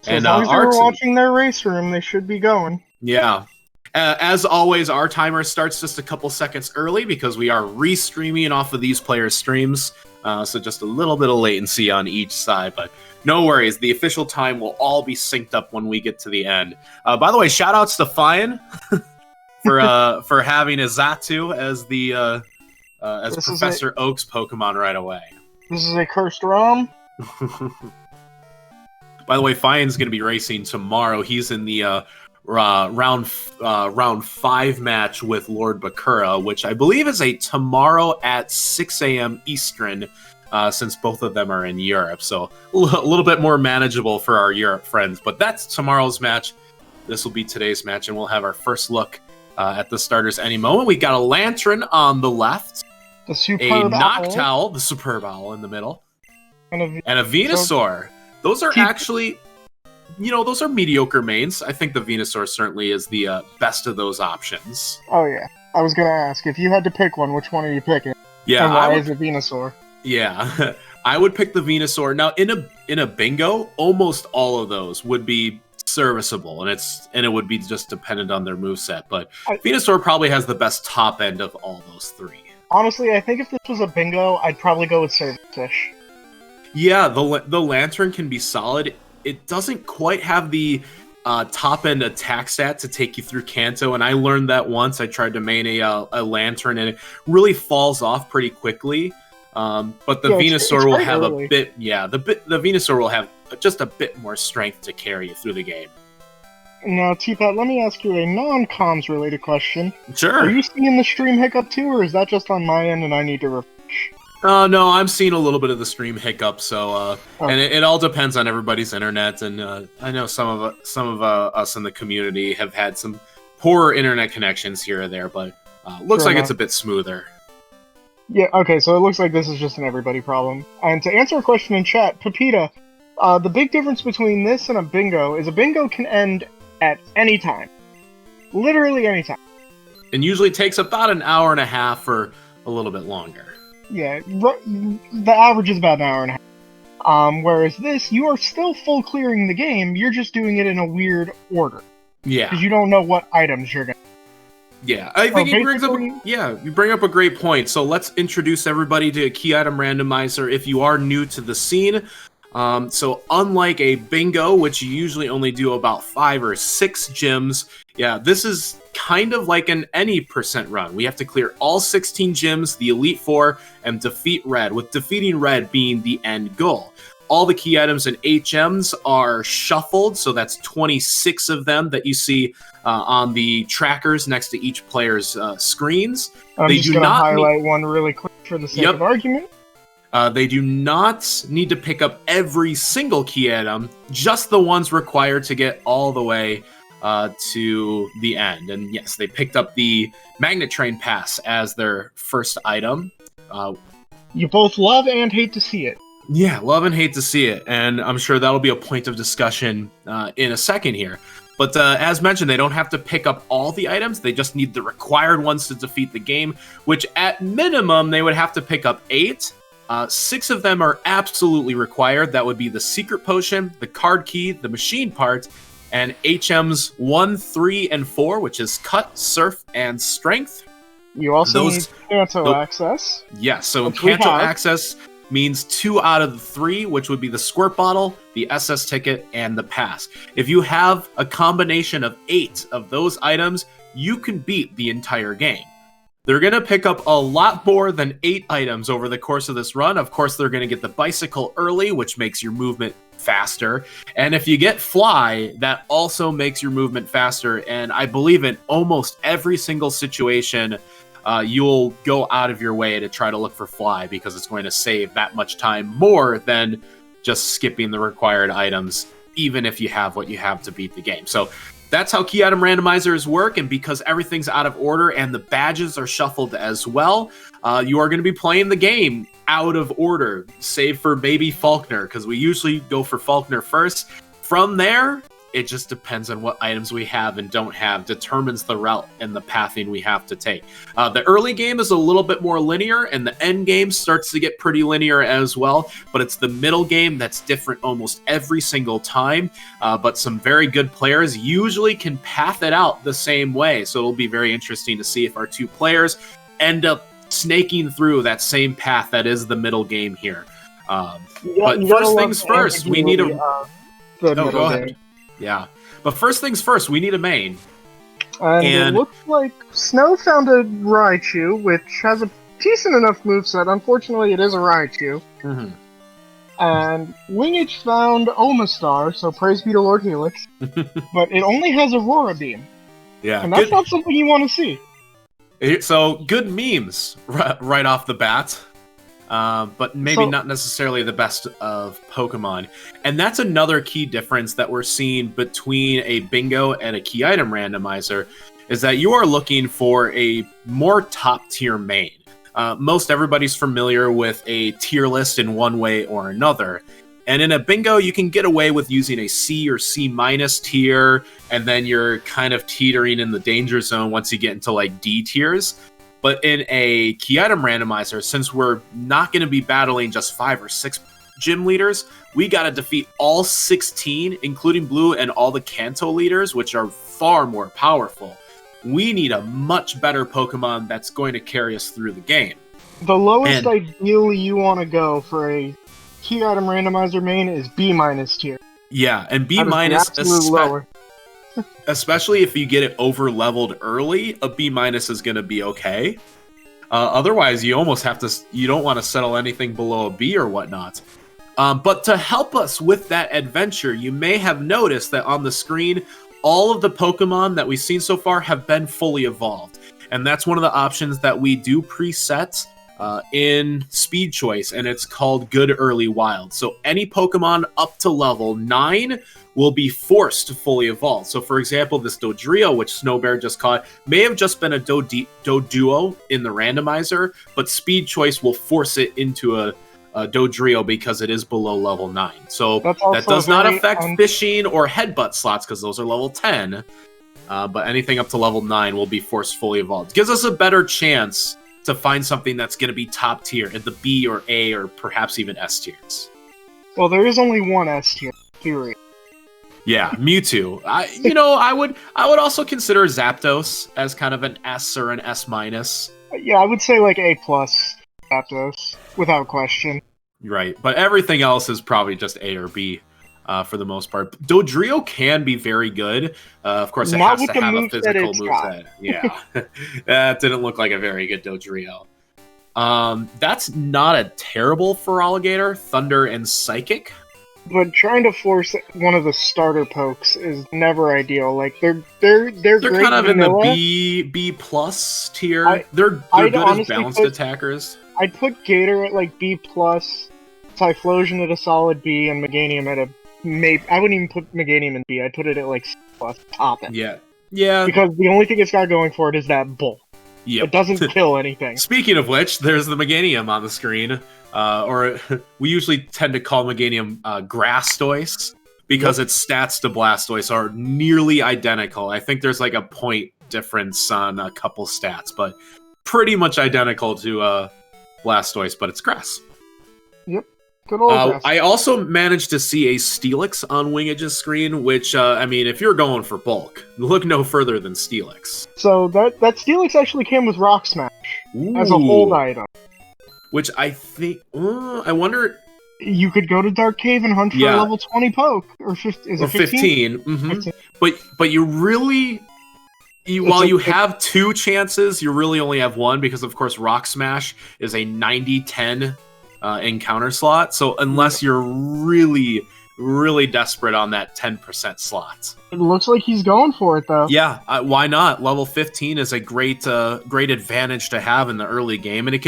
So as long as they're watching their race room, they should be going. Yeah. As always, our timer starts just a couple seconds early because we are restreaming off of these players' streams. So just a little bit of latency on each side, but no worries. The official time will all be synced up when we get to the end. By the way, shout outs to Fian for having Azatu as the as Professor Oak's Pokemon right away. This is a cursed ROM. By the way, Fian's going to be racing tomorrow. He's in the round 5 match with Lord Bakura, which I believe is a tomorrow at 6 a.m. Eastern, since both of them are in Europe. So a little bit more manageable for our Europe friends. But that's tomorrow's match. This will be today's match, and we'll have our first look at the starters any moment. We got a Lantern on the left, a Noctowl, the Superb Owl in the middle, and a Venusaur. Those are actually, those are mediocre mains. I think the Venusaur certainly is the best of those options. Oh, yeah. I was going to ask, if you had to pick one, which one are you picking? Yeah, and why is it Venusaur? Yeah, I would pick the Venusaur. Now, in a bingo, almost all of those would be serviceable, and it would be just dependent on their moveset. But Venusaur probably has the best top end of all those three. Honestly, I think if this was a bingo, I'd probably go with Servicefish. Yeah, the Lantern can be solid. It doesn't quite have the top-end attack stat to take you through Kanto, and I learned that once. I tried to main a Lantern, and it really falls off pretty quickly. But the Venusaur will have a bit... Yeah, the Venusaur will have just a bit more strength to carry you through the game. Now, T-Pat, let me ask you a non-comms related question. Sure. Are you seeing the stream hiccup too, or is that just on my end and I need to refresh? No, I'm seeing a little bit of the stream hiccup, so and it all depends on everybody's internet, and I know some of us in the community have had some poor internet connections here or there, but looks like it's a bit smoother. Yeah, okay, so it looks like this is just an everybody problem. And to answer a question in chat, Pepita, the big difference between this and a bingo is a bingo can end at any time. Literally any time. And usually takes about an hour and a half or a little bit longer. Yeah, the average is about an hour and a half. Whereas this, you are still full clearing the game, you're just doing it in a weird order. Yeah. Because you don't know what items you're going to. Yeah, I think you bring up a great point. So let's introduce everybody to Key Item Randomizer if you are new to the scene. So unlike a bingo, which you usually only do about 5 or 6 gyms, yeah, this is kind of like an any percent run. We have to clear all 16 gyms, the Elite Four, and defeat Red, with defeating Red being the end goal. All the key items and HMs are shuffled, so that's 26 of them that you see on the trackers next to each player's screens. I'm just going to highlight one really quick for the sake of argument. They do not need to pick up every single key item, just the ones required to get all the way to the end. And yes, they picked up the Magnet Train Pass as their first item. You both love and hate to see it. Yeah, love and hate to see it, and I'm sure that'll be a point of discussion in a second here. But as mentioned, they don't have to pick up all the items, they just need the required ones to defeat the game, which at minimum, they would have to pick up 8. 6 of them are absolutely required. That would be the Secret Potion, the Card Key, the Machine Part, and HMs 1, 3, and 4, which is Cut, Surf, and Strength. You also need Kanto Access. Yes, so Kanto Access means 2 out of the 3, which would be the Squirt Bottle, the SS Ticket, and the Pass. If you have a combination of 8 of those items, you can beat the entire game. They're going to pick up a lot more than 8 items over the course of this run. Of course, they're going to get the Bicycle early, which makes your movement faster. And if you get Fly, that also makes your movement faster. And I believe in almost every single situation, you'll go out of your way to try to look for Fly because it's going to save that much time more than just skipping the required items, even if you have what you have to beat the game. So that's how Key Item Randomizers work, and because everything's out of order and the badges are shuffled as well, you are going to be playing the game out of order, save for maybe Faulkner, because we usually go for Faulkner first. From there, it just depends on what items we have and don't have, determines the route and the pathing we have to take. The early game is a little bit more linear, and the end game starts to get pretty linear as well, but it's the middle game that's different almost every single time. But some very good players usually can path it out the same way, so it'll be very interesting to see if our two players end up snaking through that same path that is the middle game here. But first things first, we need a... go ahead. Yeah. But first things first, we need a main. And it looks like Snow found a Raichu, which has a decent enough moveset. Unfortunately, it is a Raichu. Mm-hmm. And wingidge found Omastar, so praise be to Lord Helix. But it only has Aurora Beam. Yeah. And that's not something you want to see. So, good memes right off the bat. But maybe not necessarily the best of Pokemon. And that's another key difference that we're seeing between a bingo and a key item randomizer, is that you are looking for a more top-tier main. Most everybody's familiar with a tier list in one way or another. And in a bingo, you can get away with using a C or C- tier, and then you're kind of teetering in the danger zone once you get into like D tiers. But in a key item randomizer, since we're not going to be battling just 5 or 6 gym leaders, we got to defeat all 16, including blue and all the Kanto leaders, which are far more powerful. We need a much better Pokemon that's going to carry us through the game. The lowest ideally you want to go for a key item randomizer main is B- tier. Yeah, and B-, especially if you get it over leveled early, a B- is going to be okay. Otherwise, you almost have to. You don't want to settle anything below a B or whatnot. But to help us with that adventure, you may have noticed that on the screen, all of the Pokemon that we've seen so far have been fully evolved, and that's one of the options that we do preset in Speed Choice, and it's called Good Early Wild. So any Pokemon up to level 9 will be forced to fully evolve. So for example, this Dodrio, which Snowbear just caught, may have just been a Doduo in the randomizer, but Speed Choice will force it into a Dodrio because it is below level 9. So that does not affect fishing or headbutt slots because those are level 10. But anything up to level 9 will be forced fully evolved. Gives us a better chance to find something that's going to be top tier at the B or A or perhaps even S tiers. Well, there is only one S tier, period. Yeah, Mewtwo. I would also consider Zapdos as kind of an S or an S-. Yeah, I would say like A+ Zapdos, without question. Right, but everything else is probably just A or B for the most part. Dodrio can be very good. Of course, it has to have a physical moveset. Yeah, that didn't look like a very good Dodrio. That's not a terrible Feraligatr, Thunder and Psychic. But trying to force one of the starter pokes is never ideal. Like they're great kind of vanilla. in the B+ tier. They're good as balanced attackers. I'd put Gator at like B+, Typhlosion at a solid B, and Meganium at a I wouldn't even put Meganium in B. I'd put it at like C+, top it. Yeah. Because the only thing it's got going for it is that bull. Yep. It doesn't kill anything. Speaking of which, there's the Meganium on the screen. Or we usually tend to call Meganium Grastoise because its stats to Blastoise are nearly identical. I think there's like a point difference on a couple stats, but pretty much identical to Blastoise, but it's grass. Yep. Good old grass. I also managed to see a Steelix on wingidge's screen, which, if you're going for bulk, look no further than Steelix. So that Steelix actually came with Rock Smash as a hold item. Which I think... I wonder... You could go to Dark Cave and hunt for a level 20 poke. Or is it 15? Mm-hmm. 15. But you really... While you have 2 chances, you really only have 1, because of course Rock Smash is a 90-10 encounter slot. So unless you're really, really desperate on that 10% slot. It looks like he's going for it, though. Yeah, why not? Level 15 is a great advantage to have in the early game, and it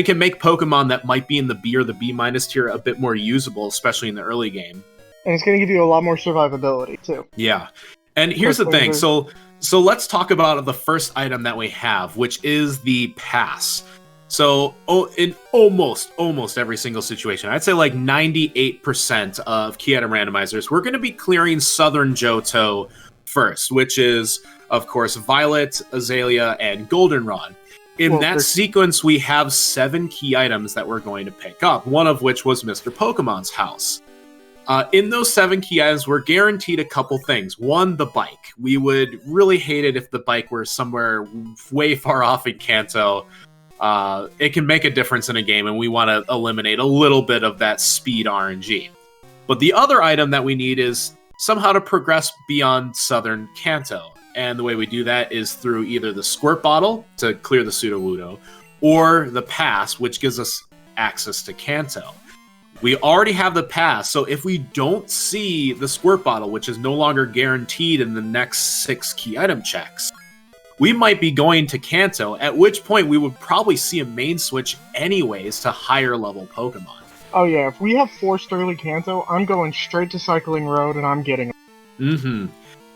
can make Pokemon that might be in the B or the B- tier a bit more usable, especially in the early game. And it's going to give you a lot more survivability, too. Yeah. And here's the thing. So let's talk about the first item that we have, which is the pass. So in almost every single situation, I'd say like 98% of key item randomizers, we're going to be clearing Southern Johto first, which is, of course, Violet, Azalea, and Goldenrod. In that sequence, we have 7 key items that we're going to pick up, one of which was Mr. Pokemon's house. In those 7 key items, we're guaranteed a couple things. One, the bike. We would really hate it if the bike were somewhere way far off in Kanto. It can make a difference in a game, and we want to eliminate a little bit of that speed RNG. But the other item that we need is somehow to progress beyond Southern Kanto. And the way we do that is through either the Squirt Bottle to clear the Sudowoodo, or the Pass, which gives us access to Kanto. We already have the Pass, so if we don't see the Squirt Bottle, which is no longer guaranteed in the next 6 key item checks, we might be going to Kanto, at which point we would probably see a main switch anyways to higher level Pokemon. Oh yeah, if we have forced early Kanto, I'm going straight to Cycling Road and I'm getting it. Mm-hmm.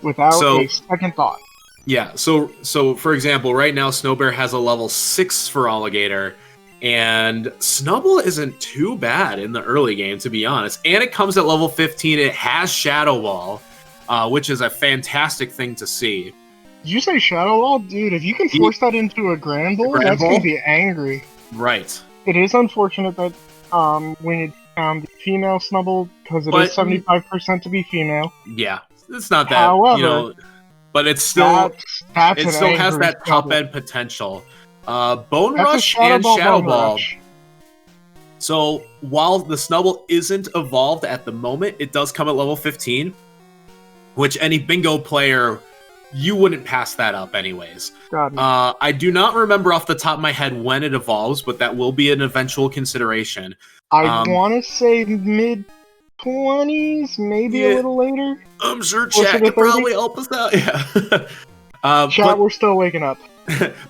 Without a second thought. Yeah, so for example, right now Snowbear has a level 6 for Alligator, and Snubbull isn't too bad in the early game, to be honest. And it comes at level 15, it has Shadow Ball, which is a fantastic thing to see. Did you say Shadow Ball? Dude, if you can force that into a Grand Ball, that's going to be angry. Right. It is unfortunate that when the female Snubbull, because it is 75% to be female. Yeah. It's not that, however, but it's still that's it still has that top end potential. Bone Rush and Shadow Ball. So while the Snubbull isn't evolved at the moment, it does come at level 15, which any bingo player, you wouldn't pass that up anyways. I do not remember off the top of my head when it evolves, but that will be an eventual consideration. I want to say mid 20s, maybe a little later. I'm sure chat could probably help us out. Yeah. Chat, we're still waking up.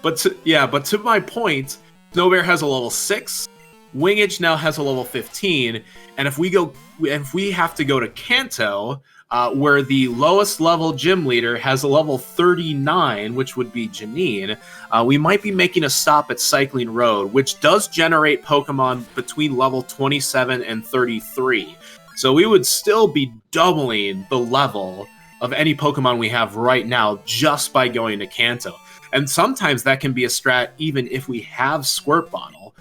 But to my point, Snowbear has a level 6. Wingidge now has a level 15, and if we have to go to Kanto, where the lowest level gym leader has a level 39, which would be Janine, we might be making a stop at Cycling Road, which does generate Pokemon between level 27 and 33. So we would still be doubling the level of any Pokemon we have right now just by going to Kanto. And sometimes that can be a strat even if we have Squirt Bottle.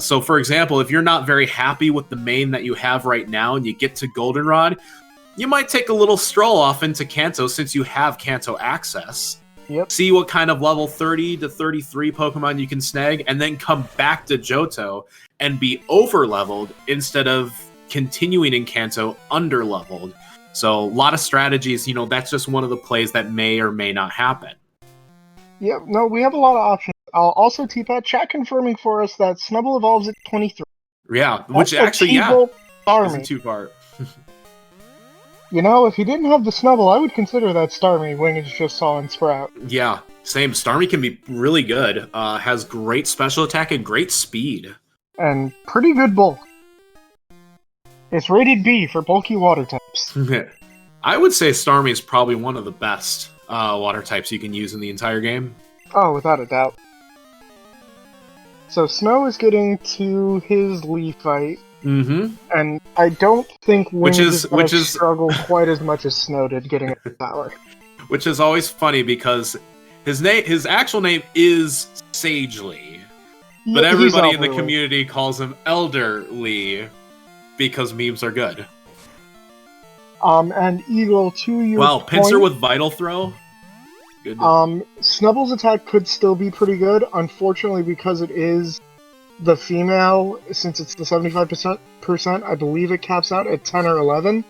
So for example, if you're not very happy with the main that you have right now and you get to Goldenrod, you might take a little stroll off into Kanto since you have Kanto access. Yep. See what kind of level 30 to 33 Pokemon you can snag, and then come back to Johto and be over-leveled instead of continuing in Kanto under-leveled. So a lot of strategies, that's just one of the plays that may or may not happen. Yeah, no, we have a lot of options. Also, T-Pat, chat confirming for us that Snubbull evolves at 23. Yeah, which actually, isn't too far. If he didn't have the Snubbull, I would consider that Starmie Wingage just saw in Sprout. Yeah, same. Starmie can be really good. Has great special attack and great speed. And pretty good bulk. It's rated B for bulky water types. I would say Starmie is probably one of the best water types you can use in the entire game. Oh, without a doubt. So Snow is getting to his Leaf fight. Mm-hmm. And I don't think Wingage is struggle quite as much as Snow did getting a power. Which is always funny because his actual name is Sagely. But everybody in the community calls him Elderly because memes are good. And Eagle, to your point, Pinsir with Vital Throw? Good. Snubbull's attack could still be pretty good. Unfortunately, because it is the female, since it's the 75%, I believe it caps out at 10 or 11.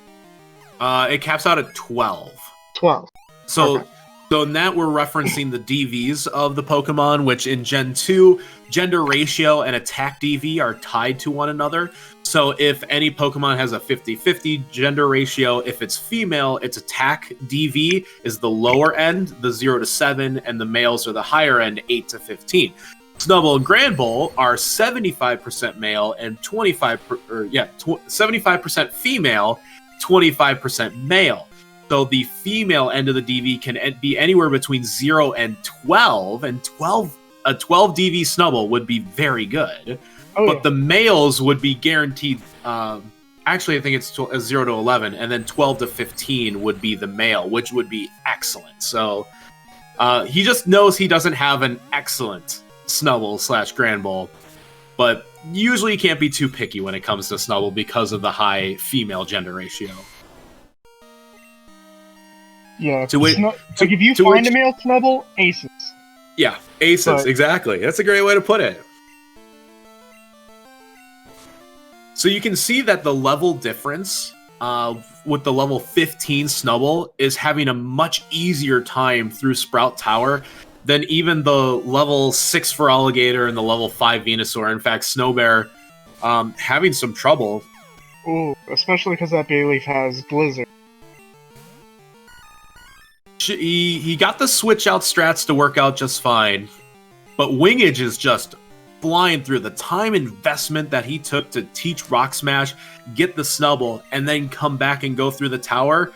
It caps out at 12. 12. So, okay. So in that, we're referencing the DVs of the Pokemon, which in Gen 2, gender ratio and attack DV are tied to one another. So if any Pokemon has a 50-50 gender ratio, if it's female, its attack DV is the lower end, the 0 to 7, and the males are the higher end, 8 to 15. Snubbull and Granbull are 75% male and 75% female, 25% male. So the female end of the DV can be anywhere between 0 and 12, and 12 a 12 DV Snubble would be very good, but the males would be guaranteed. Actually, I think it's 0 to 11, and then 12 to 15 would be the male, which would be excellent. So he just knows he doesn't have an excellent Snubble / Grand Bull, but usually you can't be too picky when it comes to Snubble because of the high female gender ratio. Yeah, if you find a male Snubble, aces. Yeah, aces, exactly. That's a great way to put it. So you can see that the level difference with the level 15 Snubble is having a much easier time through Sprout Tower than even the level 6 for Alligator and the level 5 Venusaur. In fact, Snowbear having some trouble. Ooh, especially because that Bayleaf has Blizzard. He got the switch out strats to work out just fine, but Wingidge is just flying through the time investment that he took to teach Rock Smash, get the Snubble, and then come back and go through the tower.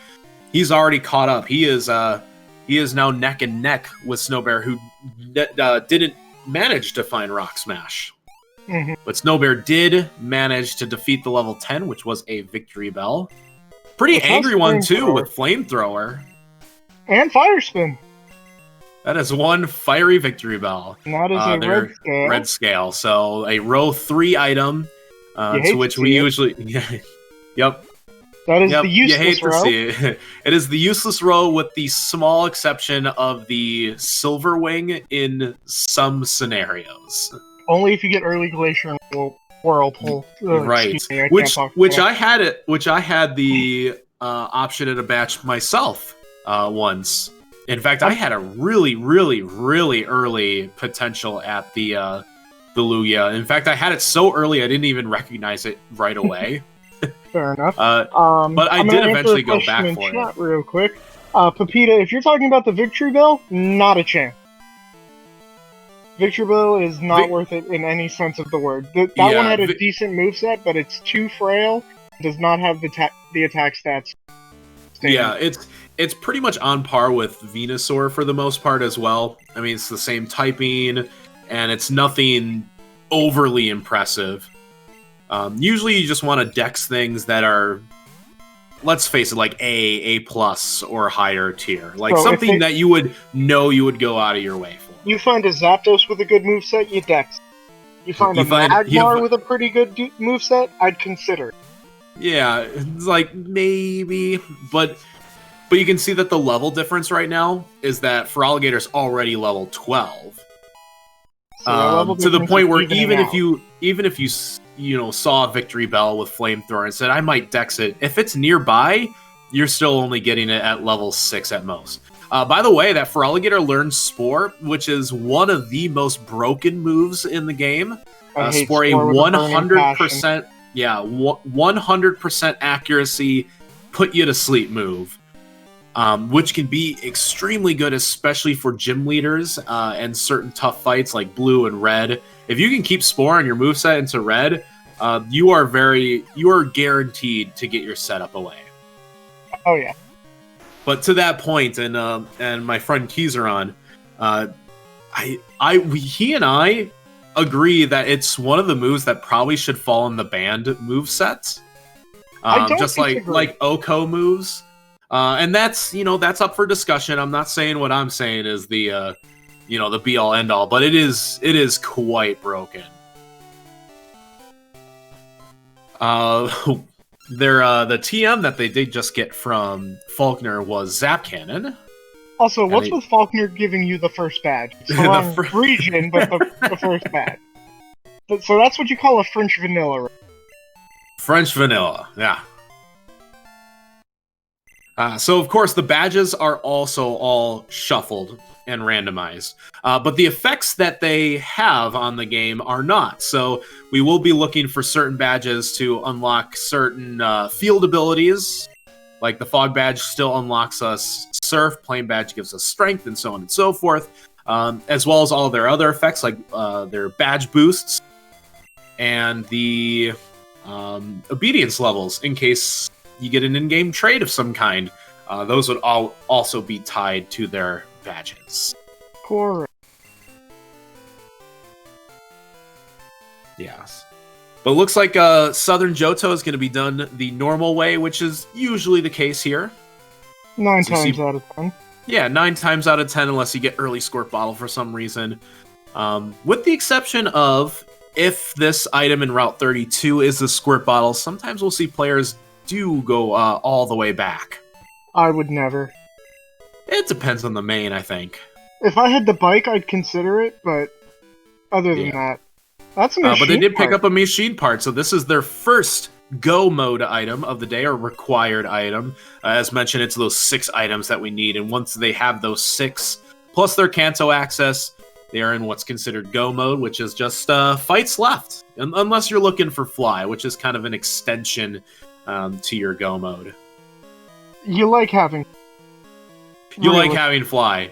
He's already caught up. He is now neck and neck with Snowbear, who didn't manage to find Rock Smash. Mm-hmm. But Snowbear did manage to defeat the level 10, which was a Victory Bell. Pretty angry one, too, with Flamethrower. And Fire Spin. That is one fiery Victory Bell. That is a red scale. Red scale. So a row 3 item, to which we usually... Yep. That is the useless row. You hate to see it. It is the useless row with the small exception of the Silver Wing in some scenarios. Only if you get early Glacier and Whirlpool. Right. Which I had the option in a batch myself once. In fact, I had a really, really, really early potential at the Lugia. In fact, I had it so early I didn't even recognize it right away. Fair enough. But I did eventually go back for it. Real quick, Pepita, if you're talking about the Victory Bell, not a chance. Victory Bell is not worth it in any sense of the word. That one had a decent moveset, but it's too frail. Does not have the attack stats. Yeah, it's pretty much on par with Venusaur for the most part as well. I mean, it's the same typing, and it's nothing overly impressive. Usually you just want to dex things that are, let's face it, like A+, or higher tier. Like something that you would know you would go out of your way for. You find a Zapdos with a good moveset, you dex. You find a Magmar with a pretty good moveset, I'd consider. Yeah, it's like, maybe, but you can see that the level difference right now is that for Alligator's already level 12. To the point where even if you saw a Victory Bell with Flamethrower and said, I might dex it, if it's nearby, you're still only getting it at level 6 at most. By the way, that Feraligatr learned Spore, which is one of the most broken moves in the game. Spore, a 100%, 100% accuracy, put you to sleep move, which can be extremely good, especially for gym leaders and certain tough fights like blue and red. If you can keep Spore on your moveset into red, you are guaranteed to get your setup away. Oh yeah. But to that point, and my friend Keyzeron, he and I agree that it's one of the moves that probably should fall in the banned moveset. Just like Oko moves. And that's up for discussion. I'm not saying what I'm saying is the the be all end all, but it is quite broken. The TM that they did just get from Faulkner was Zap Cannon. Also, what's with Faulkner giving you the first badge? It's the wrong region, but the first badge. So that's what you call a French vanilla, right? French vanilla, yeah. So, of course, the badges are also all shuffled and randomized. But the effects that they have on the game are not. So we will be looking for certain badges to unlock certain field abilities. Like the Fog badge still unlocks us Surf, Plain badge gives us Strength, and so on and so forth. As well as all their other effects, like their badge boosts and the obedience levels, in case you get an in-game trade of some kind. Those would all also be tied to their badges. Correct. Yes. But it looks like Southern Johto is going to be done the normal way, which is usually the case here. 9 times out of 10. Yeah, 9 times out of 10, unless you get early Squirt Bottle for some reason. With the exception of if this item in Route 32 is the Squirt Bottle, sometimes we'll see players do go all the way back. I would never. It depends on the main, I think. If I had the bike, I'd consider it, but other than that, that's a machine but they did pick part. up a machine part, so this is their first go mode item of the day, or required item. As mentioned, it's those 6 items that we need, and once they have those 6, plus their Kanto access, they are in what's considered go mode, which is just fights left, unless you're looking for fly, which is kind of an extension to your go mode. You like having... You like having fly.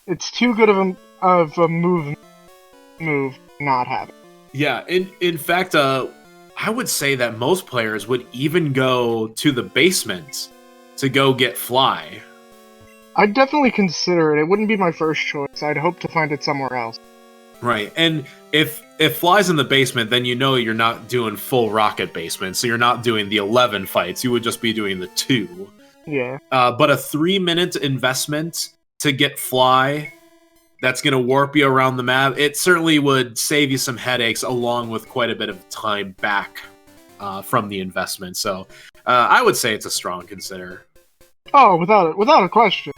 It's too good of a move not having. Yeah, in fact, I would say that most players would even go to the basement to go get fly. I'd definitely consider it. It wouldn't be my first choice. I'd hope to find it somewhere else. Right, and if fly's in the basement, then you know you're not doing full rocket basement, so you're not doing the 11 fights. You would just be doing the 2. Yeah. But a 3-minute investment to get fly that's going to warp you around the map, it certainly would save you some headaches along with quite a bit of time back from the investment. So I would say it's a strong consider. Oh, without a question.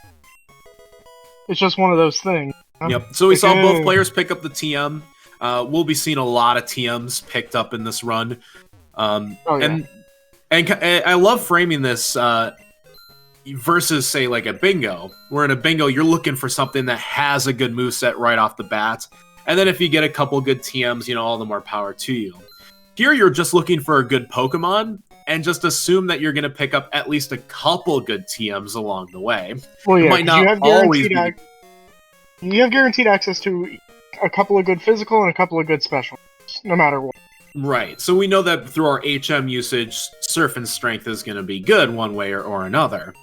It's just one of those things. Yep. So we saw both players pick up the TM. We'll be seeing a lot of TMs picked up in this run. And I love framing this versus, say, like a bingo, where in a bingo, you're looking for something that has a good moveset right off the bat. And then if you get a couple good TMs, you know, all the more power to you. Here, you're just looking for a good Pokemon, and just assume that you're going to pick up at least a couple good TMs along the way. Well, yeah, it might not always be... You have guaranteed access to a couple of good physical and a couple of good special, no matter what. Right, so we know that through our HM usage, Surf and Strength is going to be good one way or another.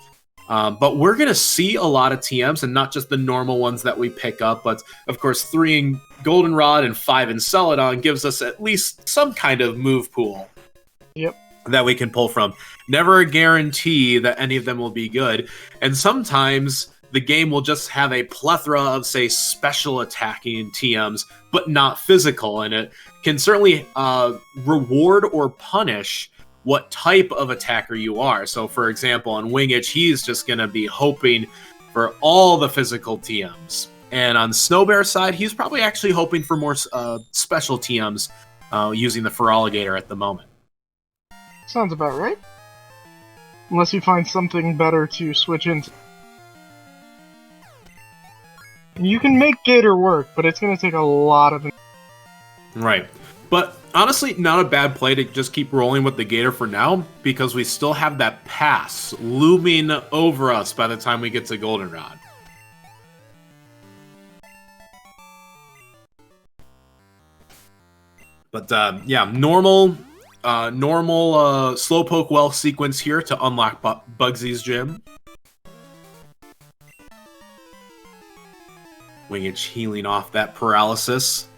But we're going to see a lot of TMs, and not just the normal ones that we pick up, but of course 3 in Goldenrod and 5 in Celadon gives us at least some kind of move pool. Yep. That we can pull from. Never a guarantee that any of them will be good, and sometimes the game will just have a plethora of, say, special attacking TMs, but not physical, and it can certainly reward or punish what type of attacker you are. So, for example, on wingidge, he's just going to be hoping for all the physical TMs. And on Snowbear's side, he's probably actually hoping for more special TMs using the Feraligatr at the moment. Sounds about right. Unless you find something better to switch into. You can make Gator work, but it's going to take a lot of... Right. But honestly, not a bad play to just keep rolling with the Gator for now, because we still have that pass looming over us by the time we get to Goldenrod. But yeah, normal Slowpoke Well sequence here to unlock Bugsy's gym. Wingidge healing off that paralysis.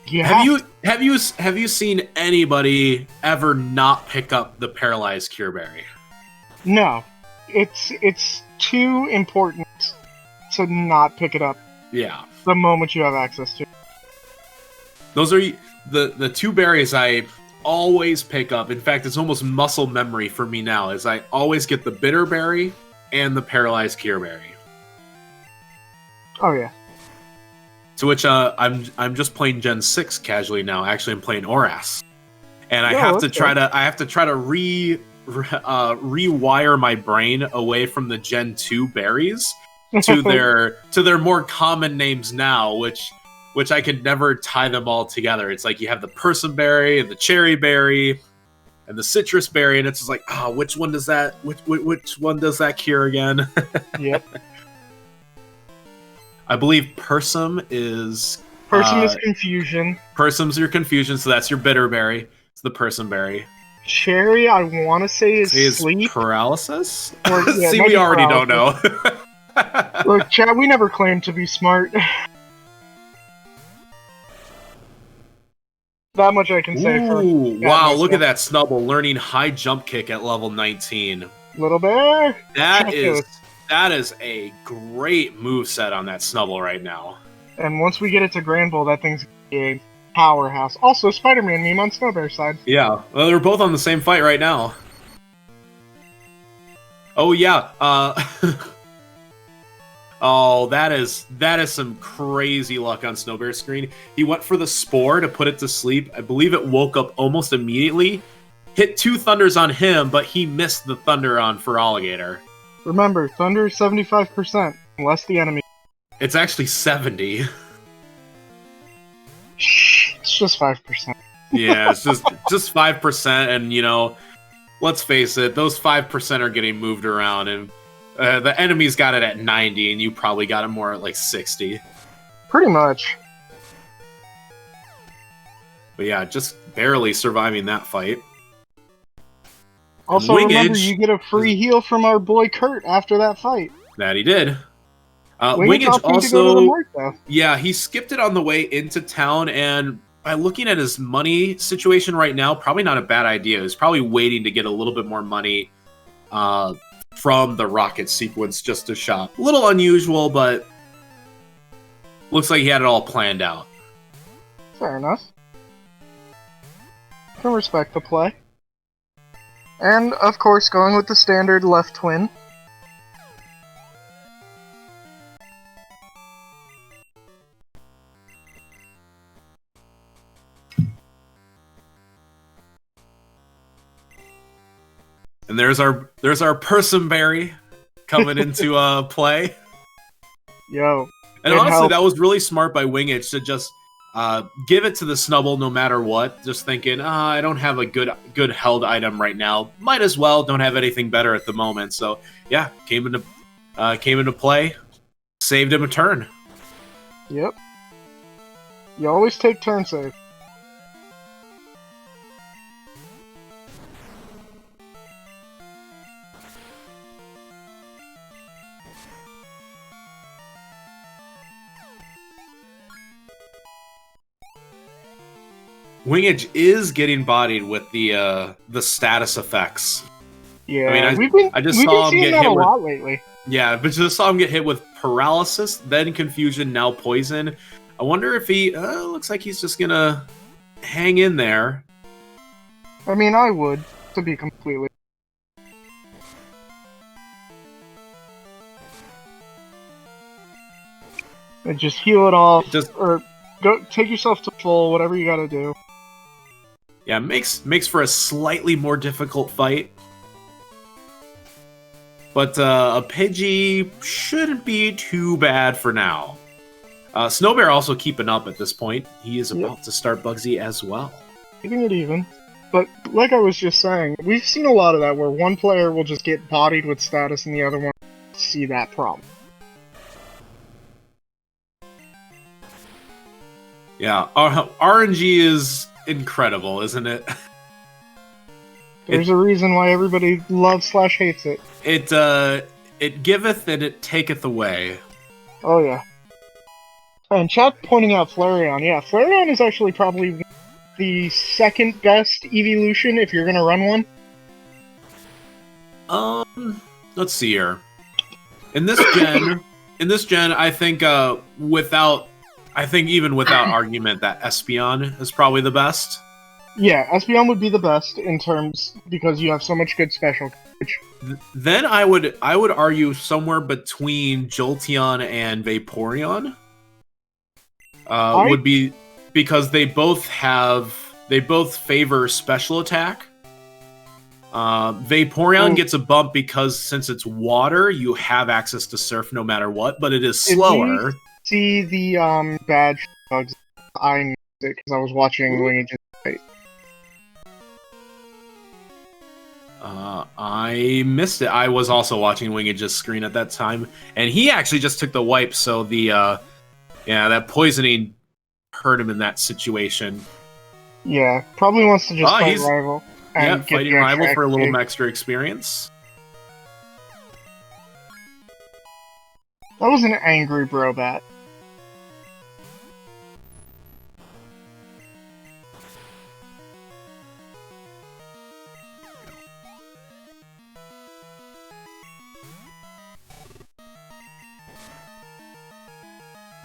Yeah. Have you seen anybody ever not pick up the paralyzed Cure Berry? No. It's too important to not pick it up. Yeah. The moment you have access to it. Those are the 2 berries I always pick up. In fact, it's almost muscle memory for me now, is I always get the Bitter Berry and the paralyzed Cure Berry. Oh yeah. To which I'm just playing Gen 6 casually now. Actually, I'm playing Oras, and I have to try to rewire my brain away from the Gen 2 berries to their more common names now, which I could never tie them all together. It's like you have the Persim Berry and the Cherry Berry and the Citrus Berry, and it's just like, which one does that cure again? Yep. I believe Persim is... Persim is confusion. Persim's your confusion, so that's your Bitter Berry. It's the Persim Berry. Cherry, I want to say is sleep. Paralysis? Or, yeah, see, we already don't know. Look, Chad, we never claimed to be smart. That much I can say for... Ooh, wow, look at that Snubble learning high jump kick at level 19. Little Bear! That is a great moveset on that Snubble right now. And once we get it to Grand Bull, that thing's a powerhouse. Also, Spider-Man meme on Snowbear's side. Yeah, well, they're both on the same fight right now. Oh, yeah, oh, that is some crazy luck on Snowbear's screen. He went for the Spore to put it to sleep. I believe it woke up almost immediately. Hit 2 Thunders on him, but he missed the Thunder on Feraligatr. Remember, Thunder is 75%, unless the enemy... It's actually 70. Shh, it's just 5%. Yeah, it's just 5%, and, you know, let's face it, those 5% are getting moved around, and the enemy's got it at 90, and you probably got it more at, like, 60. Pretty much. But yeah, just barely surviving that fight. Also, remember, you get a free heal from our boy Kurt after that fight. That he did. Wingidge also, yeah, he skipped it on the way into town, and by looking at his money situation right now, probably not a bad idea. He's probably waiting to get a little bit more money from the rocket sequence just to shop. A little unusual, but looks like he had it all planned out. Fair enough. Can respect the play. And, of course, going with the standard left twin. And there's our Persimberry coming into play. Yo. And honestly, that was really smart by Wingidge to just give it to the Snubble no matter what. Just thinking, I don't have a good held item right now. Might as well. Don't have anything better at the moment. So yeah, came into play. Saved him a turn. Yep. You always take turn save. Wingidge is getting bodied with the status effects. Yeah, I mean, I just saw him get hit with a lot lately. Yeah, but just saw him get hit with paralysis, then confusion, now poison. I wonder if he looks like he's just gonna hang in there. I mean, I would, to be completely. And just heal it off, or go take yourself to full, whatever you gotta do. Yeah, makes for a slightly more difficult fight. But a Pidgey shouldn't be too bad for now. Snowbear also keeping up at this point. He is about to start Bugsy as well. Keeping it even. But like I was just saying, we've seen a lot of that where one player will just get bodied with status and the other one see that problem. Yeah, RNG is incredible, isn't it? There's a reason why everybody loves / hates it. It giveth and it taketh away. Oh yeah. And chat pointing out Flareon. Yeah, Flareon is actually probably the second best evolution if you're gonna run one. Let's see here. In this gen, I think even without argument that Espeon is probably the best. Yeah, Espeon would be the best in terms because you have so much good special coverage. Then I would argue somewhere between Jolteon and Vaporeon. Would be because they both favor special attack. Vaporeon gets a bump because since it's water, you have access to Surf no matter what, but it is slower. See the badge bugs. I missed it because I was watching Wingidge's fight. I missed it. I was also watching Wingidge's screen at that time, and he actually just took the wipe, so the that poisoning hurt him in that situation. Yeah, probably wants to just fight rival. Yeah, fighting rival for a little extra experience. That was an angry Brobat.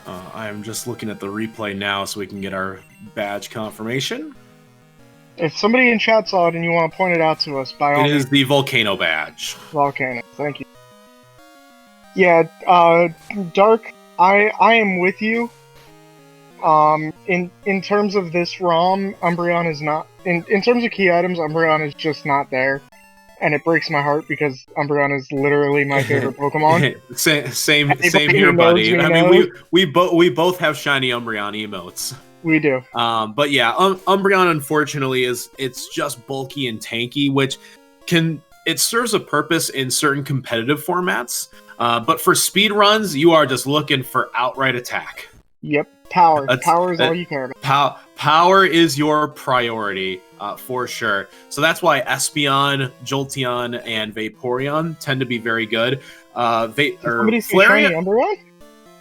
I'm just looking at the replay now so we can get our badge confirmation. If somebody in chat saw it and you want to point it out to us, by all means. It is the Volcano badge. Volcano, thank you. Yeah, Dark, I am with you. In terms of this ROM, Umbreon is not... In terms of key items, Umbreon is just not there. And it breaks my heart because Umbreon is literally my favorite Pokemon. same here, buddy. I mean, we both have shiny Umbreon emotes. We do. But yeah, Umbreon unfortunately it's just bulky and tanky, which it serves a purpose in certain competitive formats. But for speed runs, you are just looking for outright attack. Yep, power. Power is all you care about. Power is your priority, for sure. So that's why Espeon, Jolteon, and Vaporeon tend to be very good. Flareon?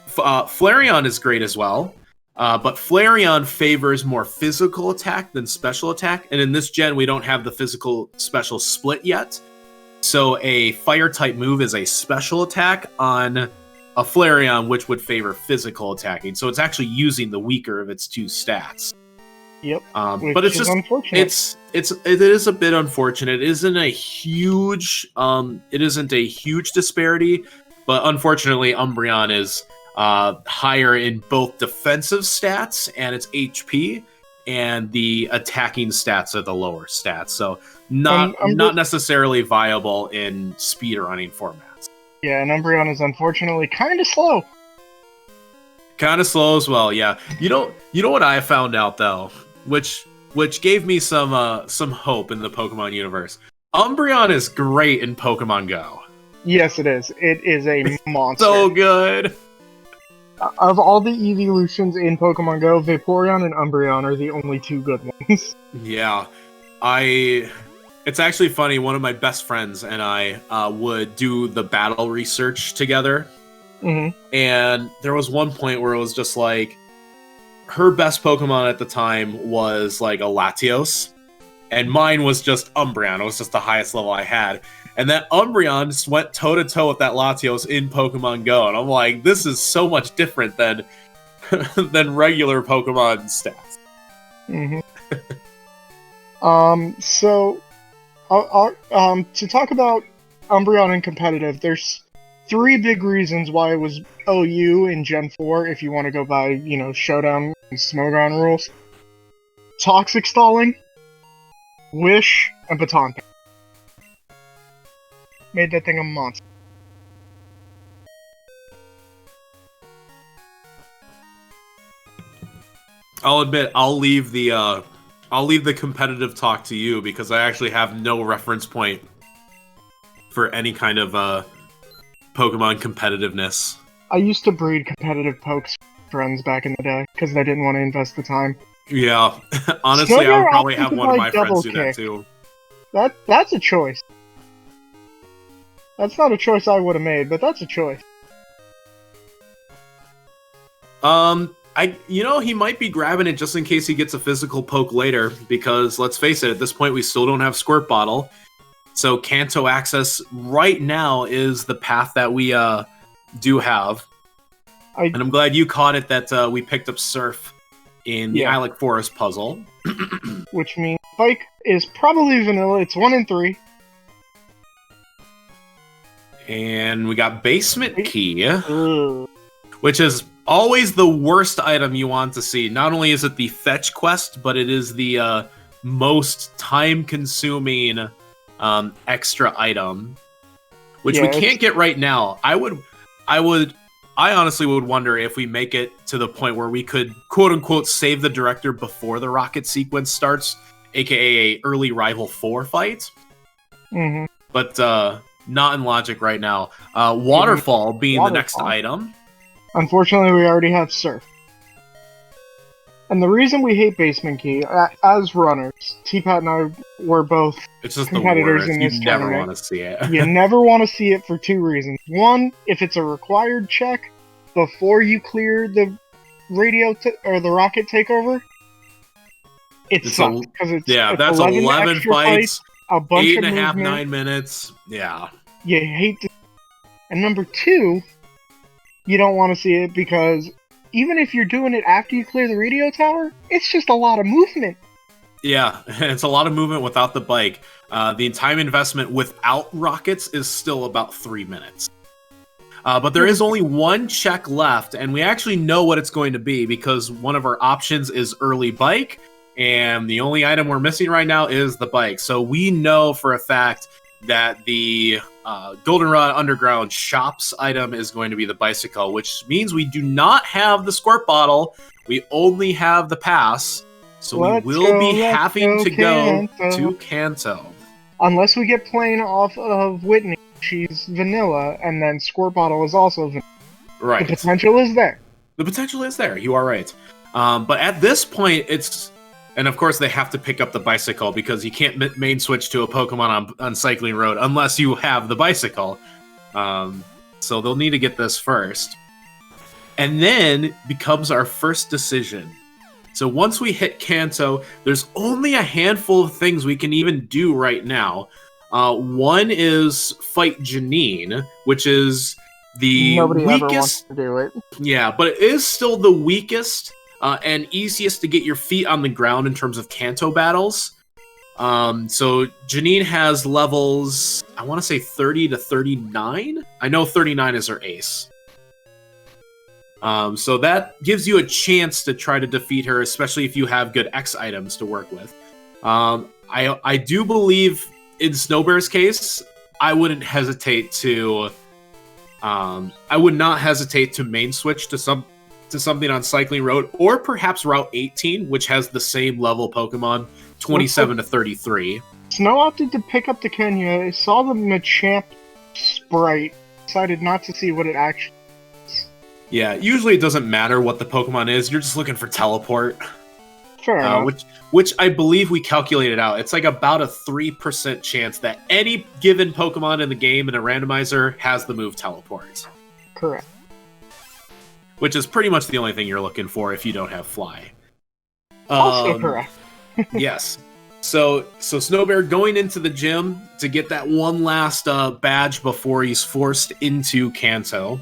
Flareon is great as well. But Flareon favors more physical attack than special attack. And in this gen, we don't have the physical special split yet. So a fire-type move is a special attack on a Flareon, which would favor physical attacking. So it's actually using the weaker of its two stats. Yep. But it's just unfortunate. It is a bit unfortunate. It isn't a huge disparity, but unfortunately Umbreon is higher in both defensive stats and its HP, and the attacking stats are the lower stats. So not necessarily viable in speedrunning formats. Yeah, and Umbreon is unfortunately kind of slow. Kind of slow as well, yeah. You know what I found out though, which gave me some hope in the Pokemon universe. Umbreon is great in Pokemon Go. Yes, it is. It is a monster. So good. Of all the evolutions in Pokemon Go, Vaporeon and Umbreon are the only two good ones. Yeah, it's actually funny, one of my best friends and I would do the battle research together. Mm-hmm. And there was one point where it was just like, her best Pokemon at the time was like a Latios, and mine was just Umbreon. It was just the highest level I had. And that Umbreon just went toe-to-toe with that Latios in Pokemon Go. And I'm like, this is so much different than regular Pokemon stats. Mm-hmm. So... to talk about Umbreon and competitive, there's 3 big reasons why it was OU in Gen 4 if you want to go by, Showdown and Smogon rules. Toxic Stalling, Wish, and Baton Pass. Made that thing a monster. I'll admit, I'll leave the competitive talk to you because I actually have no reference point for any kind of Pokemon competitiveness. I used to breed competitive pokes friends back in the day because they didn't want to invest the time. Yeah, honestly, I would probably have one of my friends do that too. That's a choice. That's not a choice I would have made, but that's a choice. He might be grabbing it just in case he gets a physical poke later, because let's face it, at this point we still don't have Squirt Bottle. So Kanto access right now is the path that we do have. And I'm glad you caught it that we picked up Surf in the Ilex Forest puzzle. Which means Spike is probably vanilla. It's 1 in 3. And we got Basement Key, which is always the worst item you want to see. Not only is it the fetch quest, but it is the most time-consuming extra item, which we can't get right now. I honestly would wonder if we make it to the point where we could quote-unquote save the director before the rocket sequence starts, aka a early Rival 4 fight. Mm-hmm. But not in logic right now. Waterfall being the next item. Unfortunately, we already have Surf. And the reason we hate Basement Key, as runners, T-Pat and I were both competitors in this tournament. You never want to see it. You never want to see it for 2 reasons. 1, if it's a required check before you clear the or the rocket takeover, it sucks. That's 11 fights, a bunch 8.5, 9 minutes. Yeah. You hate to... And number 2, you don't want to see it because even if you're doing it after you clear the radio tower, it's just a lot of movement. Yeah, it's a lot of movement without the bike. The time investment without rockets is still about 3 minutes. But there is only one check left, and we actually know what it's going to be because one of our options is early bike, and the only item we're missing right now is the bike. So we know for a fact that the Goldenrod Underground Shops item is going to be the bicycle, which means we do not have the squirt bottle. We only have the pass. So we will be having to go to Kanto. Unless we get plain off of Whitney, she's vanilla, and then squirt bottle is also vanilla. Right. The potential is there. The potential is there. You are right. But at this point, it's... And of course, they have to pick up the bicycle because you can't main switch to a Pokemon on Cycling Road unless you have the bicycle. So they'll need to get this first. And then becomes our first decision. So once we hit Kanto, there's only a handful of things we can even do right now. One is fight Janine, which is the Nobody weakest... ever wants to do it. Yeah, but it is still the weakest... and easiest to get your feet on the ground in terms of Kanto battles. So Janine has levels, I want to say 30 to 39. I know 39 is her ace. So that gives you a chance to try to defeat her, especially if you have good X items to work with. I do believe in Snowbear's case, I wouldn't hesitate to... I would not hesitate to main switch to something on Cycling Road, or perhaps Route 18, which has the same level Pokemon, 27 to 33. Snow opted to pick up the Kenya, saw the Machamp sprite, decided not to see what it actually is. Yeah, usually it doesn't matter what the Pokemon is, you're just looking for teleport. Fair enough. Which I believe we calculated out. It's like about a 3% chance that any given Pokemon in the game in a randomizer has the move teleport. Correct. Which is pretty much the only thing you're looking for if you don't have Fly. Also correct. Yes. So Snowbear going into the gym to get that one last badge before he's forced into Kanto.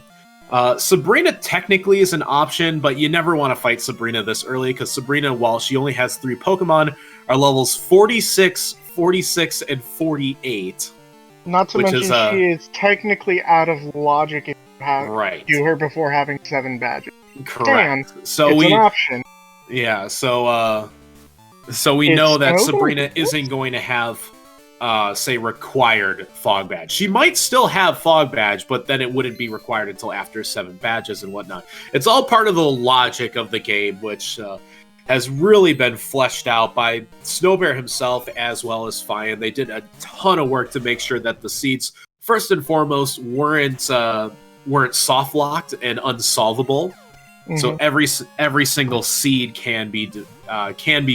Sabrina technically is an option, but you never want to fight Sabrina this early because Sabrina, while she only has 3 Pokemon, are levels 46, 46, and 48. Not to mention she is technically out of logic if you have do her before having 7 badges. Correct. Damn, so it's an option. Yeah, so we know that Sabrina isn't going to have say required Fog Badge. She might still have Fog Badge, but then it wouldn't be required until after 7 badges and whatnot. It's all part of the logic of the game, which has really been fleshed out by Snowbear himself as well as Fian. They did a ton of work to make sure that the seats, first and foremost, weren't soft locked and unsolvable. Mm-hmm. So every single seed can be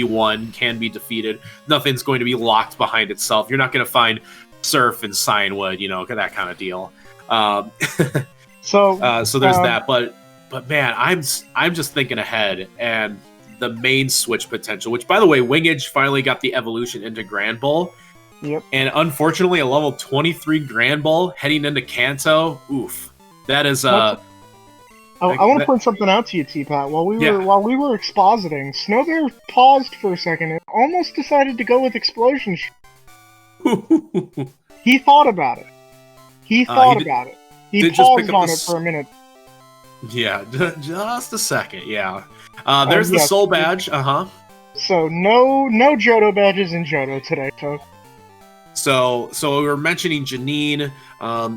won, can be defeated. Nothing's going to be locked behind itself. You're not going to find Surf and Cinewood, that kind of deal. So there's that. But man, I'm just thinking ahead, and the main switch potential, which by the way, Wingidge finally got the evolution into Grand Bull. Yep. And unfortunately, a level 23 Grand Bull heading into Kanto. Oof. That is I want to point something out to you, T-Pat. While we were expositing, Snowbear paused for a second and almost decided to go with Explosion. He thought about it. He paused on it for a minute. Yeah, just a second. Yeah. There's the Soul Badge. So no Johto badges in Johto today, folks. So we were mentioning Janine.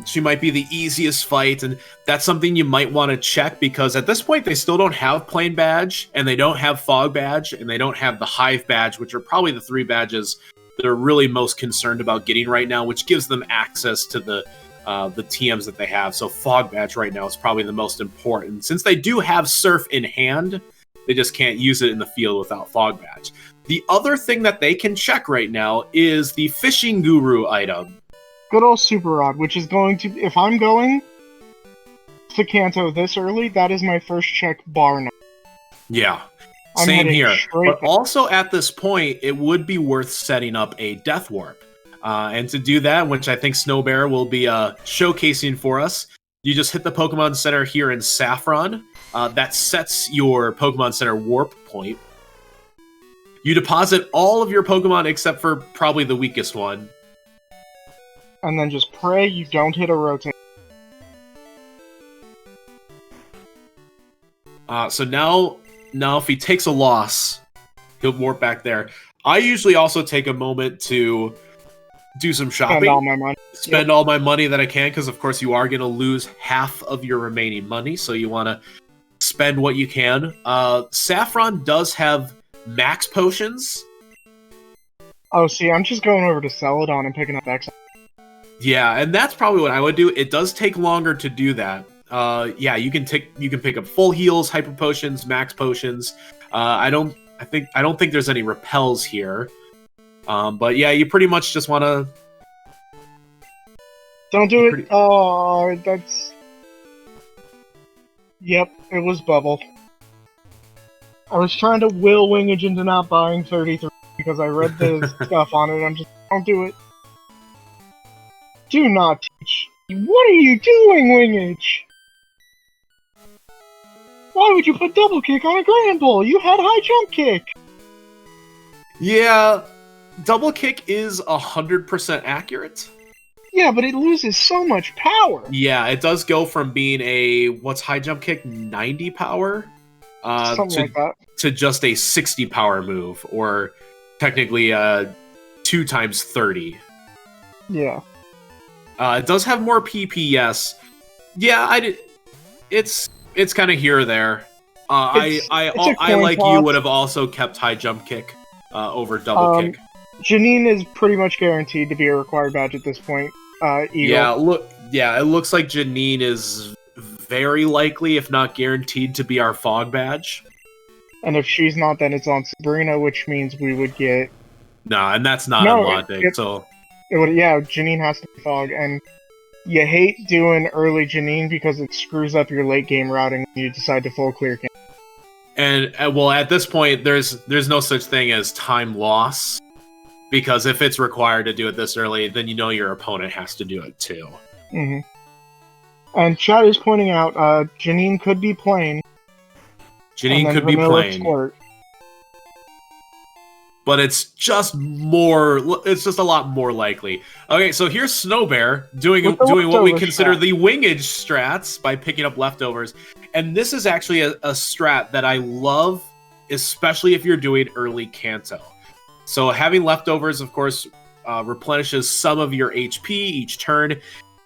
She might be the easiest fight, and that's something you might want to check because at this point they still don't have Plain Badge, and they don't have Fog Badge, and they don't have the Hive Badge, which are probably the 3 badges that are really most concerned about getting right now, which gives them access to the TMs that they have. So Fog Badge right now is probably the most important. Since they do have Surf in hand, they just can't use it in the field without Fog Badge. The other thing that they can check right now is the Fishing Guru item. Good old Super Rod, which is going to... If I'm going to Kanto this early, that is my first check bar none. Yeah, same here. But also at this point, it would be worth setting up a Death Warp. And to do that, which I think Snowbear will be showcasing for us, you just hit the Pokemon Center here in Saffron, that sets your Pokemon Center warp point. You deposit all of your Pokemon except for probably the weakest one. And then just pray you don't hit a rotate. So now if he takes a loss, he'll warp back there. I usually also take a moment to do some shopping. Spend all my money. Spend all my money that I can, because of course you are going to lose half of your remaining money, so you want to spend what you can. Saffron does have max potions. Oh, see, I'm just going over to Celadon and picking up X. Yeah, and that's probably what I would do. It does take longer to do that. Yeah, you can pick up full heals, hyper potions, max potions. I don't think there's any repels here. But yeah, you pretty much just want to. Don't do it. Oh, that's. Yep, it was bubble. I was trying to will wingidge into not buying 33 because I read the stuff on it. I'm just, don't do it. Do not teach. What are you doing, wingidge? Why would you put double kick on a Grand Bull? You had high jump kick. Yeah, double kick is 100% accurate. Yeah, but it loses so much power. Yeah, it does go from being a what's high jump kick 90 power. Something like that. To just a 60 power move, or technically 2 times 30. Yeah. It does have more PPS. Yeah, it's kind of here or there. I like you would have also kept high jump kick over double kick. Janine is pretty much guaranteed to be a required badge at this point. Eagle. Yeah, it looks like Janine is very likely, if not guaranteed, to be our fog badge. And if she's not, then it's on Sabrina, which means we would get... Nah, and that's not unlogic, so... It would, yeah, Janine has to be fog, and you hate doing early Janine because it screws up your late game routing when you decide to full clear camp. And, well, at this point, there's no such thing as time loss, because if it's required to do it this early, then you know your opponent has to do it too. Mm-hmm. And Chad is pointing out, Janine could be plain. Janine could be plain. Squirt. But it's just a lot more likely. Okay, so here's Snowbear doing what we consider the wingidge strats by picking up leftovers. And this is actually a strat that I love, especially if you're doing early Kanto. So having leftovers, of course, replenishes some of your HP each turn.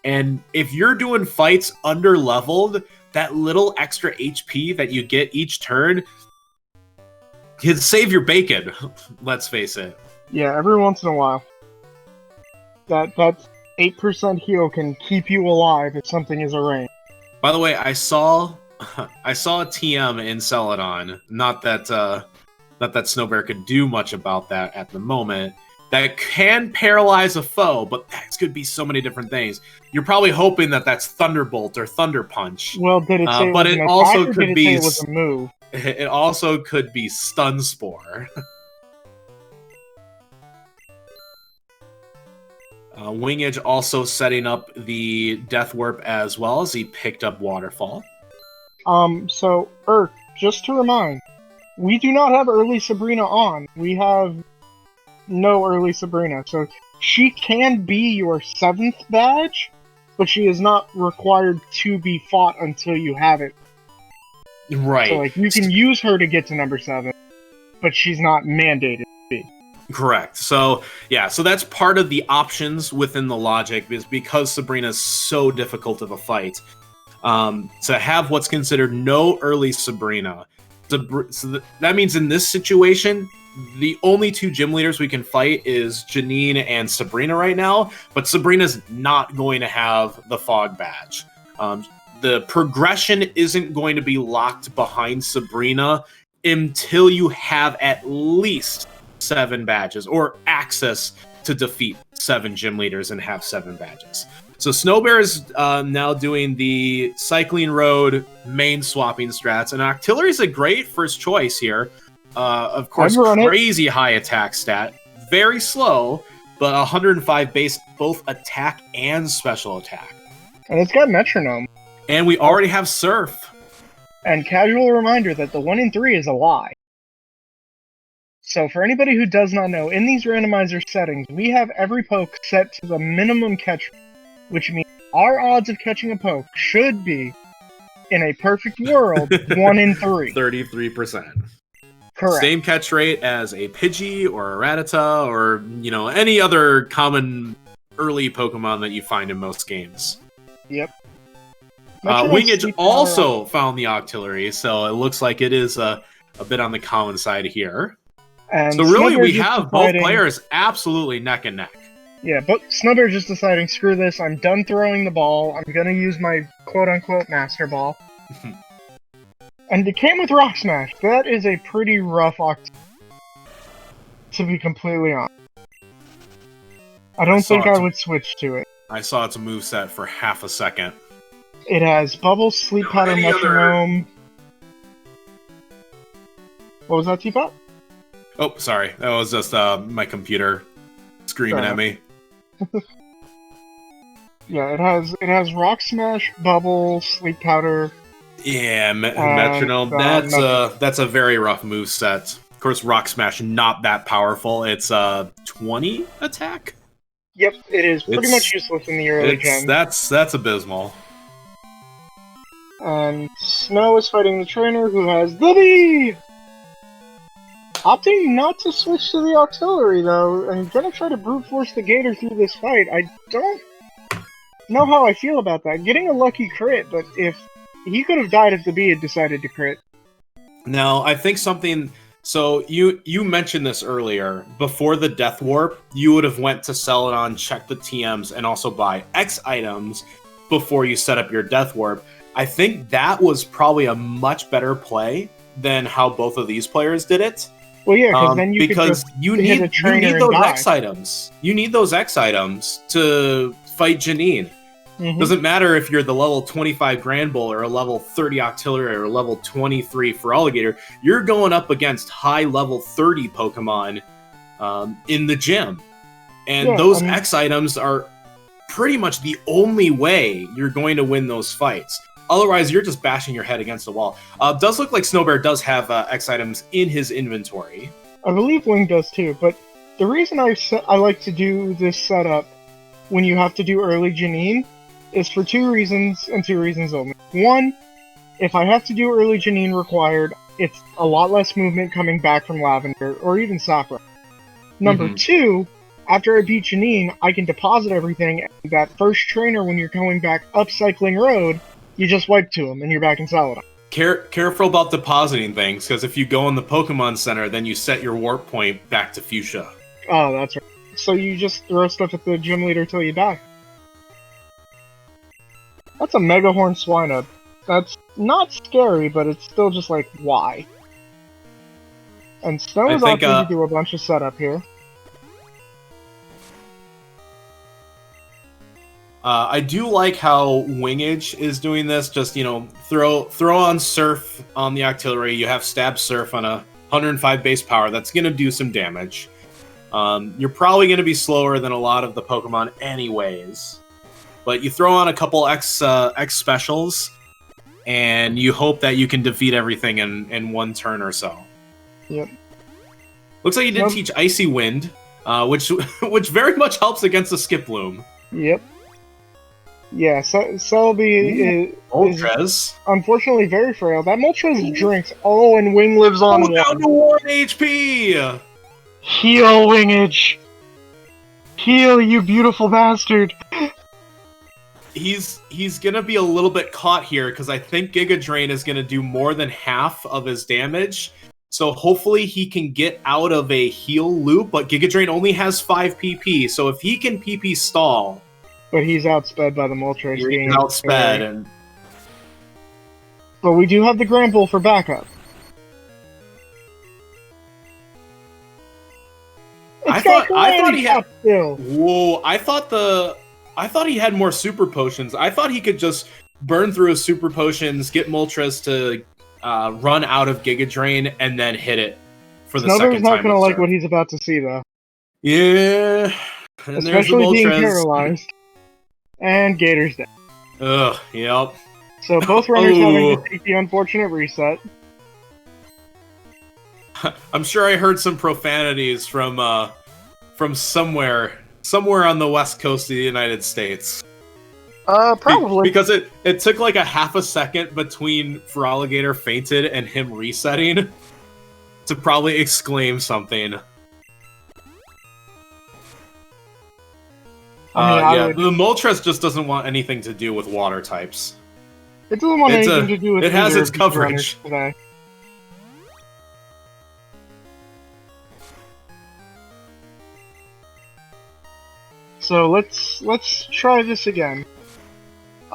And if you're doing fights under-leveled, that little extra HP that you get each turn can save your bacon, let's face it. Yeah, every once in a while. That 8% heal can keep you alive if something is arranged. By the way, I saw a TM in Celadon. Not that Snowbear could do much about that at the moment. That can paralyze a foe, but that could be so many different things. You're probably hoping that that's Thunderbolt or Thunder Punch. Well, did it say but it was it an also attack, or could did be it say it was a move? It also could be Stun Spore. Wingidge also setting up the Death Warp as well as he picked up Waterfall. So, just to remind, we do not have early Sabrina on. We have no early Sabrina, so she can be your 7th badge, but she is not required to be fought until you have it. Right. So, like, you can use her to get to number 7, but she's not mandated to be. Correct. So, yeah, so that's part of the options within the logic, is because Sabrina's so difficult of a fight. To have what's considered no early Sabrina. So that means in this situation, the only 2 gym leaders we can fight is Janine and Sabrina right now, but Sabrina's not going to have the fog badge. The progression isn't going to be locked behind Sabrina until you have at least 7 badges, or access to defeat 7 gym leaders and have 7 badges. So Snowbear is now doing the Cycling Road main swapping strats, and Octillery is a great first choice here. Of course, crazy high attack stat, very slow, but 105 base both attack and special attack. And it's got metronome. And we already have Surf. And casual reminder that the 1 in 3 is a lie. So for anybody who does not know, in these randomizer settings, we have every poke set to the minimum catch rate, which means our odds of catching a poke should be, in a perfect world, 1 in 3. 33%. Correct. Same catch rate as a Pidgey or a Rattata or, any other common early Pokemon that you find in most games. Yep. Wingidge also found the Octillery, so it looks like it is a bit on the common side here. And so really, we both have players absolutely neck and neck. Yeah, but Snowbear just deciding, screw this, I'm done throwing the ball, I'm gonna use my quote-unquote Master Ball. And it came with Rock Smash. That is a pretty rough Octillery, to be completely honest. I don't think I would switch to it. I saw its moveset for half a second. It has Bubble, Sleep Powder, Metronome... What was that, Teapot? Oh, sorry. That was just my computer screaming at me. Yeah, it has Rock Smash, Bubble, Sleep Powder. Yeah, Metronome. That's a very rough moveset. Of course, Rock Smash not that powerful. It's 20 attack. Yep, it is pretty much useless in the early gen. That's abysmal. And Snow is fighting the trainer who has the Bee! Opting not to switch to the Octillery, though, and gonna try to brute force the Gator through this fight. I don't know how I feel about that. Getting a lucky crit, but if he could have died if the Bee had decided to crit. Now, I think something... So, you mentioned this earlier. Before the Death Warp, you would have went to Celadon, check the TMs, and also buy X items before you set up your Death Warp. I think that was probably a much better play than how both of these players did it. Well, yeah, because then you need those X items. You need those X items to fight Janine. Mm-hmm. Doesn't matter if you're the level 25 Grand Bull or a level 30 Octillery or a level 23 Feraligatr. You're going up against high level 30 Pokemon in the gym. And those X items are pretty much the only way you're going to win those fights. Otherwise, you're just bashing your head against the wall. Does look like Snowbear does have X items in his inventory. I believe Wing does too, but the reason I like to do this setup when you have to do early Janine is for 2 reasons, and 2 reasons only. One, if I have to do early Janine required, it's a lot less movement coming back from Lavender, or even Sakura. Number 2, after I beat Janine, I can deposit everything, and that first trainer when you're going back up Cycling Road, you just wipe to him, and you're back in Celadon. Careful about depositing things, because if you go in the Pokemon Center, then you set your warp point back to Fuchsia. Oh, that's right. So you just throw stuff at the gym leader till you die. That's a Mega Horn Swinub. That's not scary, but it's still just like, why? And Snow is opting to do a bunch of setup here. I do like how Wingidge is doing this. Just, throw on Surf on the Octillery. You have Stab Surf on a 105 base power. That's going to do some damage. You're probably going to be slower than a lot of the Pokemon anyways. But you throw on a couple X specials, and you hope that you can defeat everything in one turn or so. Yep. Looks like you did teach Icy Wind, which very much helps against the Skiploom. Yep. Yeah, Celebi is unfortunately very frail. That Moltres drinks. Oh, and Wing lives on 1. Down to 1 HP! Heal, Wingidge! Heal, you beautiful bastard! He's gonna be a little bit caught here, because I think Giga Drain is gonna do more than half of his damage. So hopefully he can get out of a heal loop, but Giga Drain only has 5 PP, so if he can PP stall... But he's outsped by the Moltres. He's outsped, But we do have the Grand Bull for backup. I thought he had... Whoa, I thought he had more super potions. I thought he could just burn through his super potions, get Moltres to run out of Giga Drain, and then hit it for the second time. Snowbear's not going to like what he's about to see, though. Yeah. And especially being paralyzed. And Gator's dead. Ugh, yep. So both runners having to take the unfortunate reset. I'm sure I heard some profanities from somewhere on the west coast of the United States. Probably. Because it took like a half a second between Feraligatr fainted and him resetting to probably exclaim something. The Moltres just doesn't want anything to do with water types. It doesn't want anything to do with it has its coverage today. So let's try this again.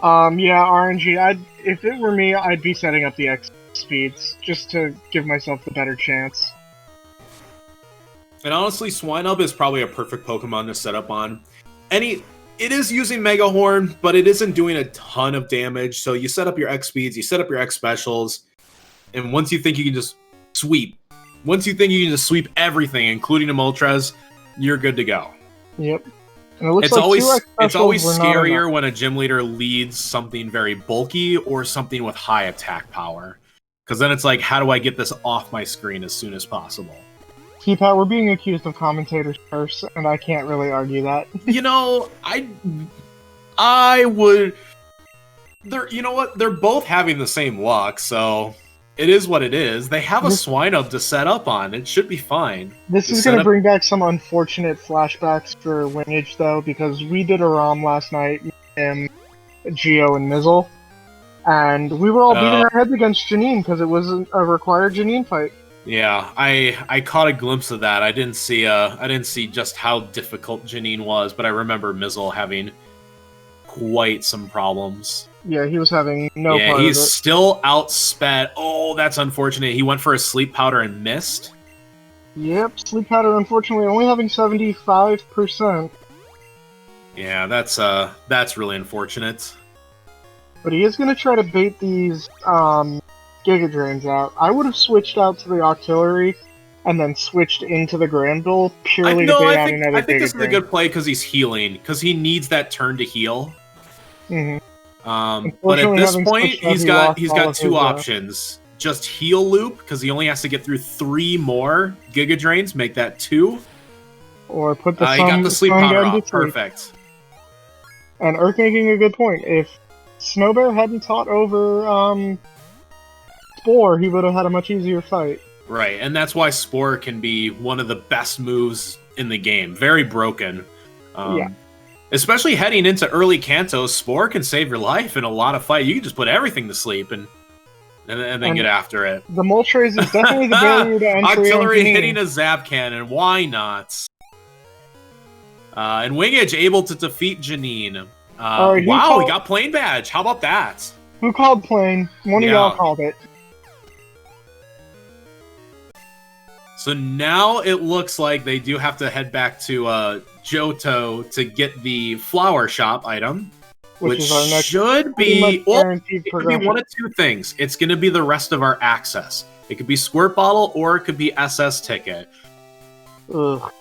Yeah, RNG. If it were me, I'd be setting up the X speeds just to give myself the better chance. And honestly, Swinub is probably a perfect Pokemon to set up on. It is using Mega Horn, but it isn't doing a ton of damage. So you set up your X speeds, you set up your X specials, and once you think you can just sweep everything, including the Moltres, you're good to go. Yep. And it looks it's always scarier when a gym leader leads something very bulky or something with high attack power. Because then it's like, how do I get this off my screen as soon as possible? T-Pat, we're being accused of commentators curse, and I can't really argue that. You know, I would... You know what? They're both having the same luck, so... It is what it is. They have a Swinub to set up on. It should be fine. This is going to bring back some unfortunate flashbacks for Wingidge, though, because we did a ROM last night, him, Geo, and Mizzle, and we were all beating our heads against Janine because it was a required Janine fight. Yeah, I caught a glimpse of that. I didn't see just how difficult Janine was, but I remember Mizzle having quite some problems. Yeah, he was having no part of it. He's still outsped. Oh, that's unfortunate. He went for a sleep powder and missed. Yep, sleep powder unfortunately only having 75%. Yeah, that's really unfortunate. But he is going to try to bait these Giga Drains out. I would have switched out to the Octillery and then switched into the Granbull purely to bait out another Giga Drain. I think this is a good play because he's healing, because he needs that turn to heal. Mm-hmm. But at this point, he's got two options. Just heal loop, because he only has to get through 3 more Giga Drains, make that 2. Or put the he got the sleep powder off. Perfect. And Earth making a good point. If Snowbear hadn't taught over Spore, he would have had a much easier fight. Right, and that's why Spore can be one of the best moves in the game. Very broken. Yeah. Especially heading into early Kanto, Spore can save your life in a lot of fight. You can just put everything to sleep and then get after it. The Moltres is definitely the barrier to entry. Octillery hitting a Zap Cannon, why not? And Wingidge able to defeat Janine. Wow, he got Plane Badge. How about that? Who called Plane? One of y'all called it. So now it looks like they do have to head back to Johto to get the Flower Shop item, which is our next should be one of two things. It's going to be the rest of our access. It could be Squirt Bottle or it could be SS Ticket. Ugh.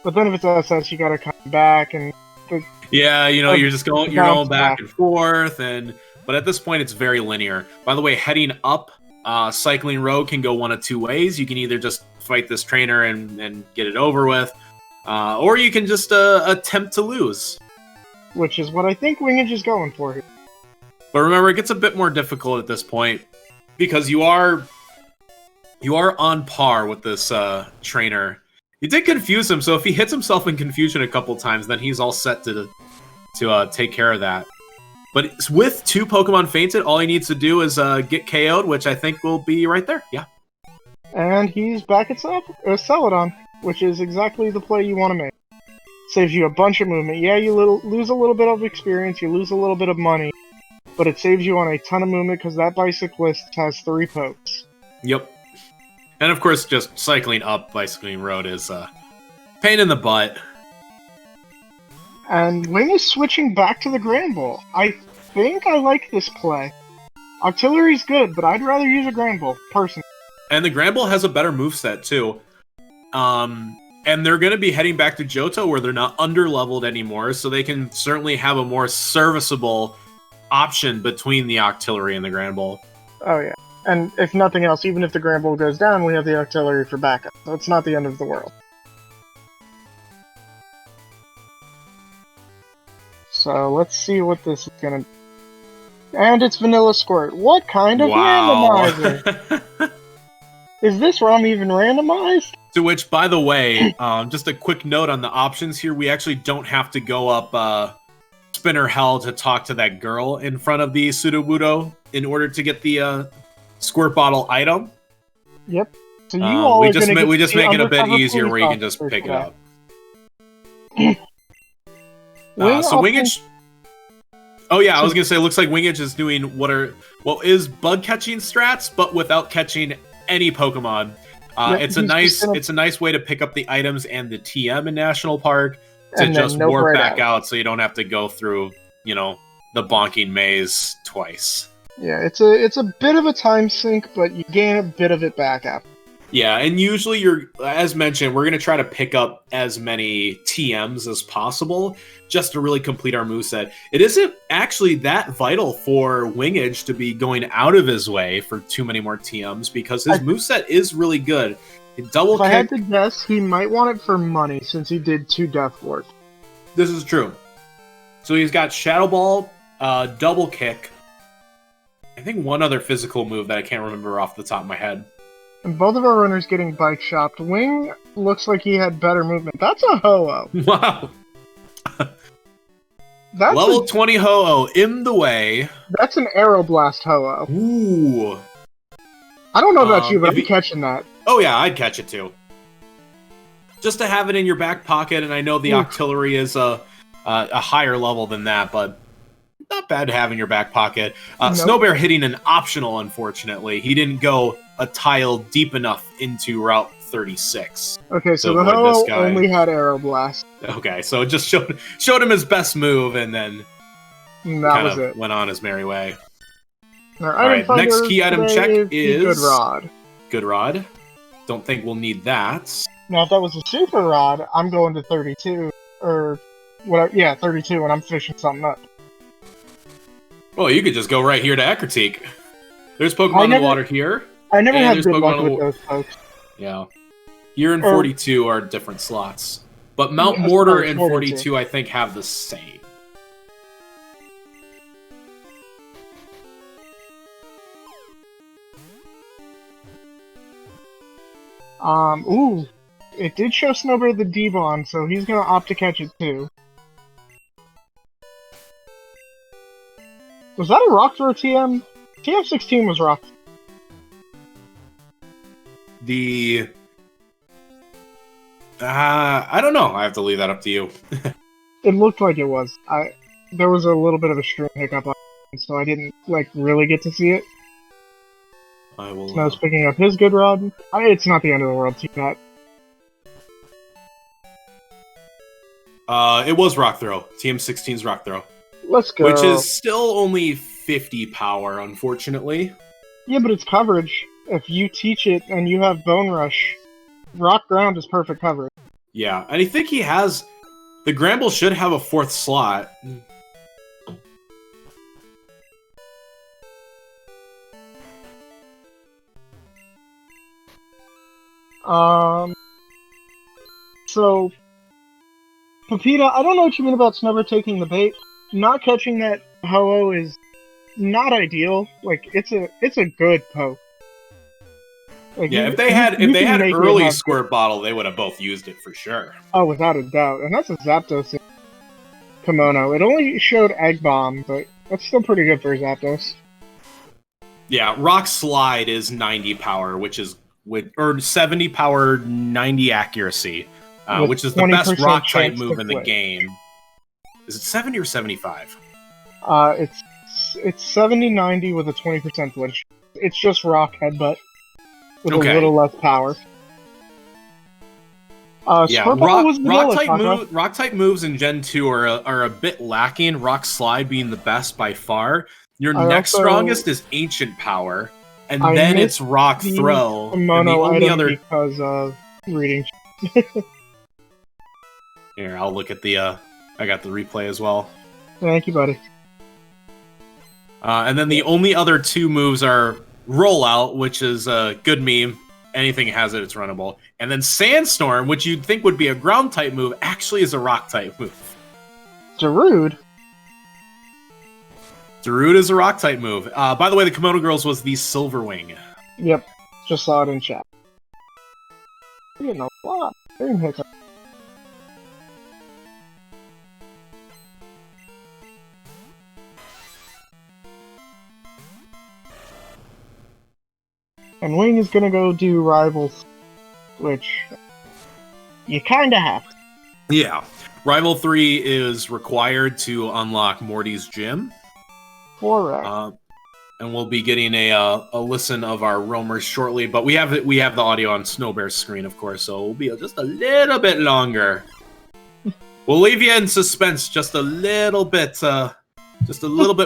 But then if it's SS, you got to come back and. Yeah, you're just going back and forth, but at this point it's very linear. By the way, heading up, Cycling Road can go one of two ways. You can either just fight this trainer and get it over with, or you can just attempt to lose. Which is what I think Wingidge is going for here. But remember, it gets a bit more difficult at this point, because you are on par with this trainer. He did confuse him, so if he hits himself in confusion a couple times, then he's all set to take care of that. But with 2 Pokemon fainted, all he needs to do is get KO'd, which I think will be right there. Yeah. And he's back at Celadon, which is exactly the play you want to make. Saves you a bunch of movement. Yeah, you lose a little bit of experience, you lose a little bit of money, but it saves you on a ton of movement because that Bicyclist has 3 pokes. Yep. And of course, just cycling up Bicycling Road is a pain in the butt. And Wing is switching back to the Granbull. I think I like this play. Octillery's good, but I'd rather use a Granbull, personally. And the Granbull has a better moveset, too. And they're going to be heading back to Johto, where they're not under-leveled anymore, so they can certainly have a more serviceable option between the Octillery and the Granbull. Oh yeah. And if nothing else, even if the Granbull goes down, we have the Octillery for backup. So it's not the end of the world. So let's see what this is gonna... And it's Vanilla Squirt. What kind of randomizer? Is this ROM even randomized? To which, by the way, just a quick note on the options here, we actually don't have to go up Spinner Hell to talk to that girl in front of the Sudowoodo in order to get the Squirt Bottle item. Yep. So you all we just make it a bit easier where you can just pick it up. So Wingidge... Oh yeah, I was gonna say, it looks like Wingidge is doing what is bug catching strats, but without catching any Pokemon. It's a nice way to pick up the items and the TM in National Park to just warp back out, so you don't have to go through, the bonking maze twice. Yeah, it's a bit of a time sink, but you gain a bit of it back after. Yeah, and usually as mentioned, we're going to try to pick up as many TMs as possible just to really complete our moveset. It isn't actually that vital for Wingidge to be going out of his way for too many more TMs because his moveset is really good. Double kick. If I had to guess, he might want it for money since he did 2 Death Ward. This is true. So he's got Shadow Ball, Double Kick, I think one other physical move that I can't remember off the top of my head. And both of our runners getting bike shopped. Wing looks like he had better movement. That's a Ho-Oh. Wow. That's Level 20 Ho-Oh in the way. That's an Aeroblast Ho-Oh. Ooh. I don't know about you, but I'd be catching that. Oh yeah, I'd catch it too. Just to have it in your back pocket, and I know the Octillery is a higher level than that, but not bad to have in your back pocket. Nope. Snowbear hitting an optional, unfortunately. He didn't go a tile deep enough into Route 36. Okay, so the Ho-Oh only had Aeroblast. Okay, so it just showed him his best move, and then that was it. Went on his merry way. All right, next key item check is Good Rod. Good Rod. Don't think we'll need that. Now, if that was a Super Rod, I'm going to 32, or whatever. Yeah, 32, and I'm fishing something up. Well, you could just go right here to Ecruteak. There's Pokemon in the water here. I never had good luck with those folks. Yeah. Here and 42 are different slots. But Mount Mortar and 42, I think, have the same. Ooh. It did show Snowbear the D-Bond, so he's gonna opt to catch it too. Was that a Rock Throw TM? TM16 was Rock. I don't know. I have to leave that up to you. It looked like it was. There was a little bit of a stream hiccup on it, so I didn't, really get to see it. I will... Snow's picking up his Good Rod. It's not the end of the world, T-Pat. It was Rock Throw. TM16's Rock Throw. Let's go. Which is still only 50 power, unfortunately. Yeah, but it's coverage. If you teach it and you have Bone Rush, Rock Ground is perfect coverage. Yeah, and I think he has... The Granbull should have a 4th slot. So... Pepita, I don't know what you mean about Snowbear taking the bait. Not catching that Ho-Oh is not ideal. It's a good poke. Yeah, if they had early Squirt Bottle, they would have both used it for sure. Oh, without a doubt. And that's a Zapdos kimono. It only showed Egg Bomb, but that's still pretty good for Zapdos. Yeah, Rock Slide is 90 power, or 70 power, 90 accuracy, which is the best Rock type move in the game. Is it 70 or 75? It's 70-90 with a 20% glitch. It's just Rock Headbutt with a little less power. Rock type moves in Gen 2 are a bit lacking. Rock Slide being the best by far. Your next strongest is Ancient Power, and then it's Rock Throw. And the only other because of reading. Here, I'll look at the. I got the replay as well. Thank you, buddy. And then the only other two moves are Rollout, which is a good meme. Anything has it, it's runnable. And then Sandstorm, which you'd think would be a ground type move, actually is a rock type move. Darude? Darude is a rock type move. By the way, the Kimono Girls was the Silver Wing. Yep, just saw it in chat. You're getting a lot. And Wing is gonna go do Rivals, which you kinda have to. Yeah. Rival 3 is required to unlock Morty's gym. Correct. And we'll be getting a listen of our roamers shortly, but we have the audio on Snowbear's screen, of course, so it'll be just a little bit longer. We'll leave you in suspense just a little bit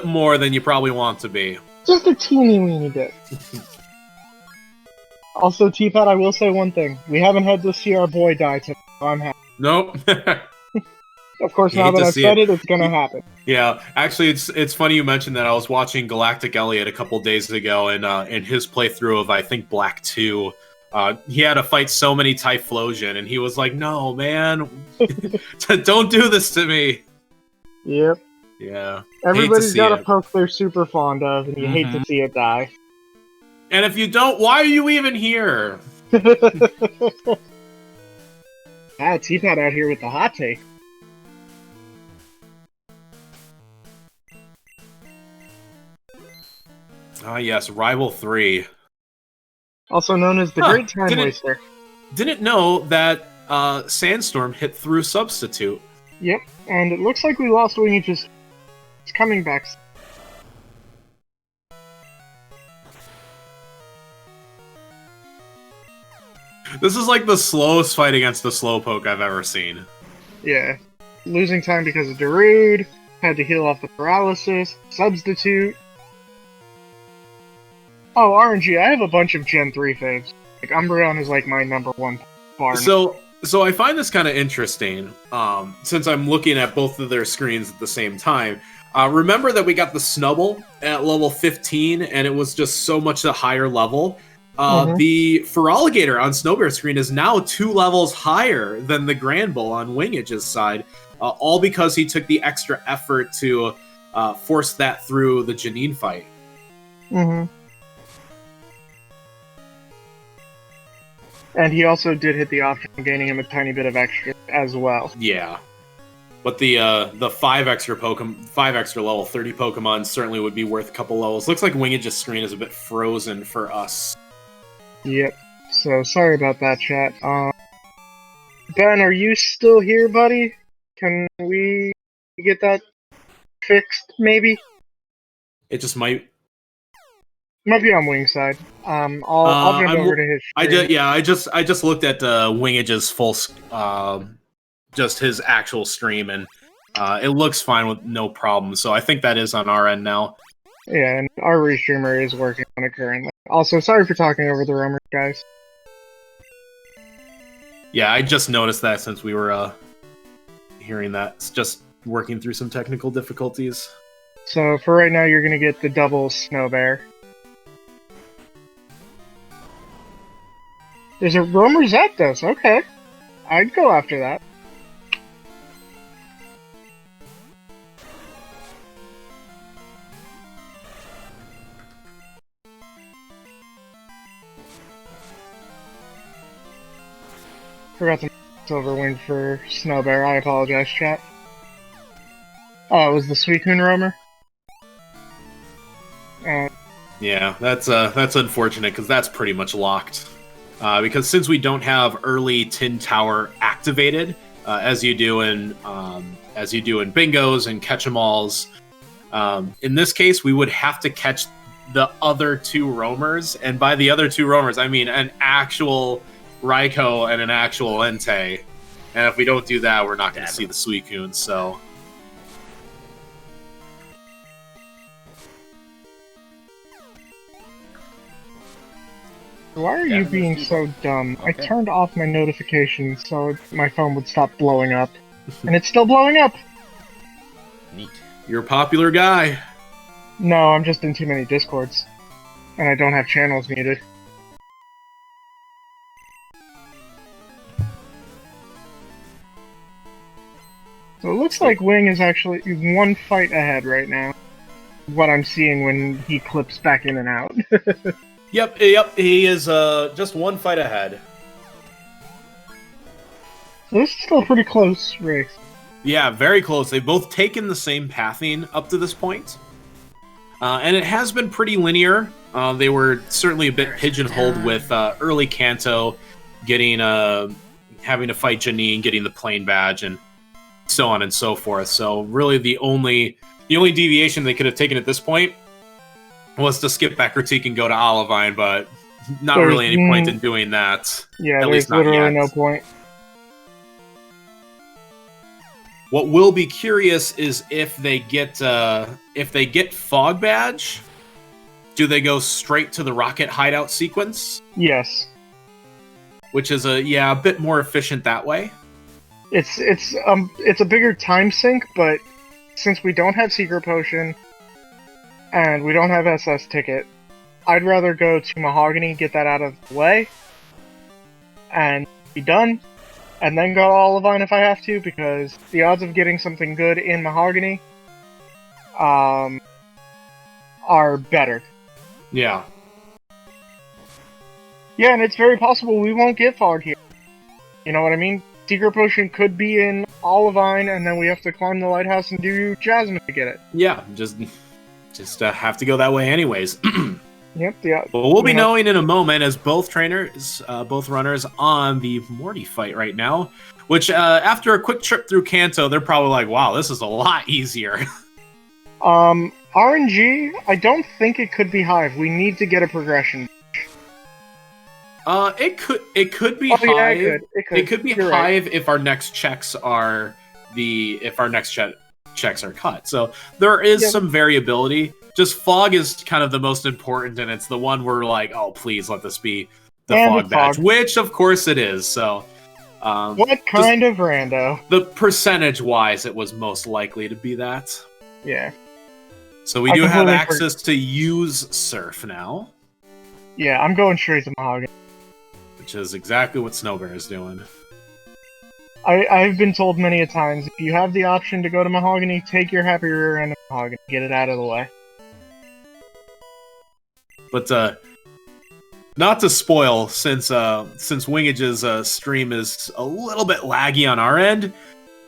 more than you probably want to be. Just a teeny weeny bit. Also, Teapot, I will say one thing. We haven't had to see our boy die today, so I'm happy. Nope. Of course, now that I've said it, it's gonna happen. Yeah, actually, it's funny you mentioned that. I was watching Galactic Elliot a couple days ago, and in his playthrough of, I think, Black 2, he had to fight so many Typhlosion, and he was like, no, man, don't do this to me. Yep. Yeah. Everybody's got a poke they're super fond of, and you hate to see it die. And if you don't, why are you even here? Teapot out here with the hot take. Ah, yes, Rival 3. Also known as the Great Time Waster. Didn't know that Sandstorm hit through Substitute. Yep, and it looks like we lost wingidge. It's coming back. This is like the slowest fight against the Slowpoke I've ever seen. Yeah. Losing time because of Darude, had to heal off the paralysis, Substitute. Oh, RNG, I have a bunch of Gen 3 faves. Like, Umbreon is like my #1 bar. So I find this kind of interesting, since I'm looking at both of their screens at the same time. Remember that we got the Snubble at level 15, and it was just so much a higher level. The Feraligatr on Snowbear's screen is now 2 levels higher than the Granbull on Wingidge's side, all because he took the extra effort to force that through the Janine fight. And he also did hit the option of gaining him a tiny bit of extra as well. Yeah. But the 5 extra level 30 Pokemon certainly would be worth a couple levels. Looks like Wingidge's screen is a bit frozen for us. Yep. So sorry about that, chat. Ben, are you still here, buddy? Can we get that fixed, maybe? It just might be on Wing's side. I'll jump over to his screen. I just looked at Wingidge's full, just his actual stream, and it looks fine with no problem. So I think that is on our end now. Yeah, and our restreamer is working on it currently. Also, sorry for talking over the roamers, guys. Yeah, I just noticed that since we were hearing that. It's just working through some technical difficulties. So for right now, you're gonna get the double Snowbear. There's a roamer Zapdos, okay. I'd go after that. Forgot to Silver Wing for Snowbear, I apologize, chat. Oh, it was the Suicune roamer? Yeah, that's unfortunate, because that's pretty much locked. Because since we don't have early Tin Tower activated, as you do in bingos and catch-em-alls, in this case we would have to catch the other 2 roamers, and by the other 2 roamers I mean an actual Raikou and an actual Entei. And if we don't do that, we're not going to see the Suicune. So. Why are you being so dumb? Okay. I turned off my notifications so my phone would stop blowing up. And it's still blowing up! Neat. You're a popular guy. No, I'm just in too many Discords. And I don't have channels muted. So it looks like Wing is actually one fight ahead right now. What I'm seeing when he clips back in and out. Yep, he is just one fight ahead. So this is still a pretty close race. Yeah, very close. They've both taken the same pathing up to this point. And it has been pretty linear. They were certainly a bit pigeonholed with early Kanto getting having to fight Janine, getting the plane badge, and so on and so forth. So really the only deviation they could have taken at this point was to skip back critique and go to Olivine, but not really any point in doing that. Yeah, at least there's not literally yet. no point. What will be curious is if they get Fog Badge, do they go straight to the rocket hideout sequence? Yes. Which is a bit more efficient that way. It's a bigger time sink, but since we don't have Secret Potion and we don't have SS Ticket, I'd rather go to Mahogany, get that out of the way, and be done, and then go to Olivine if I have to, because the odds of getting something good in Mahogany are better. Yeah. Yeah, and it's very possible we won't get Fog here. You know what I mean? Secret Potion could be in Olivine, and then we have to climb the lighthouse and do Jasmine to get it. Yeah, just have to go that way anyways. Yep. Yeah. Well, we'll be knowing in a moment as both runners on the Morty fight right now. Which after a quick trip through Kanto, they're probably like, "Wow, this is a lot easier." RNG, I don't think it could be Hive. We need to get a progression. It could be Hive. Yeah, it could. be You're Hive right. if our next checks are checks are cut. So there is some variability. Just Fog is kind of the most important, and it's the one we're like, oh, please let this be the Fog badge, which of course it is. So, what kind of rando? The percentage-wise, it was most likely to be that. Yeah. So we do have access to use Surf now. Yeah, I'm going straight to Mahogany. Which is exactly what Snowbear is doing. I've been told many a times, if you have the option to go to Mahogany, take your happy rear end of Mahogany. Get it out of the way. But not to spoil, since Wingidge's stream is a little bit laggy on our end,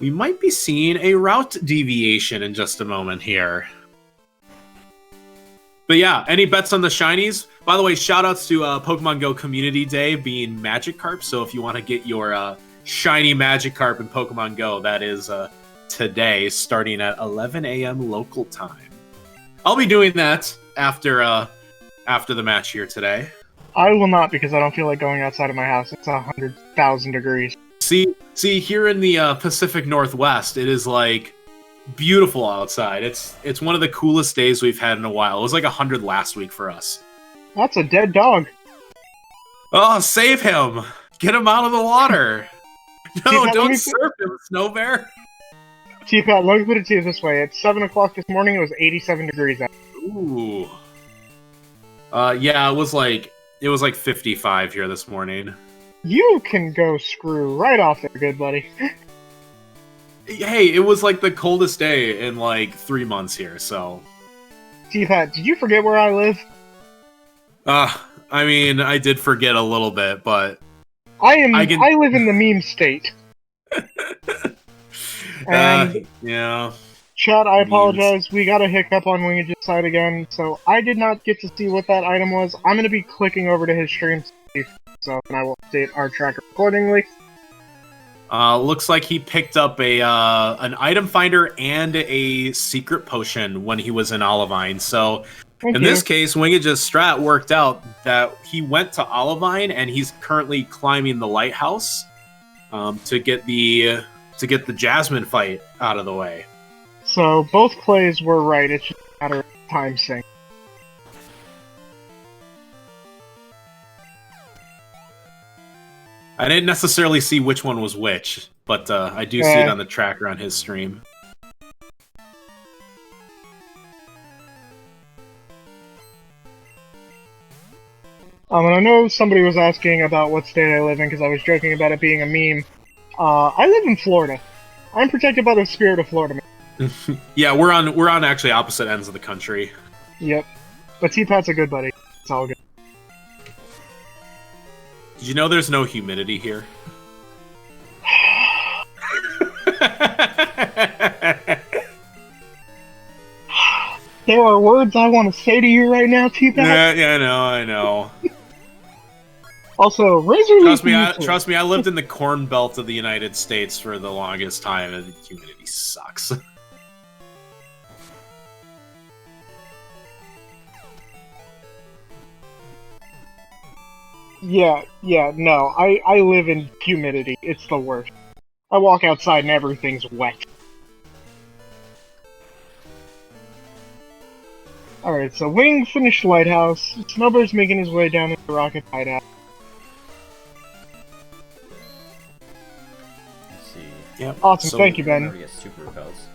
we might be seeing a route deviation in just a moment here. But yeah, any bets on the shinies? By the way, shoutouts to Pokemon Go Community Day being Magikarp. So if you want to get your shiny Magikarp in Pokemon Go, that is today, starting at 11 a.m. local time. I'll be doing that after the match here today. I will not, because I don't feel like going outside of my house. It's 100,000 degrees. See, here in the Pacific Northwest, it is like beautiful outside. It's one of the coolest days we've had in a while. It was like 100 last week for us. That's a dead dog. Oh, save him! Get him out of the water! No, don't surf him, Snowbear! T-Pat, let me put it to you this way. At 7 o'clock this morning, it was 87 degrees out. Ooh. Yeah, it was like 55 here this morning. You can go screw right off there, good buddy. Hey, it was like the coldest day in like 3 months here, so... T-Pat, did you forget where I live? I mean, I did forget a little bit, but... I live in the meme state. And yeah. Chat, I apologize. We got a hiccup on Wingidge's side again, so I did not get to see what that item was. I'm going to be clicking over to his stream, so and I will update our tracker accordingly. Looks like he picked up an item finder and a secret potion when he was in Olivine. So in this case, Wingidge's strat worked out that he went to Olivine and he's currently climbing the lighthouse to get the Jasmine fight out of the way. So both plays were right. It's just a matter of time sync. I didn't necessarily see which one was which, but I do see it on the tracker on his stream. And I know somebody was asking about what state I live in because I was joking about it being a meme. I live in Florida. I'm protected by the spirit of Florida. Yeah, we're on actually opposite ends of the country. Yep. But T-Pat's a good buddy. It's all good. Did you know there's no humidity here? There are words I want to say to you right now, T-Pat. Yeah, I know. Also, Razor Trust me, I lived in the Corn Belt of the United States for the longest time, and humidity sucks. Yeah, no. I live in humidity. It's the worst. I walk outside and everything's wet. Alright, so Wing finished Lighthouse. Snowbear's making his way down into the rocket hideout. Let's see. Yep. Awesome, thank you, Ben. We get super repels.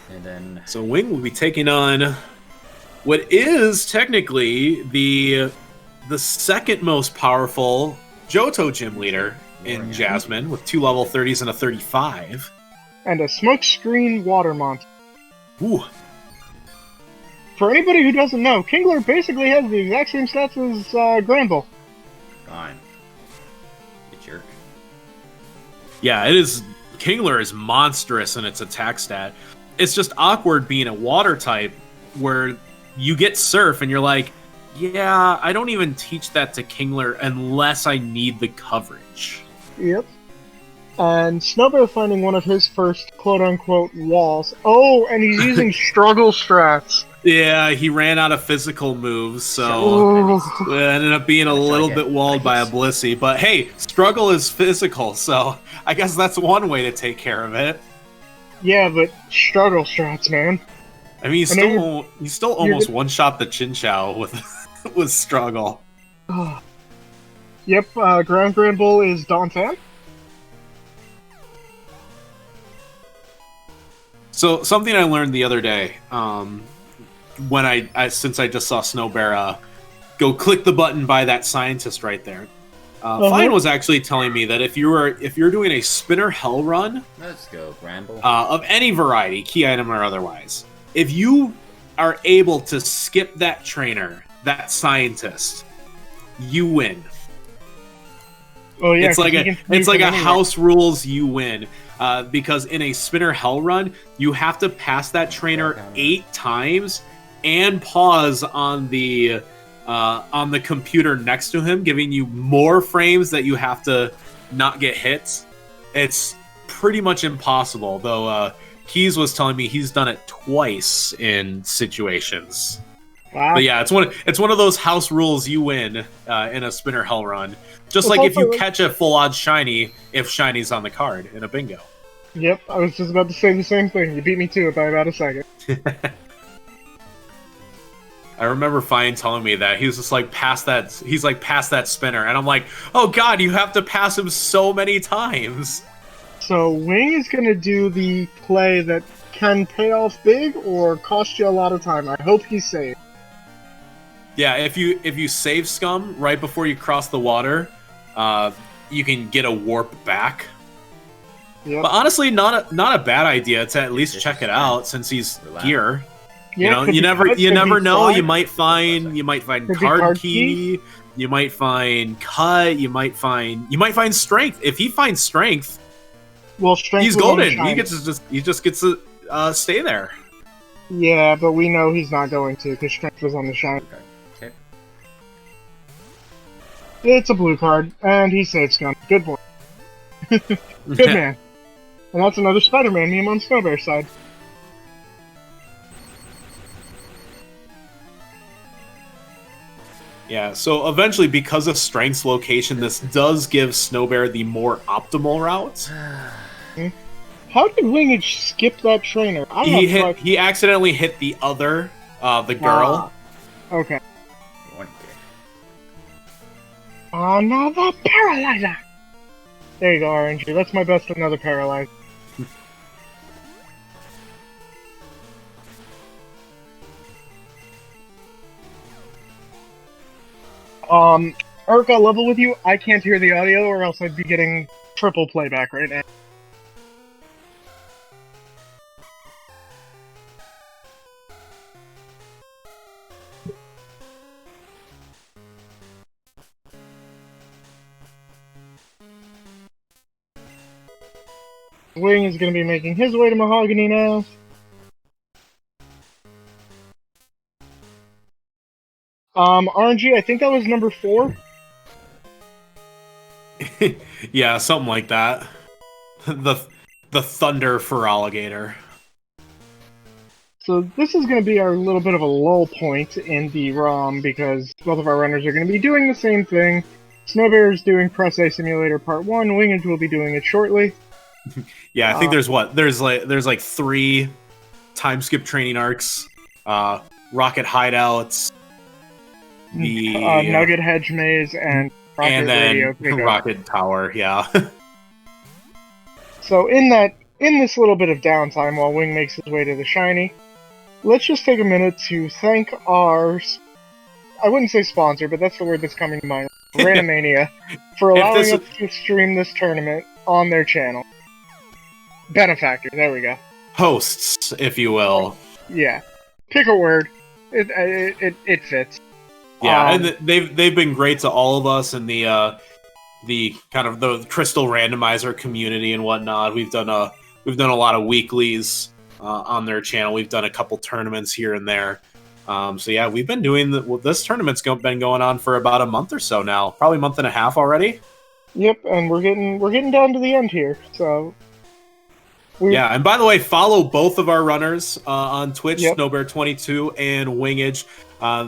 And then... So Wing will be taking on what is technically the second most powerful Johto gym leader in Jasmine, with 2 level 30s and a 35. And a smokescreen water monster. Ooh. For anybody who doesn't know, Kingler basically has the exact same stats as Granbull. Fine. You jerk. Yeah, it is. Kingler is monstrous in its attack stat. It's just awkward being a water type where you get Surf and you're like, yeah, I don't even teach that to Kingler unless I need the coverage. Yep. And Snowbear finding one of his first quote-unquote walls. Oh, and he's using struggle strats. Yeah, he ran out of physical moves, so it ended up being a little bit walled by a Blissey. But hey, struggle is physical, so I guess that's one way to take care of it. Yeah, but struggle strats, man. I mean, he still almost one-shot the Chinchou with struggle. Yep, Grand Bull is Dawn Fan. So something I learned the other day, when since I just saw Snowbear go click the button by that scientist right there. Fine was actually telling me that if you're doing a spinner hell run, let's go, Granbull. Of any variety, key item or otherwise, if you are able to skip that trainer, that scientist, you win. Oh yeah, it's like a house rules you win. Because in a spinner hell run, you have to pass that trainer 8 times and pause on the computer next to him, giving you more frames that you have to not get hit. It's pretty much impossible, though. Keys was telling me he's done it twice in situations. Wow. But yeah, it's one of those house rules you win in a spinner hell run. Just like if you catch a full odds shiny, if shiny's on the card in a bingo. Yep, I was just about to say the same thing. You beat me to it by about a second. I remember Fine telling me that he was just like past that. He's like past that spinner, and I'm like, oh god, you have to pass him so many times. So Wing is gonna do the play that can pay off big or cost you a lot of time. I hope he's safe. Yeah, if you save Scum right before you cross the water, you can get a warp back. Yep. But honestly, not a bad idea to at least check it out since he's here. Yeah, you never know. You might find card key. You might find cut. You might find strength. If he finds strength, well, strength he's golden. He just gets to stay there. Yeah, but we know he's not going to because strength was on the shine. Okay. It's a blue card, and he saves Scum. Good boy. Good man. And that's another Spider-Man meme on Snowbear's side. Yeah, so eventually, because of Strength's location, this does give Snowbear the more optimal route. How did wingidge skip that trainer? He accidentally hit the other, the girl. Okay. Another paralyzer! There you go, RNG. That's my best another paralyzer. Eric, I'll level with you. I can't hear the audio, or else I'd be getting triple playback right now. Wing is going to be making his way to Mahogany now. RNG, I think that was number 4. Yeah, something like that. The thunder for alligator. So this is going to be our little bit of a lull point in the ROM, because both of our runners are going to be doing the same thing. Snowbear is doing Press A Simulator Part 1, Wingage will be doing it shortly. Yeah, I think there's like 3 time skip training arcs, rocket hideouts, the Nugget Hedge Maze, and Rocket and then Radio Pickup. Rocket Tower, yeah. So in this little bit of downtime while Wing makes his way to the shiny, let's just take a minute to thank our, I wouldn't say sponsor, but that's the word that's coming to mind, Randomania, for allowing us to stream this tournament on their channel. Benefactor, there we go. Hosts, if you will. Yeah. Pick a word. It fits. Yeah, and they've been great to all of us in the kind of the Crystal Randomizer community and whatnot. We've done a lot of weeklies on their channel. We've done a couple tournaments here and there. So yeah, we've been doing this tournament's been going on for about a month or so now, probably a month and a half already. Yep, and we're getting down to the end here. So yeah, and by the way, follow both of our runners on Twitch, yep. snowbear22 and wingidge.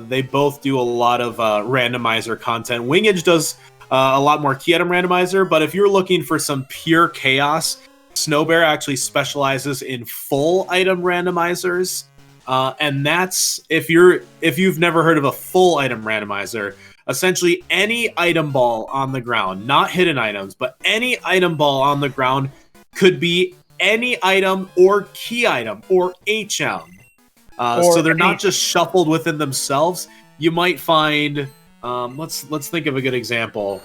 They both do a lot of randomizer content. Wingidge does a lot more key item randomizer, but if you're looking for some pure chaos, Snowbear actually specializes in full item randomizers. And that's if you've never heard of a full item randomizer, essentially any item ball on the ground, not hidden items, but any item ball on the ground could be any item or key item or HM. So they're not just shuffled within themselves. You might find, let's think of a good example.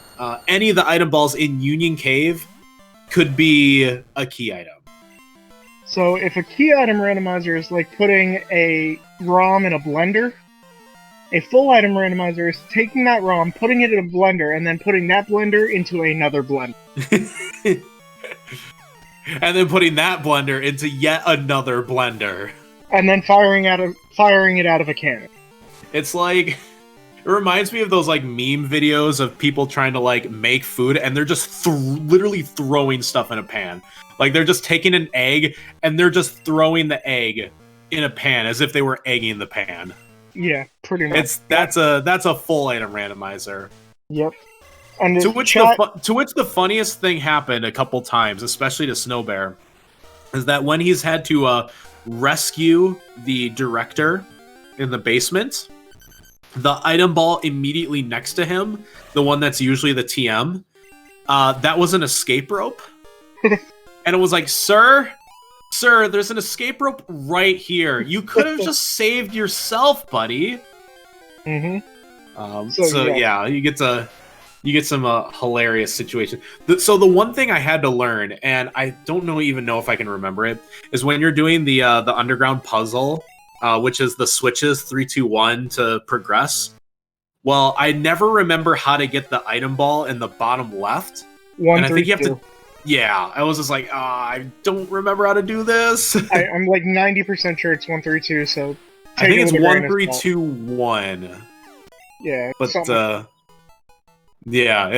Any of the item balls in Union Cave could be a key item. So if a key item randomizer is like putting a ROM in a blender, a full item randomizer is taking that ROM, putting it in a blender, and then putting that blender into another blender. And then putting that blender into yet another blender. And then firing it out of a cannon. It's like, it reminds me of those like meme videos of people trying to like make food and they're just literally throwing stuff in a pan. Like they're just taking an egg and they're just throwing the egg in a pan as if they were egging the pan. Yeah, pretty much. That's a full item randomizer. Yep. And to which the funniest thing happened a couple times, especially to Snowbear, is that when he's had to rescue the director in the basement, the item ball immediately next to him, the one that's usually the TM, that was an escape rope. And it was like, sir, there's an escape rope right here. You could have just saved yourself, buddy. Mm-hmm. So yeah, you get some hilarious situation. So the one thing I had to learn, and I don't even know if I can remember it, is when you're doing the underground puzzle, which is the switches 3, 2, 1 to progress. Well, I never remember how to get the item ball in the bottom left. 1, and I 3, think you have 2. to. Yeah, I was just like, I don't remember how to do this. I'm like 90% sure it's 1, 3, 2. So I think it's 1, 3, 2, 1. Yeah, but yeah,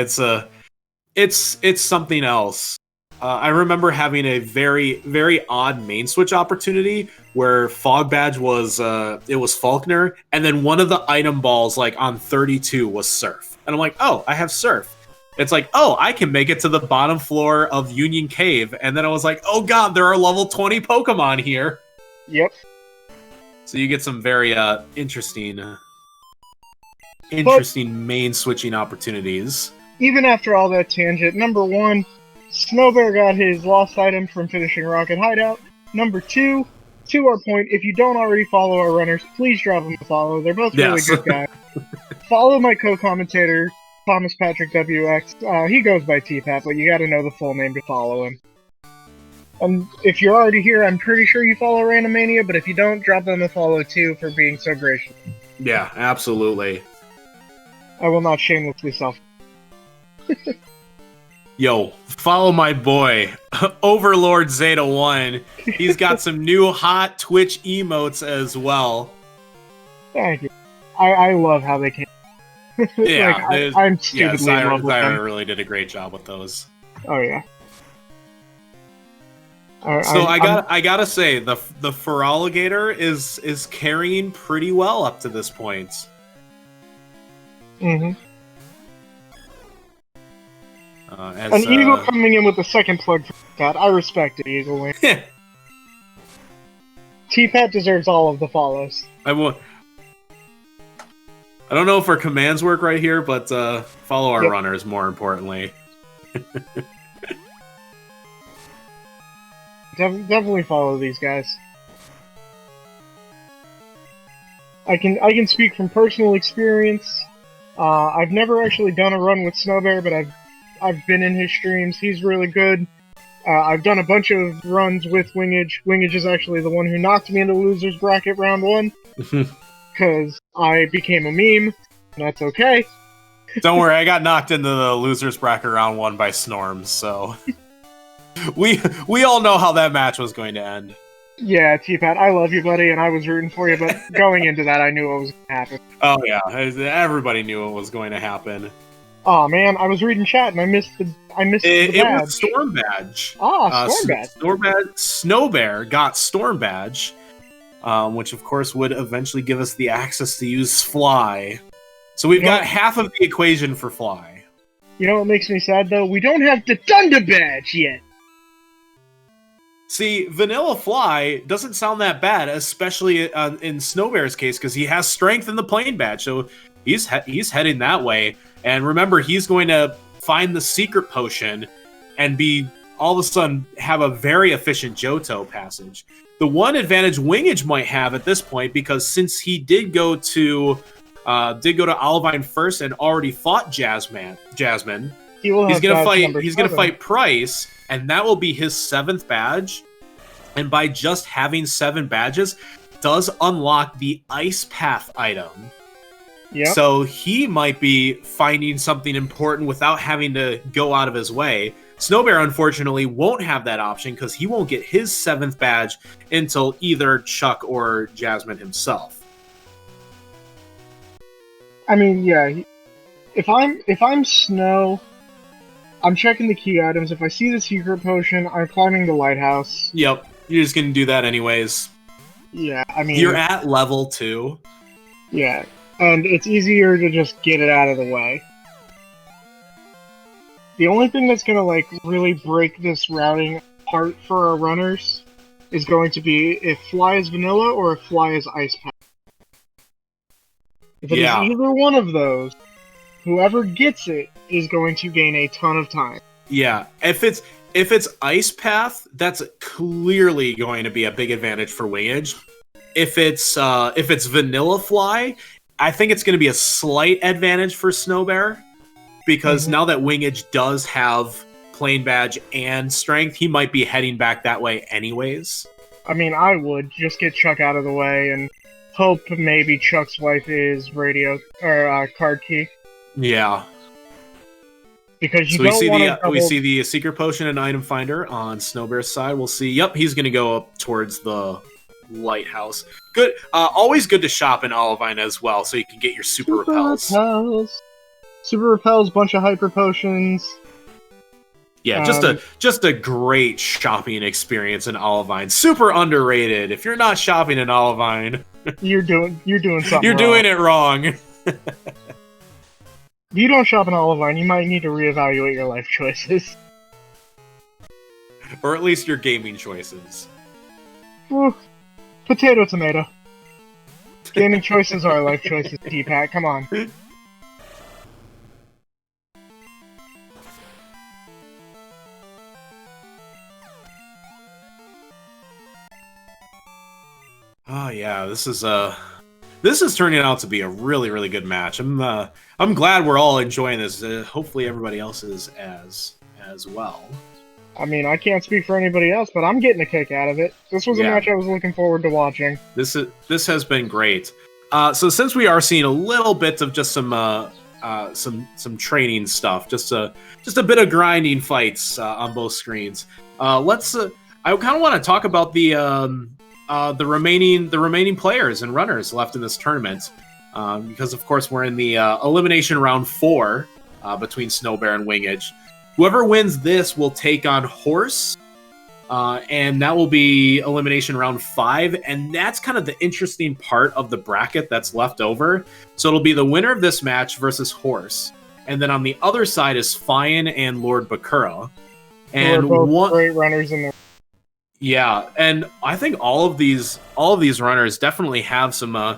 it's something else. I remember having a very, very odd main switch opportunity where Fog Badge was it was Faulkner, and then one of the item balls like on 32 was Surf, and I'm like, oh, I have Surf. It's like, oh, I can make it to the bottom floor of Union Cave, and then I was like, oh god, there are level 20 Pokemon here. Yep. So you get some very interesting main switching opportunities. Even after all that tangent, number 1, Snowbear got his lost item from finishing Rocket Hideout. Number 2, to our point, if you don't already follow our runners, please drop them a follow. They're both really good guys. follow my co-commentator, Thomas Patrick WX. He goes by T-Pat, but you gotta know the full name to follow him. And if you're already here, I'm pretty sure you follow Randomania, but if you don't, drop them a follow too for being so gracious. Yeah, absolutely. I will not shamelessly self. Yo, follow my boy, Overlord Zeta 1. He's got some new hot Twitch emotes as well. Thank you. I love how they came. Yeah, like, I'm stupidly in love with Zyra them. really did a great job with those. Oh yeah. I gotta say the Feraligator is carrying pretty well up to this point. Mm-hmm. As, An Eagle coming in with the second plug for that. I respect it, Eagle Wing. T-Pat deserves all of the follows. I don't know if our commands work right here, but follow our runners more importantly. Definitely follow these guys. I can speak from personal experience. I've never actually done a run with Snowbear, but I've been in his streams. He's really good. I've done a bunch of runs with Wingidge. Wingidge is actually the one who knocked me into losers bracket round 1 because I became a meme. And that's okay. Don't worry, I got knocked into the losers bracket round 1 by Snorms, so we all know how that match was going to end. Yeah, T-Pat, I love you, buddy, and I was rooting for you, but going into that, I knew what was going to happen. Oh yeah, everybody knew what was going to happen. Oh man, I was reading chat and I missed the badge. It was Storm Badge. Storm Badge. Snowbear got Storm Badge, which of course would eventually give us the access to use Fly. So we've got half of the equation for Fly. You know what makes me sad though? We don't have the Thunder Badge yet. See, Vanilla Fly doesn't sound that bad, especially in Snowbear's case, because he has strength in the Plane Badge, so he's heading that way. And remember, he's going to find the secret potion and be all of a sudden have a very efficient Johto passage. The one advantage Wingidge might have at this point, because since he did go to Olivine first and already fought Jasmine, he's gonna fight Price, and that will be his 7th badge. And by just having 7 badges, does unlock the Ice Path item. Yep. So he might be finding something important without having to go out of his way. Snowbear, unfortunately, won't have that option because he won't get his 7th badge until either Chuck or Jasmine himself. I mean, yeah. If I'm Snow, I'm checking the key items. If I see the secret potion, I'm climbing the lighthouse. Yep, you're just gonna do that anyways. Yeah, I mean, you're at level 2. Yeah, and it's easier to just get it out of the way. The only thing that's gonna like really break this routing apart for our runners is going to be if Fly is vanilla or if Fly is ice pack. If it is either one of those, whoever gets it is going to gain a ton of time. Yeah, if it's Ice Path, that's clearly going to be a big advantage for Wingidge. If it's Vanilla Fly, I think it's going to be a slight advantage for Snowbear, because now that Wingidge does have Plane Badge and Strength, he might be heading back that way anyways. I mean, I would just get Chuck out of the way and hope maybe Chuck's wife is radio or card key. Yeah. Because you don't want to. We see the secret potion and item finder on Snowbear's side. We'll see. Yep, he's going to go up towards the lighthouse. Good. Always good to shop in Olivine as well, so you can get your super repels. Super repels, bunch of hyper potions. Yeah, just a great shopping experience in Olivine. Super underrated. If you're not shopping in Olivine, you're doing something. You're doing it wrong. If you don't shop in Olivine, you might need to reevaluate your life choices. Or at least your gaming choices. Well, potato, tomato. Gaming choices are life choices, T-Pat. Come on. Oh yeah, this this is turning out to be a really, really good match. I'm glad we're all enjoying this. Hopefully everybody else is as well. I mean, I can't speak for anybody else, but I'm getting a kick out of it. This was a match I was looking forward to watching. This has been great. So since we are seeing a little bit of just some training stuff, just a bit of grinding fights on both screens. I kind of want to talk about the remaining players and runners left in this tournament, because of course we're in the elimination round 4 between Snowbear and Wingidge. Whoever wins this will take on Horse, and that will be elimination round 5, and that's kind of the interesting part of the bracket that's left over. So it'll be the winner of this match versus Horse, and then on the other side is Fian and Lord Bakura. And who are both great runners in there. Yeah, and I think all of these runners definitely have some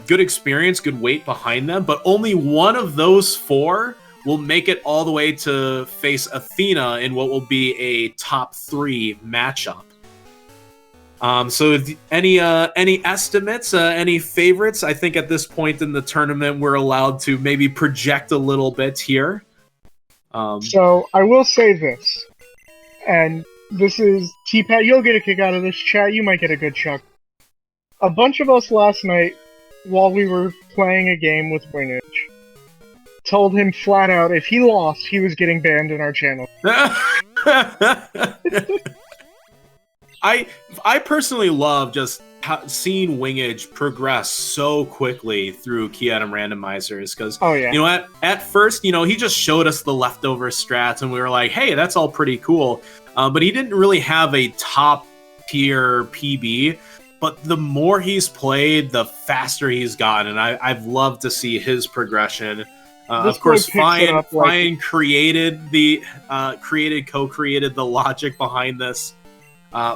good experience, good weight behind them, but only one of those 4 will make it all the way to face Athena in what will be a top 3 matchup. So any estimates, any favorites? I think at this point in the tournament, we're allowed to maybe project a little bit here. So I will say this, and this is T-Pat, you'll get a kick out of this. Chat, you might get a good chuck. A bunch of us last night, while we were playing a game with Wingidge, told him flat out if he lost, he was getting banned in our channel. I personally love just seeing Wingidge progress so quickly through Key-Item randomizers, because you know, at first, you know, he just showed us the leftover strats and we were like, hey, that's all pretty cool, but he didn't really have a top tier PB. But the more he's played, the faster he's gotten, and I've loved to see his progression. Of course, Fian co-created the logic behind this.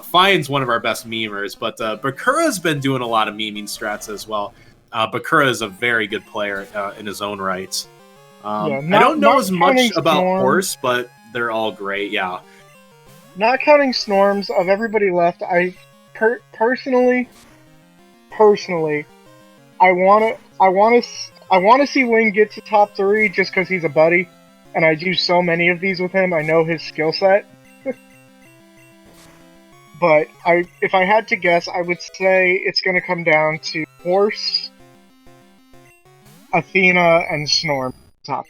Fian's one of our best memers, but Bakura's been doing a lot of meming strats as well. Bakura is a very good player in his own right. I don't know as much about Horse, but they're all great. Yeah. Not counting Snorms, of everybody left, I personally, I want to see Wing get to top 3 just because he's a buddy, and I do so many of these with him. I know his skill set. But if I had to guess, I would say it's going to come down to Horse, Athena, and Snorm top.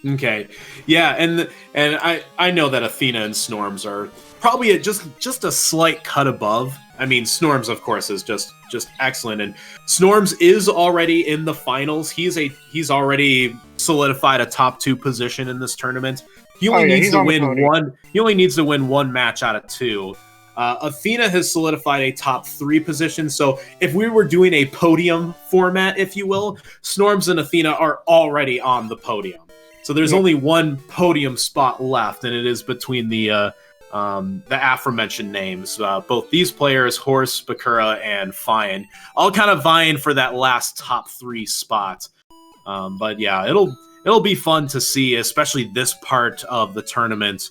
Okay, yeah, and I know that Athena and Snorms are probably just a slight cut above. I mean, Snorms, of course, is just excellent, and Snorms is already in the finals. He's already solidified a top 2 position in this tournament. He only needs to win one. He only needs to win 1 match out of 2. Athena has solidified a top 3 position. So if we were doing a podium format, if you will, Snorms and Athena are already on the podium. So there's only 1 podium spot left, and it is between the aforementioned names. Both these players, Horse, Bakura, and Fian, all kind of vying for that last top 3 spot. But yeah, it'll be fun to see, especially this part of the tournament.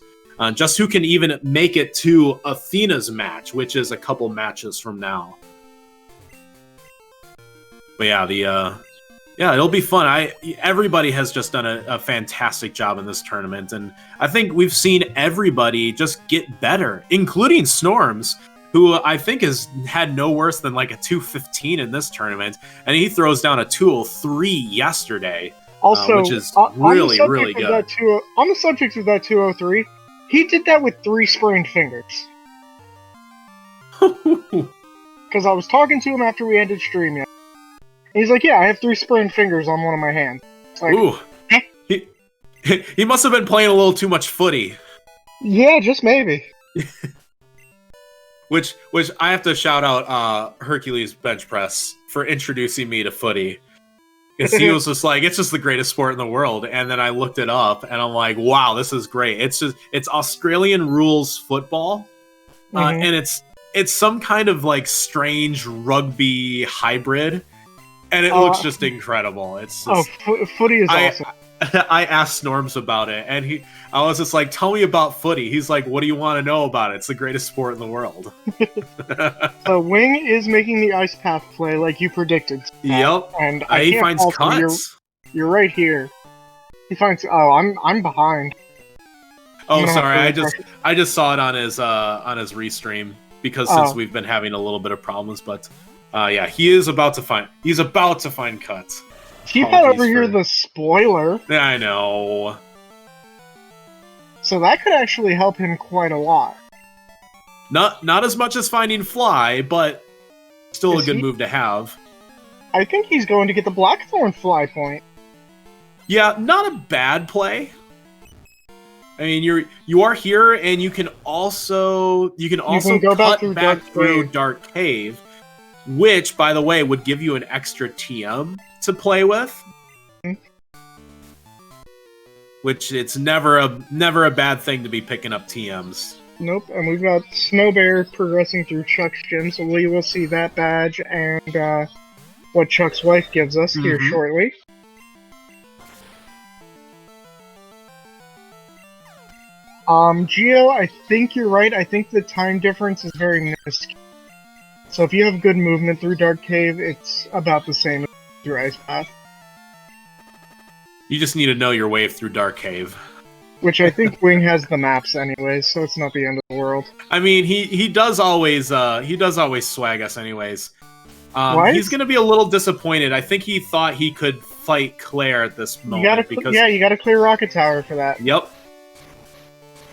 Just who can even make it to Athena's match, which is a couple matches from now. But yeah, it'll be fun. Everybody has just done a fantastic job in this tournament, and I think we've seen everybody just get better, including Snorms, who I think has had no worse than like a 215 in this tournament, and he throws down a 203 yesterday, also, which is really good. On the subject of that 203, he did that with 3 sprained fingers. Because I was talking to him after we ended stream yet. And he's like, yeah, I have 3 sprained fingers on one of my hands. Like, ooh. He must have been playing a little too much footy. Yeah, just maybe. Which I have to shout out Hercules Bench Press for introducing me to footy. Because he was just like, it's just the greatest sport in the world. And then I looked it up, and I'm like, wow, this is great. It's Australian rules football, and it's some kind of like strange rugby hybrid, and it looks just incredible. It's just, footy is awesome. I asked Snorms about it, and I was just like, "Tell me about footy." He's like, "What do you want to know about it? It's the greatest sport in the world." So Wing is making the ice path play like you predicted. Yep, and he finds cuts. You're right here. He finds. Oh, I'm behind. Oh, sorry. I just saw it on his restream because since we've been having a little bit of problems, but yeah, he's about to find cuts. Keep that over here, the spoiler. Yeah, I know. So that could actually help him quite a lot. Not as much as finding fly, but still a good move to have. I think he's going to get the Blackthorn fly point. Yeah, not a bad play. I mean, you are here, and you can also go back through Dark Cave, which, by the way, would give you an extra TM to play with. Which it's never a bad thing to be picking up TMs. Nope, and we've got Snowbear progressing through Chuck's gym, so we will see that badge and what Chuck's wife gives us here shortly. Geo, I think you're right. I think the time difference is very minuscule. So if you have good movement through Dark Cave, it's about the same as through Ice Path. You just need to know your way through Dark Cave. Which I think Wing has the maps anyways, so it's not the end of the world. I mean, he does always swag us anyways. He's gonna be a little disappointed. I think he thought he could fight Claire at this moment you gotta clear Rocket Tower for that. Yep.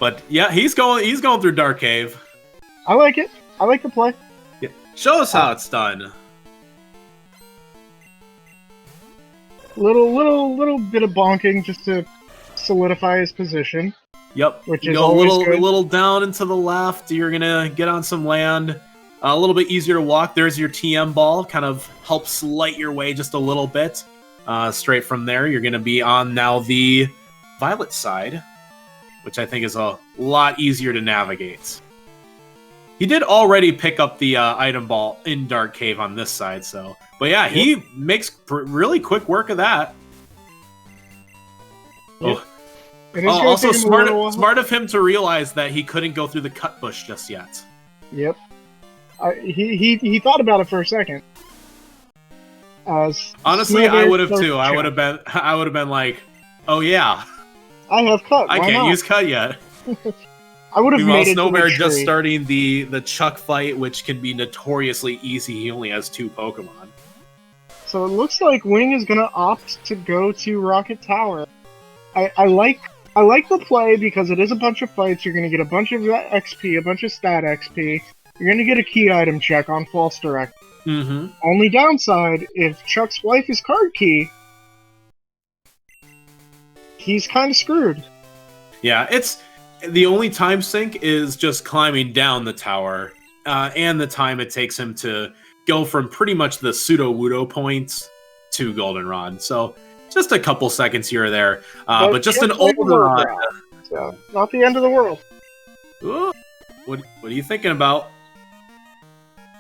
But yeah, he's going through Dark Cave. I like it. I like the play. Yeah. Show us how it's done. Little bit of bonking just to solidify his position. Yep. Which is a little down and to the left. You're gonna get on some land. A little bit easier to walk. There's your TM ball. Kind of helps light your way just a little bit. Straight from there, you're gonna be on now the violet side, which I think is a lot easier to navigate. He did already pick up the item ball in Dark Cave on this side, so... But yeah, he makes really quick work of that. Yep. Also, smart of him to realize that he couldn't go through the cut bush just yet. Yep. He thought about it for a second. Honestly, I would have too. I would have been like, "Oh yeah, I have cut. I can't use cut yet." I would have made it. Snowbear just starting the Chuck fight, which can be notoriously easy. He only has 2 Pokemon. So it looks like Wing is gonna opt to go to Rocket Tower. I like the play because it is a bunch of fights. You're gonna get a bunch of XP, a bunch of stat XP. You're gonna get a key item check on False Direct. Only downside, if Chuck's wife is card key, he's kind of screwed. Yeah, it's the only time sink is just climbing down the tower, and the time it takes him to go from pretty much the pseudo-wudo points to Goldenrod. So just a couple seconds here or there, but just an Goldenrod. So not the end of the world. Ooh, what are you thinking about?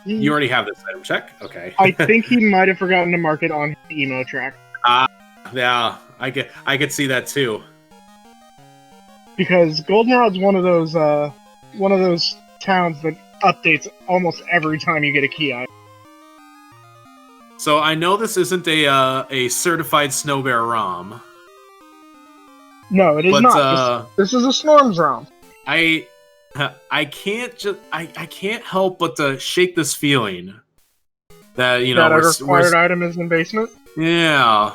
You already have this item check? Okay. I think he might have forgotten to mark it on his emo track. Yeah, I could see that too. Because Goldenrod's one of those towns that updates almost every time you get a key item. So I know this isn't a certified Snowbear ROM. No, it is not. This is a Snorms ROM. I can't help but to shake this feeling that that a required item is in basement. Yeah,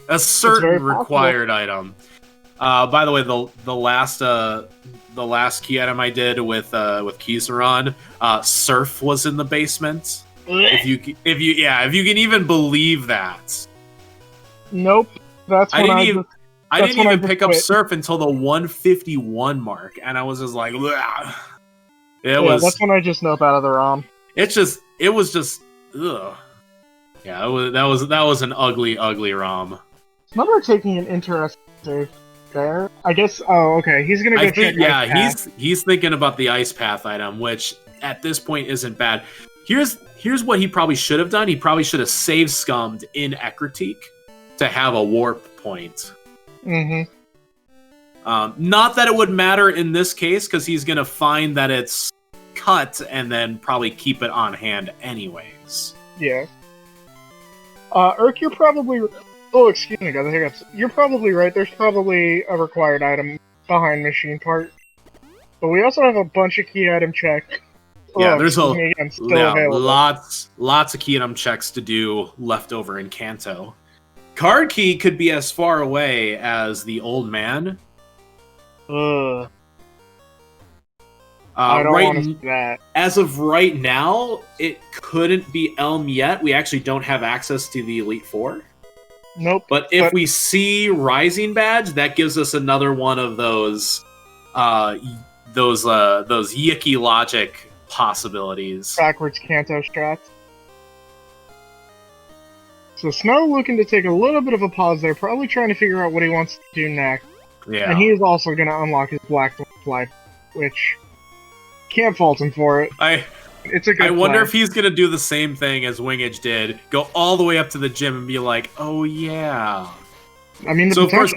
a certain required item. By the way, the last key item I did with Kizaron, Surf was in the basement. If you can even believe that. Nope, that's when I didn't even pick up Surf until the 151 mark, and I was just like, ugh. That's when I just nope out of the ROM. It was just, ugh. Yeah, that was an ugly ROM. Remember taking an interest there? I guess. Oh, okay. He's gonna go check. Yeah, he's thinking about the Ice Path item, which at this point isn't bad. Here's what he probably should have done. He probably should have save scummed in Ecruteak to have a warp point. Mm-hmm. Not that it would matter in this case, because he's going to find that it's cut and then probably keep it on hand anyways. Yeah. Urk, you're probably... Oh, excuse me, got the hiccups. You're probably right. There's probably a required item behind machine part. But we also have a bunch of key item check. Yeah, Oh, there's excuse me, again, still available. lots of key item checks to do left over in Kanto. Card key could be as far away as the old man. Ugh. I don't want to see that. As of right now, it couldn't be Elm yet. We actually don't have access to the Elite Four. Nope. But if we see Rising Badge, that gives us another one of those Yicky logic possibilities. Backwards Kanto strats. So Snow looking to take a little bit of a pause there, probably trying to figure out what he wants to do next. Yeah. And he is also going to unlock his Black Fly, which can't fault him for it. It's a good I wonder plan. if he's going to do the same thing as wingidge did, go all the way up to the gym and be like, oh yeah. I mean, So of course,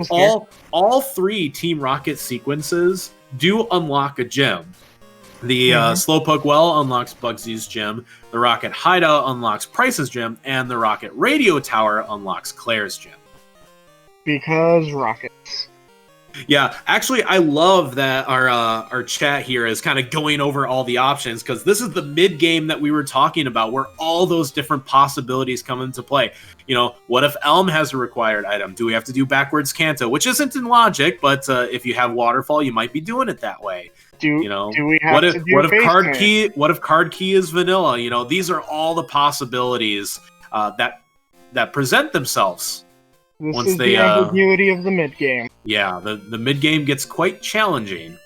all three Team Rocket sequences do unlock a gym. The Slowpoke Well unlocks Bugsy's gym, the Rocket Hideout unlocks Price's gym, and the Rocket Radio Tower unlocks Claire's gym. Because rockets. Yeah, actually, I love that our chat here is kind of going over all the options, because this is the mid-game that we were talking about, where all those different possibilities come into play. You know, what if Elm has a required item? Do we have to do backwards Kanto? Which isn't in logic, but if you have Waterfall, you might be doing it that way. Do we have what to if do what if card basement? key? What if card key is vanilla? You know, these are all the possibilities that present themselves. This once is they, the ambiguity of the mid-game. Yeah, the mid game gets quite challenging.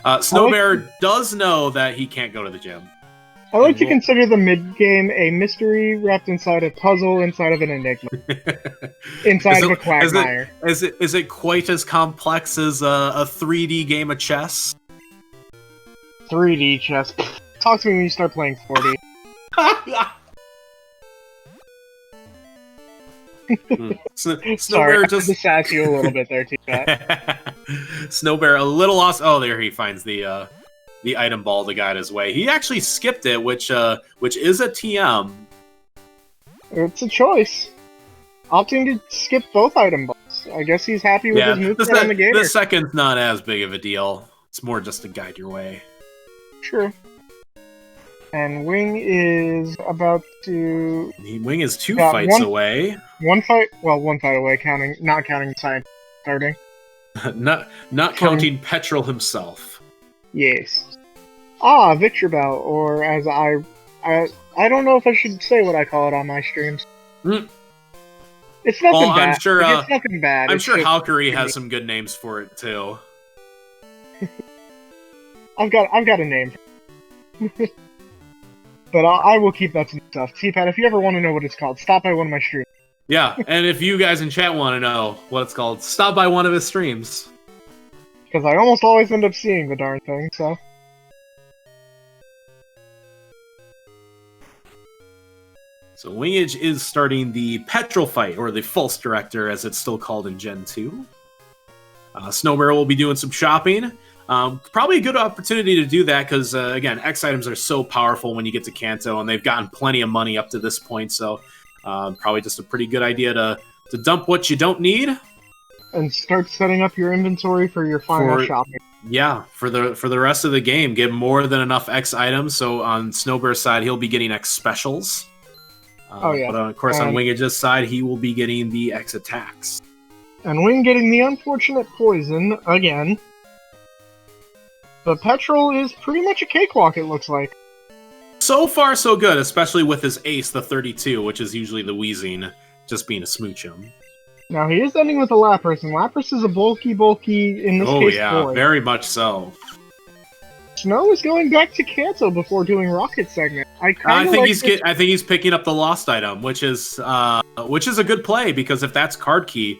Snowbear does know that he can't go to the gym. I like to consider the mid-game a mystery wrapped inside a puzzle, inside of an enigma, inside of a quagmire. Is it quite as complex as a 3D game of chess? 3D chess. Talk to me when you start playing 4D. Snowbear I just had to sass you a little bit there, too. Snowbear a little lost. Oh, there he finds the item ball to guide his way. He actually skipped it, which is a TM. It's a choice. Opting to skip both item balls. I guess he's happy with his movement on the gator. The second's not as big of a deal. It's more just to guide your way. True. And Wing is about to... Wing is two fights away. One fight away, not counting the side starting. not counting Petrol himself. Yes. Victor Bell, or as I don't know if I should say what I call it on my streams. It's nothing bad. I'm sure. It's nothing bad. I'm sure Halkery has some good names for it too. I've got a name. But I will keep that to myself. T-Pat, if you ever want to know what it's called, stop by one of my streams. Yeah, and if you guys in chat want to know what it's called, stop by one of his streams. Because I almost always end up seeing the darn thing, so... So wingidge is starting the Petrol fight, or the False Director, as it's still called in Gen 2. Snowbear will be doing some shopping. Probably a good opportunity to do that, because, again, X items are so powerful when you get to Kanto, and they've gotten plenty of money up to this point, so probably just a pretty good idea to dump what you don't need. And start setting up your inventory for your final shopping. Yeah, for the rest of the game, get more than enough X items, so on Snowbear's side, he'll be getting X specials. Yeah. But of course, on wingidge's side, he will be getting the X attacks. And Wing getting the unfortunate poison again. But Petrol is pretty much a cakewalk, it looks like. So far, so good, especially with his ace, the 32, which is usually the wheezing, just being a smoochum. Now, he is ending with a Lapras, and Lapras is a bulky, in this case, Oh yeah, boy. very much so. Snow is going back to Kanto before doing Rocket segment. I think he's picking up the lost item, which is a good play, because if that's card key,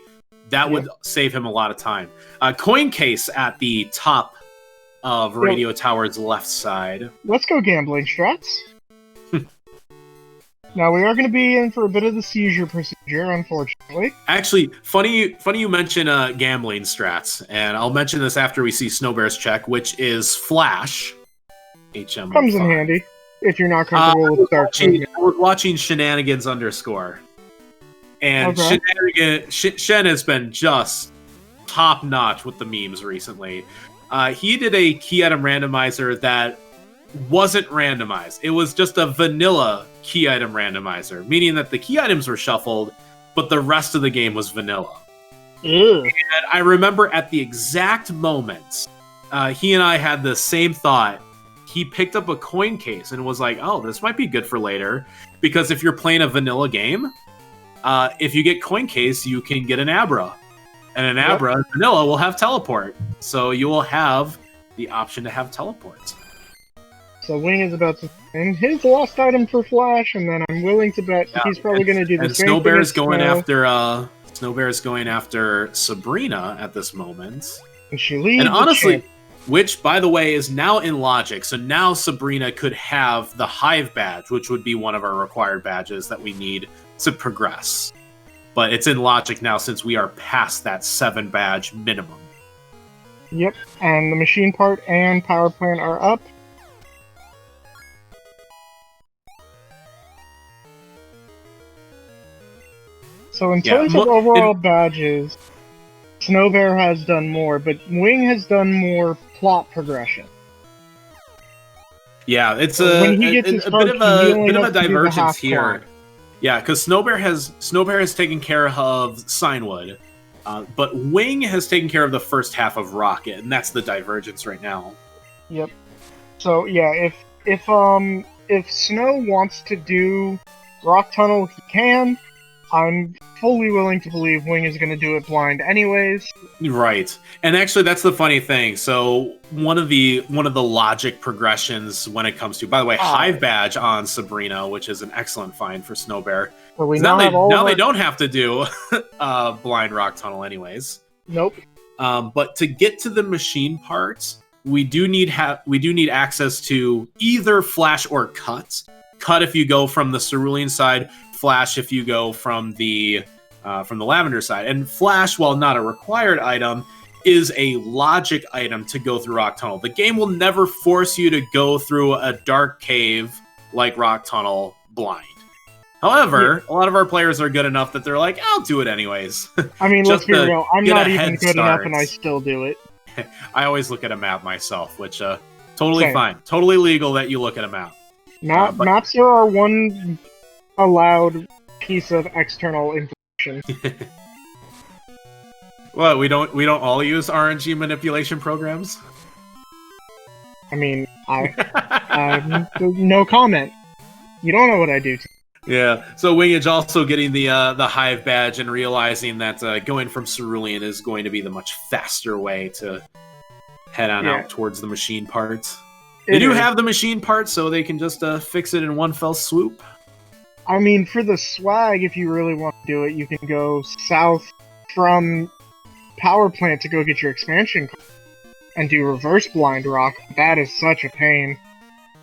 that would save him a lot of time. Coin case at the top of Radio Tower's left side. Let's go gambling strats. Now we are going to be in for a bit of the seizure procedure, unfortunately. Actually, funny you mention gambling strats, and I'll mention this after we see Snowbear's check, which is Flash. HM Comes in handy if you're not comfortable with dark vision. I was watching Shenanigans _, and Okay. Shen has been just top notch with the memes recently. He did a key item randomizer that wasn't randomized. It was just a vanilla key item randomizer, meaning that the key items were shuffled, but the rest of the game was vanilla. Ew. And I remember at the exact moment, he and I had the same thought. He picked up a coin case and was like, oh, this might be good for later, because if you're playing a vanilla game, if you get coin case, you can get an Abra. And an Abra, vanilla, will have teleport. So you will have the option to have teleport. So Wing is about to find his lost item for Flash, and then I'm willing to bet he's probably going to do the same thing. Snowbear is going after Sabrina at this moment. And she leaves. And honestly, which, by the way, is now in Logic. So now Sabrina could have the Hive badge, which would be one of our required badges that we need to progress. But it's in Logic now since we are past that 7 badge minimum. Yep, and the machine part and power plant are up. So in terms of overall badges, Snowbear has done more, but Wing has done more plot progression. Yeah, it's a bit of a divergence here. Plot. Yeah, because Snowbear has taken care of Signwood, but Wing has taken care of the first half of Rocket, and that's the divergence right now. Yep. So yeah, if Snow wants to do Rock Tunnel, he can. I'm fully willing to believe Wing is going to do it blind anyways. Right. And actually that's the funny thing. So one of the logic progressions when it comes to, by the way, Hive badge on Sabrina, which is an excellent find for Snowbear. So we now they don't have to do blind Rock Tunnel anyways. Nope. But to get to the machine parts, we do need access to either Flash or Cut. Cut if you go from the Cerulean side, Flash if you go from the Lavender side. And Flash, while not a required item, is a logic item to go through Rock Tunnel. The game will never force you to go through a dark cave like Rock Tunnel blind. However, a lot of our players are good enough that they're like, I'll do it anyways. I mean, let's be real. I'm not even good enough and I still do it. I always look at a map myself, which totally fine. Totally legal that you look at a map. Maps are our one allowed piece of external information. What, we don't all use RNG manipulation programs? I mean, no comment. You don't know what I do. Yeah, so wingidge also getting the Hive badge and realizing that going from Cerulean is going to be the much faster way to head on out towards the machine parts. They do have the machine parts, so they can just fix it in one fell swoop. I mean, for the swag, if you really want to do it, you can go south from Power Plant to go get your expansion card and do reverse blind rock. That is such a pain.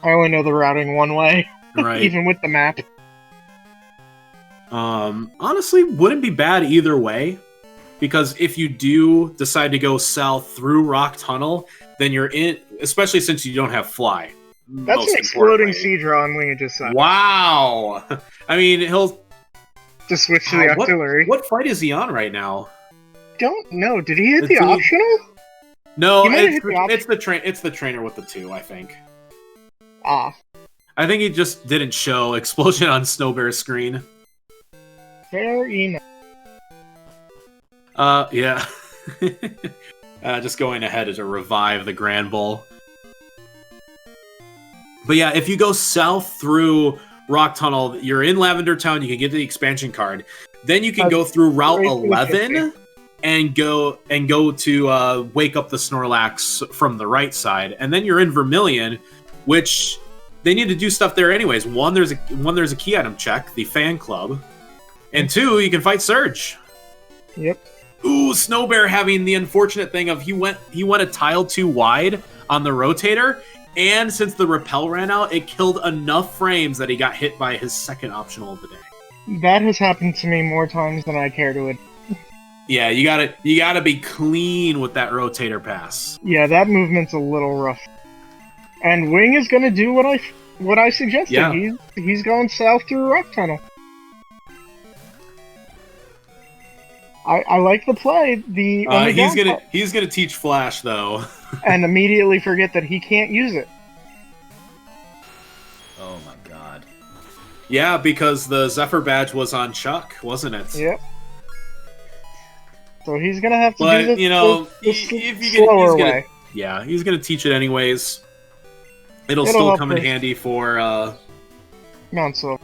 I only know the routing one way, right? Even with the map. Honestly, wouldn't be bad either way, because if you do decide to go south through Rock Tunnel, then you're in, especially since you don't have fly. That's an exploding Seadra on wingidge's side. Wow! I mean, he'll just switch to the auxiliary. What fight is he on right now? Don't know. Did he hit the optional? No, it's the trainer with the 2, I think. Ah. I think he just didn't show explosion on Snowbear's screen. Fair enough. Yeah. Just going ahead to revive the Grand Bull. But yeah, if you go south through Rock Tunnel, you're in Lavender Town, you can get the expansion card. Then you can go through Route 11 and go to wake up the Snorlax from the right side. And then you're in Vermilion, which they need to do stuff there anyways. One, there's a key item check, the fan club. And 2, you can fight Surge. Yep. Ooh, Snowbear having the unfortunate thing of he went a tile too wide on the rotator, And since the repel ran out, it killed enough frames that he got hit by his second optional of the day. That has happened to me more times than I care to admit. Yeah, you gotta be clean with that rotator pass. Yeah, that movement's a little rough. And Wing is gonna do what I suggested. Yeah. He's going south through a rock tunnel. I like the play. He's gonna teach Flash though. And immediately forget that he can't use it. Oh my god. Yeah, because the Zephyr badge was on Chuck, wasn't it? Yep. So he's gonna have to But do this, you know, slower way. Yeah, he's gonna teach it anyways. It'll still come in handy for Mount Silver.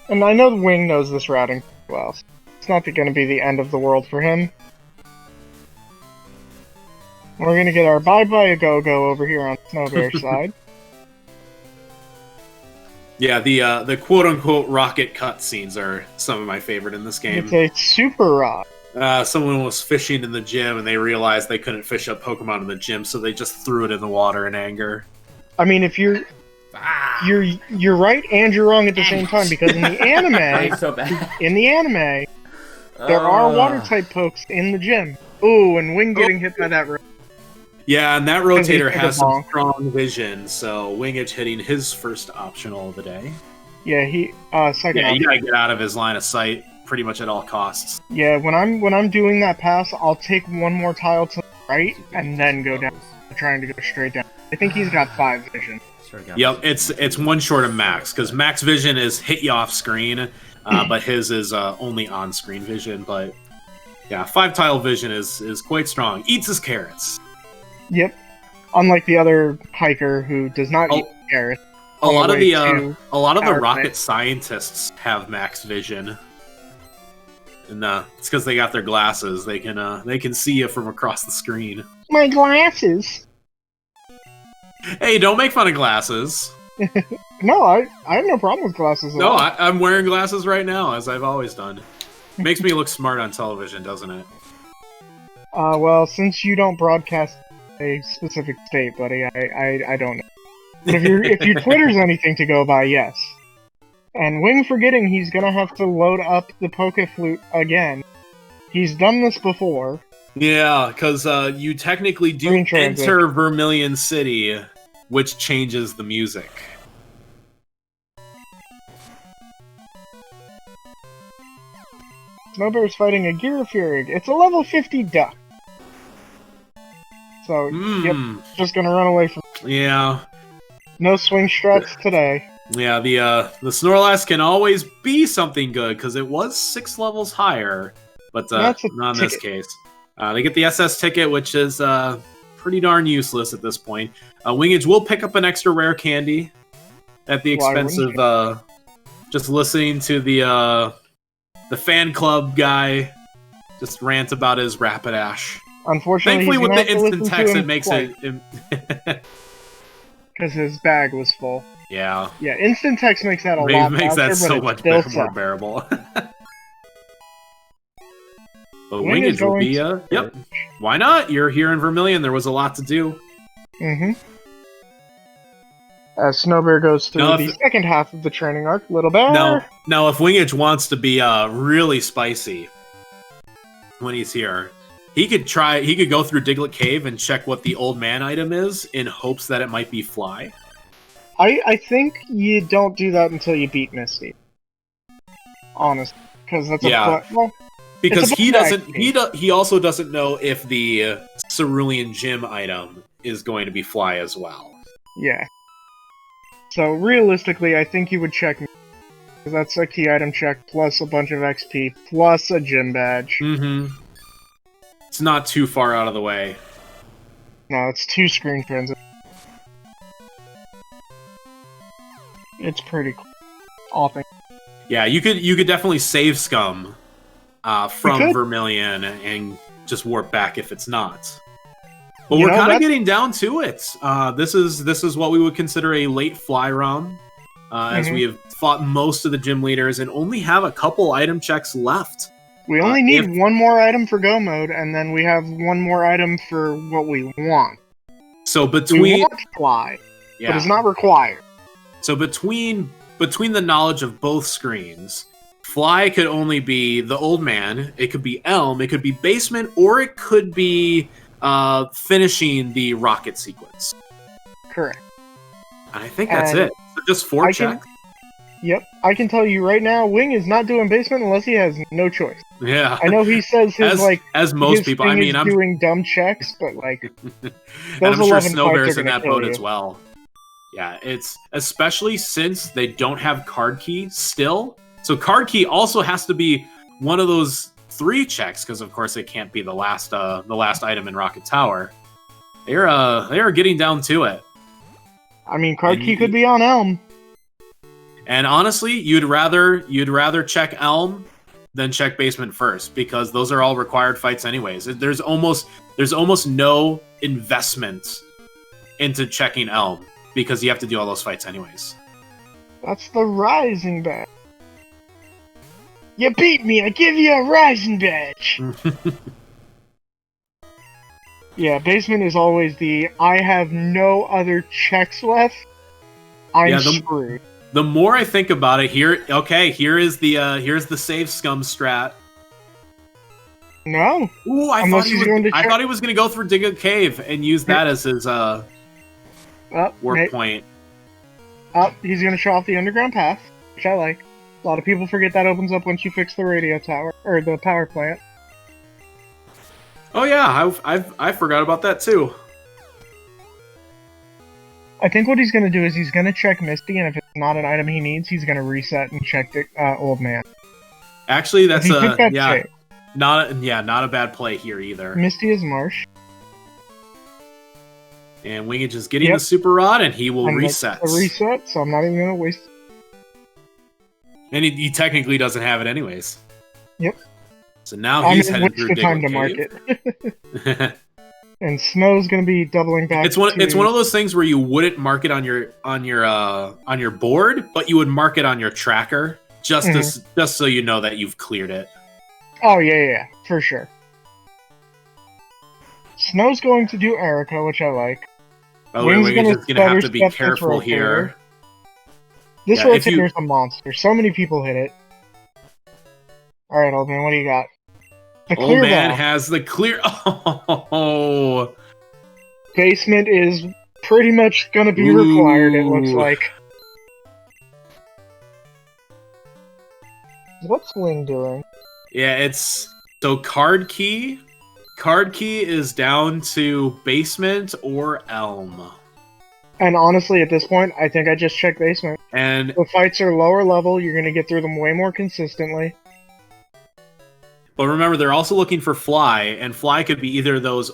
And I know Wing knows this routing well. It's not going to be the end of the world for him. We're going to get our bye-bye a go-go over here on Snowbear's side. Yeah, the quote-unquote rocket cutscenes are some of my favorite in this game. It's a super rock. Someone was fishing in the gym and they realized they couldn't fish up Pokemon in the gym, so they just threw it in the water in anger. I mean, if you're right and you're wrong at the same time, because in the anime, so bad. There are water-type pokes in the gym. Ooh, and Wing getting hit by that rope. Yeah, and that rotator has some strong vision, so Wingidge hitting his first optional of the day. Yeah, second. Yeah, you gotta get out of his line of sight pretty much at all costs. Yeah, when I'm doing that pass, I'll take one more tile to the right and then go down, trying to go straight down. I think he's got 5 vision. Yep, it's one short of Max, because Max vision is hit you off screen, but his is only on screen vision. But yeah, 5 tile vision is quite strong. Eats his carrots. Yep. Unlike the other hiker who does not eat carrots. A lot of the rocket scientists have Max vision, and it's because they got their glasses. They can see you from across the screen. My glasses. Hey, don't make fun of glasses. No, I have no problem with glasses at all. No, I'm wearing glasses right now, as I've always done. Makes me look smart on television, doesn't it? Well, since you don't broadcast a specific state, buddy, I don't know. But if your Twitter's anything to go by, yes. And Wing forgetting he's gonna have to load up the Poke Flute again. He's done this before. Yeah, because you technically do enter Vermilion City, which changes the music. Snowbear's fighting a Girafurig. It's a level 50 duck. So, yep, just gonna run away from... Yeah. No swing strats today. Yeah, the Snorlax can always be something good, because it was 6 levels higher, but not in this case. They get the SS ticket, which is pretty darn useless at this point. Wingidge will pick up an extra rare candy at the expense of just listening to the fan club guy just rant about his Rapidash. Unfortunately, thankfully, with the instant text, it makes it because his bag was full. Yeah. Yeah, instant text makes that a lot makes faster, that so much more bearable. But Wingidge will be, yep. Why not? You're here in Vermilion. There was a lot to do. Mm-hmm. As Snowbear goes through the second half of the training arc, Little Bear. Now, if Wingidge wants to be really spicy when he's here, he could go through Diglett Cave and check what the old man item is in hopes that it might be Fly. I think you don't do that until you beat Misty. Honestly, because that's because he also doesn't know if the Cerulean Gym item is going to be Fly as well. Yeah. So realistically, I think you would check, because that's a key item check plus a bunch of XP plus a gym badge. Mm-hmm. It's not too far out of the way. No, it's 2 screen transit. It's pretty cool. Awesome. Yeah, you could definitely save Scum from Vermilion and just warp back if it's not. But we're kind of getting down to it. This is what we would consider a late Fly round, as we have fought most of the gym leaders and only have a couple item checks left. We only need one more item for go mode, and then we have one more item for what we want. So We want fly, but it's not required. So between the knowledge of both screens, fly could only be the old man, it could be Elm, it could be basement, or it could be finishing the rocket sequence. Correct. And I think that's it. So just 4 checks. Yep. I can tell you right now, Wing is not doing basement unless he has no choice. Yeah. I know he says his as most his people. thing I mean, I'm doing dumb checks, but like and those I'm sure 11 Snowbear's in fights are that gonna boat kill as you. well. Yeah, it's especially since they don't have card key still. So card key also has to be one of those 3 checks because of course it can't be the last item in Rocket Tower. They are getting down to it. I mean, card key could be on Elm. And honestly, you'd rather check Elm than check basement first because those are all required fights anyways. There's almost no investment into checking Elm because you have to do all those fights anyways. That's the Rising Badge. You beat me, I give you a Rising Badge! Yeah, basement is always the I have no other checks left. I'm screwed. The more I think about it, here's the save scum strat. No. Ooh, I thought he was gonna go through dig a cave and use that as his work point. He's gonna show off the underground path, which I like. A lot of people forget that opens up once you fix the radio tower or the power plant. Oh yeah, I forgot about that too. I think what he's going to do is he's going to check Misty, and if it's not an item he needs, he's going to reset and check the old man. Actually, that's not a bad play here either. Misty is Marsh. And wingidge is getting the super rod, and he will reset. A reset, so I'm not even going to waste. And he technically doesn't have it anyways. Yep. So now he's headed through time to mark it. And Snow's gonna be doubling back. It's one of those things where you wouldn't mark it on your board, but you would mark it on your tracker just so you know that you've cleared it. Oh yeah, for sure. Snow's going to do Erica, which I like. By the way, we're just gonna have to be careful here. This rotator is a monster. So many people hit it. All right, old man, what do you got? Old man has the clear. Oh, basement is pretty much going to be required. It looks like. What's Wing doing? Yeah, it's so card key. Card key is down to basement or Elm. And honestly, at this point, I think I just check basement. And the fights are lower level. You're going to get through them way more consistently. But remember, they're also looking for fly, and fly could be either of those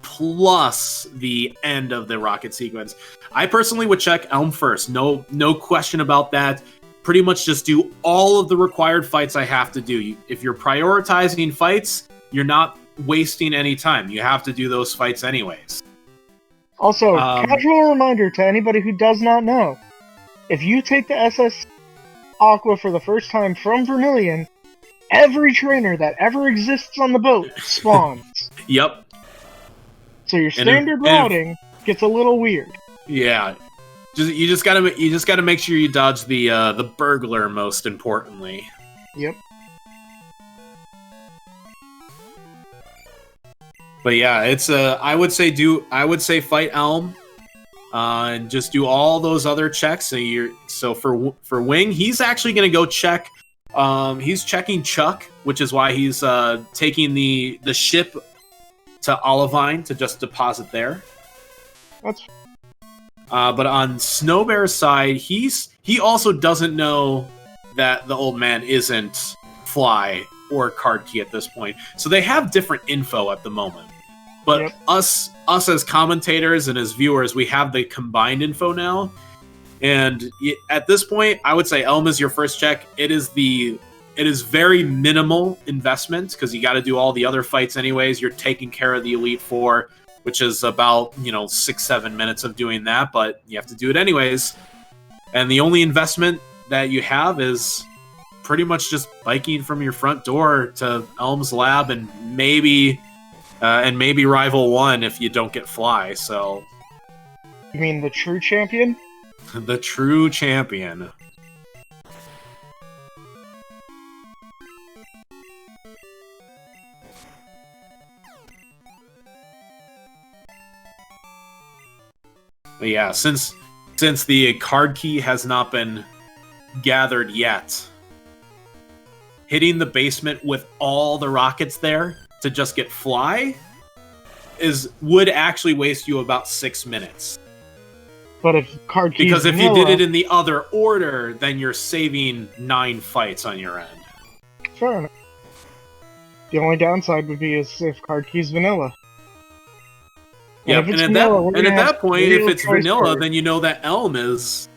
plus the end of the rocket sequence. I personally would check Elm first. No question about that. Pretty much just do all of the required fights I have to do. If you're prioritizing fights, you're not wasting any time. You have to do those fights anyways. Also, casual reminder to anybody who does not know. If you take the SS Aqua for the first time from Vermilion, every trainer that ever exists on the boat spawns. Yep. So your standard routing gets a little weird. Yeah. You just gotta make sure you dodge the burglar most importantly. Yep. But yeah, it's I would say fight Elm, and just do all those other checks. So for Wing, he's actually gonna go check. He's checking Chuck, which is why he's taking the ship to Olivine to just deposit there. But on Snowbear's side, he also doesn't know that the old man isn't fly or card key at this point. So they have different info at the moment. But us as commentators and as viewers, we have the combined info now. And at this point, I would say Elm is your first check. It is very minimal investment because you got to do all the other fights anyways. You're taking care of the Elite Four, which is about 6-7 minutes of doing that, but you have to do it anyways. And the only investment that you have is pretty much just biking from your front door to Elm's lab and maybe Rival 1 if you don't get Fly. So, You mean the true champion? the true champion. But yeah, since the card key has not been gathered yet, hitting the basement with all the rockets there to just get Fly would actually waste you about 6 minutes. But if card key Because if vanilla, you did it in the other order, then you're saving 9 fights on your end. fair enough. The only downside would be is if card key's vanilla. Yep, if it's and vanilla, we're at gonna have that point, real if it's choice vanilla, cards. then you know that Elm is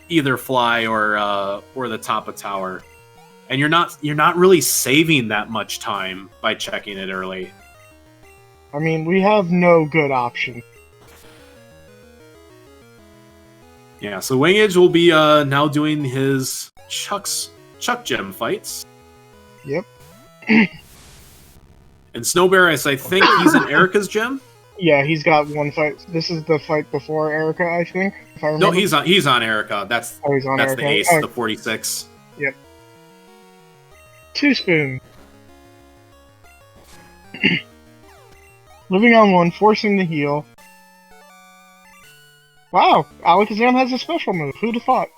either Fly or the top of tower, and you're not really saving that much time by checking it early. I mean, we have no good option. Yeah, so Wingidge will be now doing his Chuck Gem fights. Yep. And Snowbear, I think he's in Erica's gym. Yeah, he's got one fight. This is the fight before Erica, I think. If I remember. No, he's on Erica. That's he's on that's Erica. the ace, Oh, the 46. Yep. 2 spoon. Living on 1, forcing the heal. Wow, Alakazam has a special move. Who'd have thought?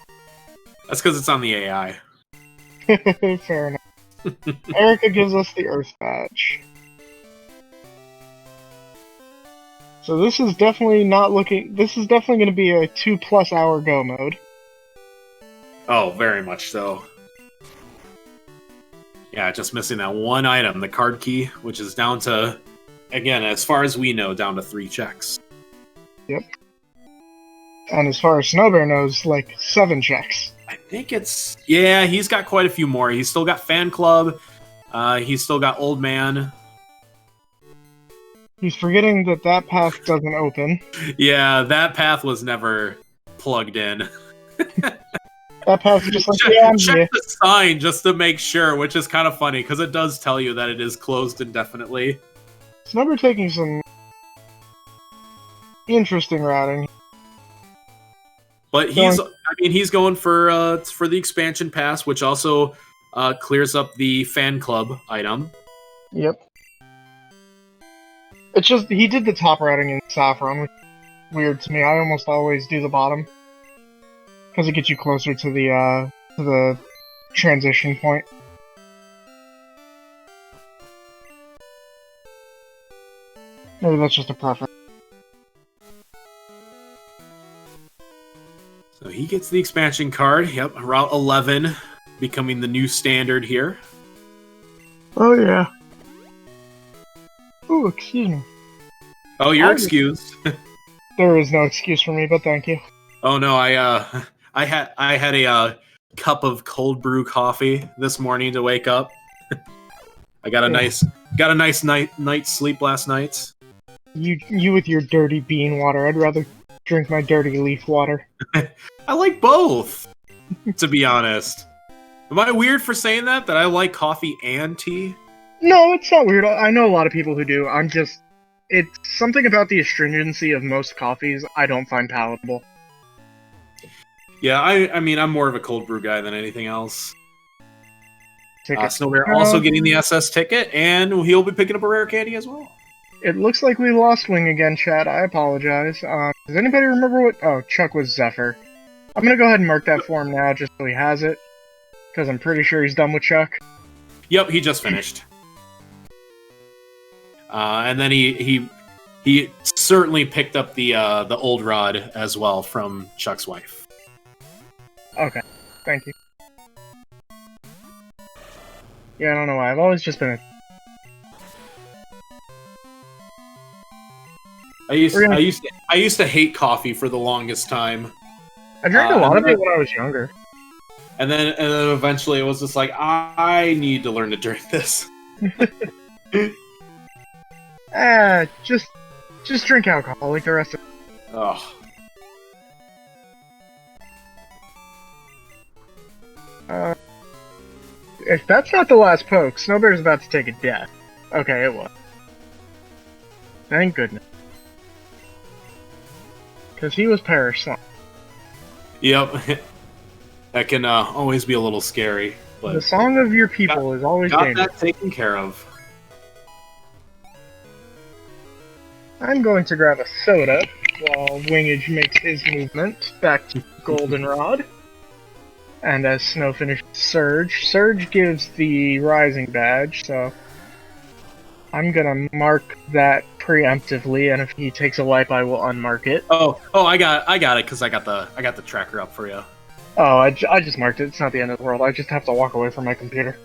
That's because it's on the AI. Fair enough. Erica gives us the Earth Badge. So this is definitely this is definitely going to be a 2+ hour go mode. Oh, very much so. Yeah, just missing that one item, the card key, which is down to, again, as far as we know, down to 3 checks. Yep. And as far as Snowbear knows, like 7 checks. I think yeah, he's got quite a few more. He's still got Fan Club. He's still got Old Man. He's forgetting that path doesn't open. Yeah, that path was never plugged in. That path's just like, yeah, I'm here. Check the sign just to make sure, which is kind of funny, because it does tell you that it is closed indefinitely. Snowbear taking some interesting routing. But he's going for the expansion pass, which also clears up the Fan Club item. Yep. It's just, he did the top routing in Saffron, which is weird to me. I almost always do the bottom. Because it gets you closer to the transition point. Maybe that's just a preference. So he gets the expansion card. Yep, Route 11 becoming the new standard here. Oh yeah. Ooh, excuse me. Oh, you're excused. There is no excuse for me, but thank you. Oh no, I had a cup of cold brew coffee this morning to wake up. I got a nice night's sleep last night. You with your dirty bean water. I'd rather drink my dirty leaf water. I like both, to be honest. Am I weird for saying that I like coffee and tea? No, it's not weird. I know a lot of people who do. It's something about the astringency of most coffees I don't find palatable. Yeah, I mean, I'm more of a cold brew guy than anything else. Snowbear No. also getting the SS ticket, and he'll be picking up a rare candy as well. It looks like we lost Wing again, chat. I apologize. Does anybody remember what... Oh, Chuck was Zephyr. I'm gonna go ahead and mark that for him now, just so he has it. Because I'm pretty sure he's done with Chuck. Yep, he just finished. And then he certainly picked up the old rod as well from Chuck's wife. Okay, thank you. Yeah, I don't know why. I've always just been a... I used to hate coffee for the longest time. I drank a lot of it when I was younger. And then eventually it was just like, I need to learn to drink this. Just drink alcohol like the rest of... Oh. If that's not the last poke, Snowbear's about to take a death. Okay, it was. Thank goodness. Because he was perished. Yep. That can always be a little scary. But The song of your people is always got dangerous. that taken care of. I'm going to grab a soda while Wingage makes his movement back to Goldenrod. And as Snow finishes Surge, Surge gives the Rising badge, so I'm gonna mark that preemptively, and if he takes a wipe, I will unmark it. Oh, I got it because I got the tracker up for you. Oh, I just marked it. It's not the end of the world. I just have to walk away from my computer.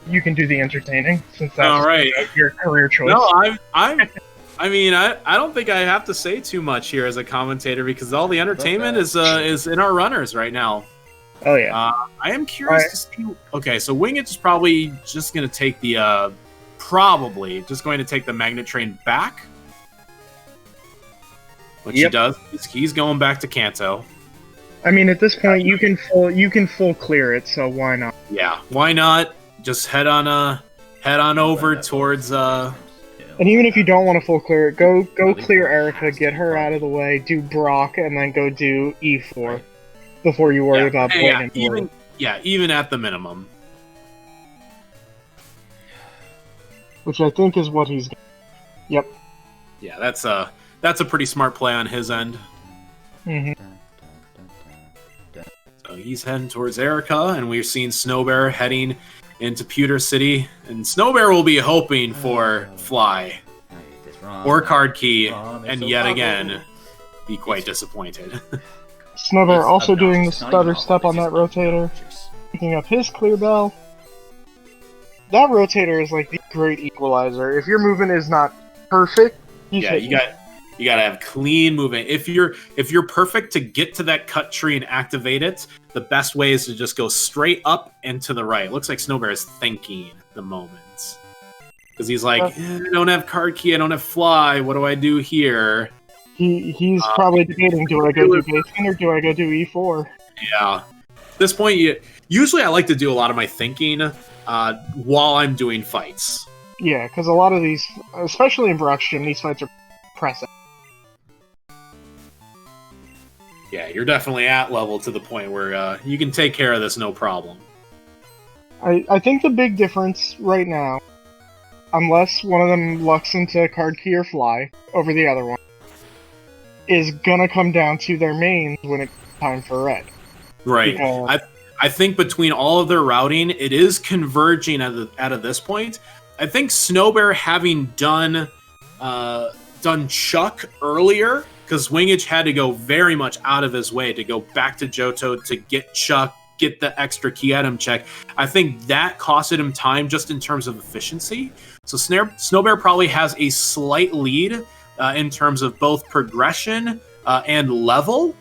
You can do the entertaining, since that's All right. your career choice. No, I mean, I don't think I have to say too much here as a commentator because all the entertainment is in our runners right now. Oh yeah. I am curious to see. Okay, so Wingage is probably just going to take the magnet train back, which he does. He's going back to Kanto. I mean, at this point, you can full clear it, so why not? Yeah, why not? Just head on over towards. And even if you don't want to full clear it, go clear Erica, get her out of the way, do Brock, and then go do E4 before you worry about playing even at the minimum. Which I think is what he's. Yep. Yeah, that's a pretty smart play on his end. Mm-hmm. So he's heading towards Erica, and we've seen Snowbear heading into Pewter City, and Snowbear will be hoping for Fly or Card Key, and yet again be quite disappointed. Snowbear also doing the stutter step on that rotator, picking up his clear bell. That rotator is like the great equalizer. If your movement is not perfect, you gotta have clean movement. If you're perfect to get to that cut tree and activate it, the best way is to just go straight up and to the right. It looks like Snowbear is thinking the moment. Because he's like, I don't have Card Key, I don't have Fly, what do I do here? He's probably debating, do I go do basement or do I go do E4? Yeah. At this point, usually I like to do a lot of my thinking while I'm doing fights. Yeah, because a lot of these, especially in Brock's gym, these fights are pressing. Yeah, you're definitely at level to the point where you can take care of this no problem. I think the big difference right now, unless one of them lucks into Card Key or Fly over the other one, is gonna come down to their mains when it's time for red. Right. I think between all of their routing, it is converging out of this point. I think Snowbear having done Chuck earlier, because Wingage had to go very much out of his way to go back to Johto to get Chuck, get the extra key item check. I think that costed him time just in terms of efficiency. So Snowbear probably has a slight lead in terms of both progression and level,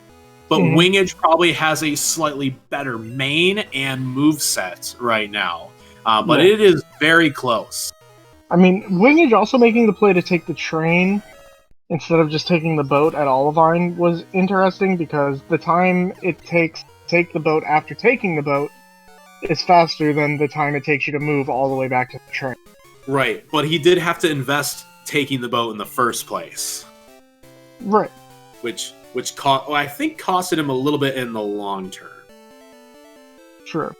but Wingage probably has a slightly better main and moveset right now. But it is very close. I mean, Wingage also making the play to take the train instead of just taking the boat at Olivine was interesting because the time it takes to take the boat after taking the boat is faster than the time it takes you to move all the way back to the train. Right, but he did have to invest taking the boat in the first place. Right. Which I think costed him a little bit in the long term. True.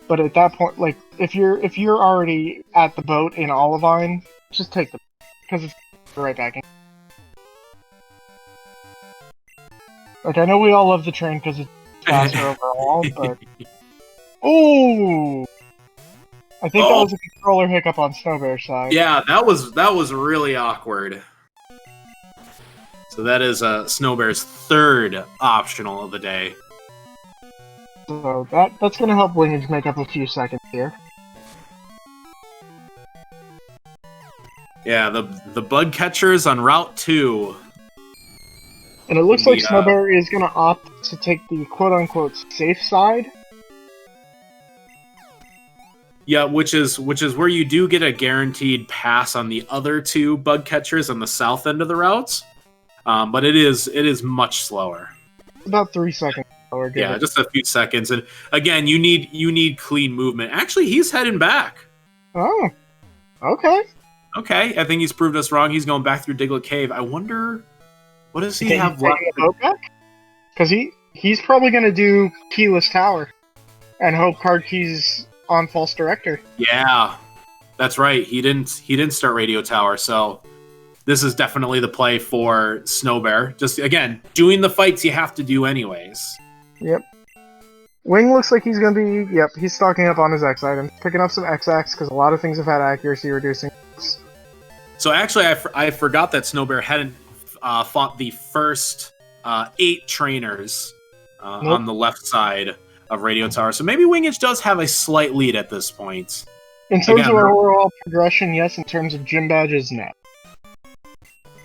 But at that point, like, if you're already at the boat in Olivine, just take the boat, because it's right back in. Like, I know we all love the train because it's faster overall, but... Ooh! I think that was a controller hiccup on Snowbear's side. Yeah, that was really awkward. So that is Snowbear's third optional of the day. So that's going to help Wingage make up a few seconds here. Yeah, the bug catchers on Route 2. And it looks like Snowbear is going to opt to take the quote-unquote safe side. Yeah, which is where you do get a guaranteed pass on the other two bug catchers on the south end of the routes. But it is much slower. About 3 seconds. Yeah, just a few seconds. And again, you need clean movement. Actually, he's heading back. Oh, okay. Okay, I think he's proved us wrong. He's going back through Diglett Cave. I wonder, what does he have left? Because he's probably going to do Keyless Tower and hope Card Key's on False Director. Yeah, that's right. He didn't start Radio Tower, so this is definitely the play for Snowbear. Just, again, doing the fights you have to do anyways. Yep. Wing looks like he's going to be... Yep, he's stocking up on his X items. Picking up some X-Ax, because a lot of things have had accuracy reducing. So actually, I forgot that Snowbear hadn't fought the first 8 trainers on the left side of Radio Tower. So maybe Wingidge does have a slight lead at this point. In terms of overall progression, yes. In terms of gym badges, no.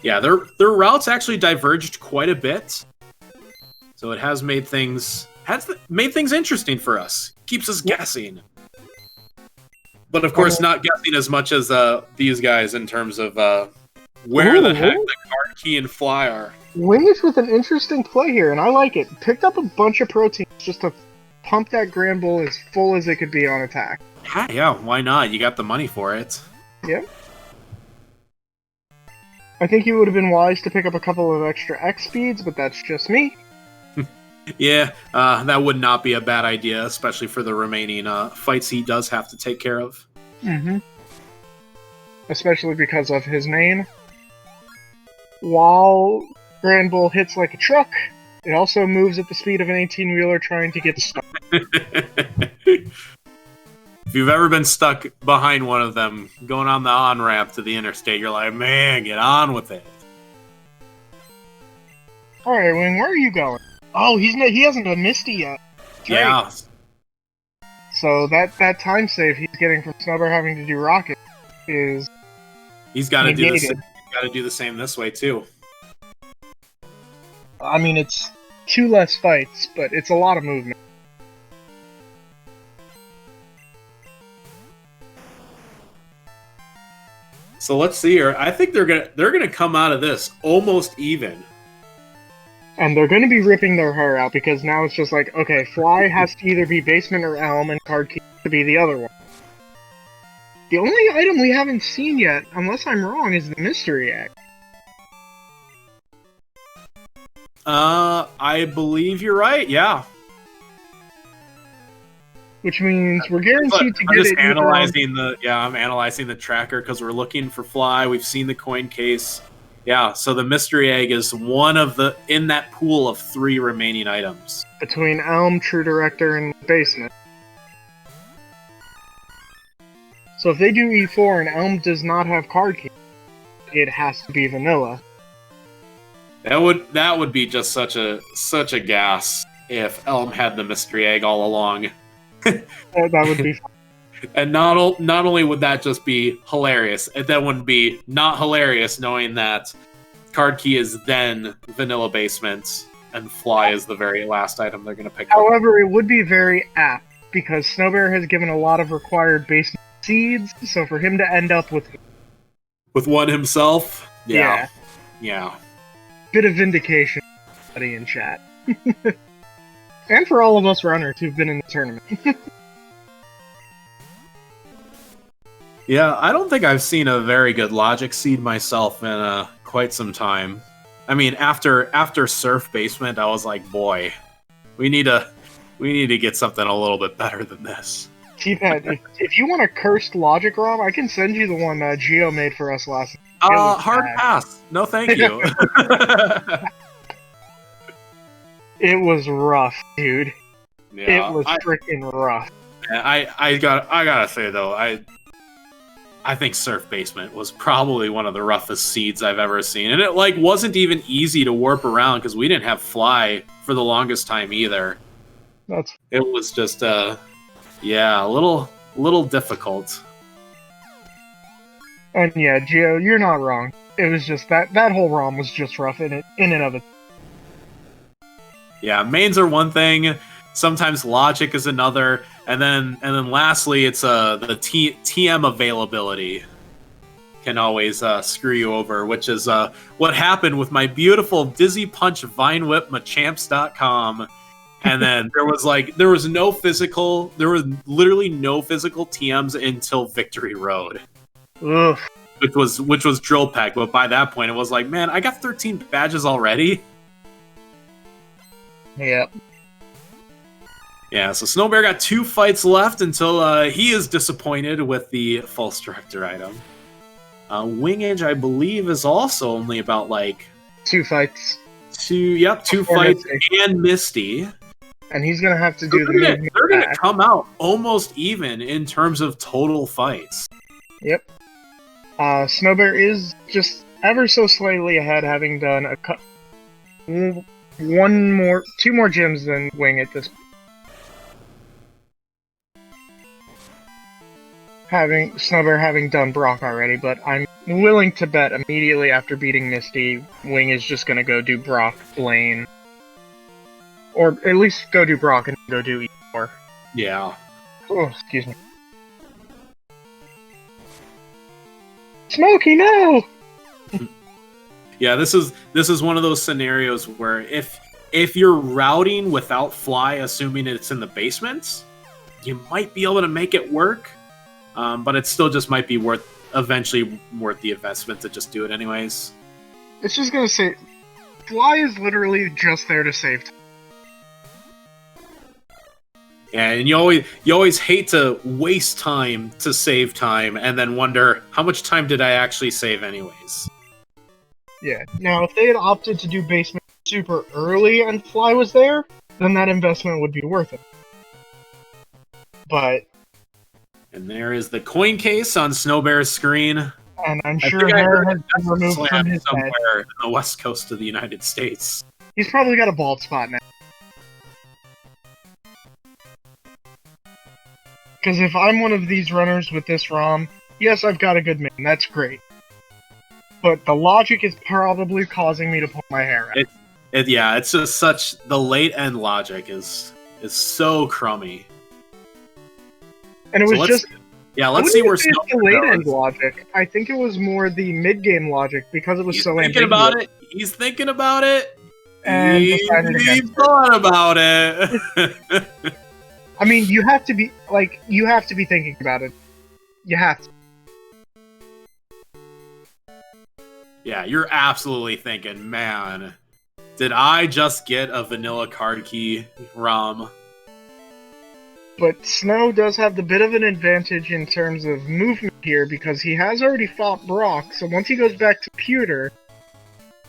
Yeah, their routes actually diverged quite a bit. So it has made things interesting for us. Keeps us guessing. But of course, not guessing as much as these guys in terms of where the heck the Card Key and Fly are. Wingidge with an interesting play here, and I like it. Picked up a bunch of proteins just to pump that Grand Bull as full as it could be on attack. Yeah, why not? You got the money for it. Yep. I think he would have been wise to pick up a couple of extra X speeds, but that's just me. Yeah, that would not be a bad idea, especially for the remaining fights he does have to take care of. Mm-hmm. Especially because of his name. While Grand Bull hits like a truck, it also moves at the speed of an 18-wheeler trying to get stuck. If you've ever been stuck behind one of them, going on the on-ramp to the interstate, you're like, man, get on with it. Alright, Wing, where are you going? Oh, he hasn't done Misty yet. Yeah. So that time save he's getting from Snowbear having to do Rocket is he's got to do the same this way too. I mean, it's 2 less fights, but it's a lot of movement. So let's see here. I think they're gonna come out of this almost even. And they're going to be ripping their hair out, because now it's just like, okay, Fly has to either be Basement or Elm, and Card Key to be the other one. The only item we haven't seen yet, unless I'm wrong, is the Mystery Egg. I believe you're right, yeah. Which means we're guaranteed to get it. I'm analyzing the tracker, because we're looking for Fly, we've seen the coin case. Yeah, so the Mystery Egg is one of in that pool of 3 remaining items. Between Elm, True Director, and Basement. So if they do E4 and Elm does not have Card Key, it has to be vanilla. That would be just such a gas if Elm had the Mystery Egg all along. That would be fun. And not only would that just be hilarious, that wouldn't be not hilarious knowing that Card Key is then Vanilla Basement and Fly is the very last item they're going to pick up. However, it would be very apt, because Snowbear has given a lot of required Basement seeds, so for him to end up with one himself? Yeah. Bit of vindication, buddy, in chat. And for all of us runners who've been in the tournament. Yeah, I don't think I've seen a very good Logic seed myself in quite some time. I mean, after Surf Basement, I was like, boy, we need to get something a little bit better than this. T-Pad, if you want a cursed Logic ROM, I can send you the one Geo made for us last. Hard pass. No, thank you. It was rough, dude. Yeah, it was freaking rough. I gotta say though, I think Surf Basement was probably one of the roughest seeds I've ever seen. And it wasn't even easy to warp around because we didn't have Fly for the longest time either. It was just a little difficult. And yeah, Gio, you're not wrong. It was just that whole ROM was just rough in and of it. Yeah, mains are one thing, sometimes Logic is another. And then lastly, it's the TM availability can always screw you over, which is what happened with my beautiful Dizzy Punch Vine Whip Machamps.com. And then there was literally no physical TMs until Victory Road. Ugh. Which was Drill Peck, but by that point it was like, man, I got 13 badges already. Yep. Yeah, so Snowbear got 2 fights left until he is disappointed with the False Director item. Wingidge, I believe, is also only about like 2 fights. 2 fights Misty. And Misty. And he's gonna have to do They're gonna come out almost even in terms of total fights. Yep. Snowbear is just ever so slightly ahead, having done 2 more gyms than Wing at this point. Snowbear having done Brock already, but I'm willing to bet immediately after beating Misty, Wing is just gonna go do Brock, Blaine. Or at least go do Brock and go do E4. Yeah. Oh, excuse me. Smokey, no! Yeah, this is one of those scenarios where if you're routing without Fly, assuming it's in the basement, you might be able to make it work. But it still just might be eventually worth the investment to just do it anyways. It's just gonna say, Fly is literally just there to save time. Yeah, and you always hate to waste time to save time, and then wonder how much time did I actually save anyways. Yeah. Now, if they had opted to do basement super early and Fly was there, then that investment would be worth it. But. And there is the coin case on Snowbear's screen. And I'm sure hair has been removed from his somewhere head. in the west coast of the United States. He's probably got a bald spot now. Because if I'm one of these runners with this ROM, yes, I've got a good main, that's great. But the logic is probably causing me to pull my hair out. It's just the late end logic is so crummy. And it was let's see where Snowbear the late end logic. I think it was more the mid game logic because it was so ambiguous. He's thinking about it. And he thought about it. I mean, you have to be thinking about it. You have to. Yeah, you're absolutely thinking, man, did I just get a vanilla card key ROM? But Snow does have the bit of an advantage in terms of movement here because he has already fought Brock, so once he goes back to Pewter,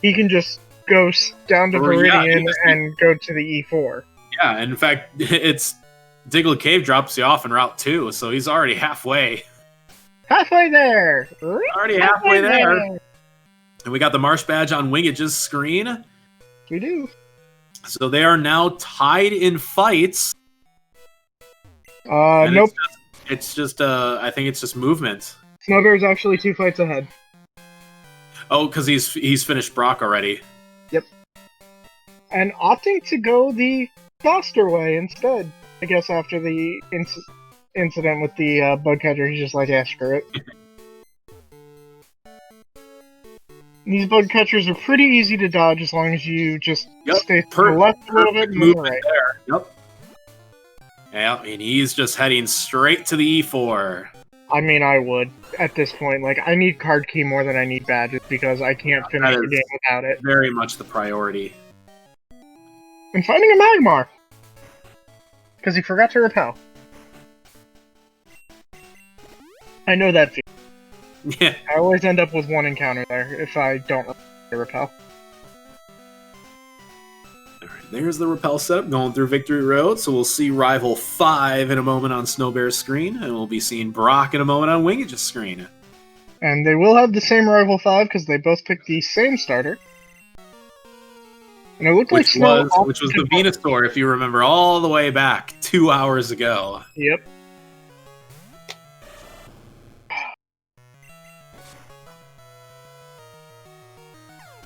he can just go down to Viridian and go to the E4. Yeah, and in fact, it's Diglett Cave drops you off in Route 2, so he's already halfway. Halfway there! Already halfway there. And we got the Marsh badge on Wingidge's screen. We do. So they are now tied in fights. Nope. It's just I think it's just movement. Snowbear's actually 2 fights ahead. Oh, because he's finished Brock already. Yep. And opting to go the faster way instead. I guess after the incident with the bug catcher, he's just like, yeah, screw it. These bug catchers are pretty easy to dodge as long as you just stay to the left a little bit and move right. There. Yep. Yeah, and he's just heading straight to the E4. I mean, I would, at this point. Like, I need card key more than I need badges because I can't finish the game without it. Very much the priority. And finding a Magmar! Because he forgot to repel. I know that feeling. Yeah. I always end up with 1 encounter there if I don't repel. Alright, there's the repel setup going through Victory Road, so we'll see Rival 5 in a moment on Snowbear's screen, and we'll be seeing Brock in a moment on Wingidge's screen. And they will have the same Rival 5 because they both picked the same starter. And it looked which was the Venusaur, if you remember, all the way back 2 hours ago. Yep.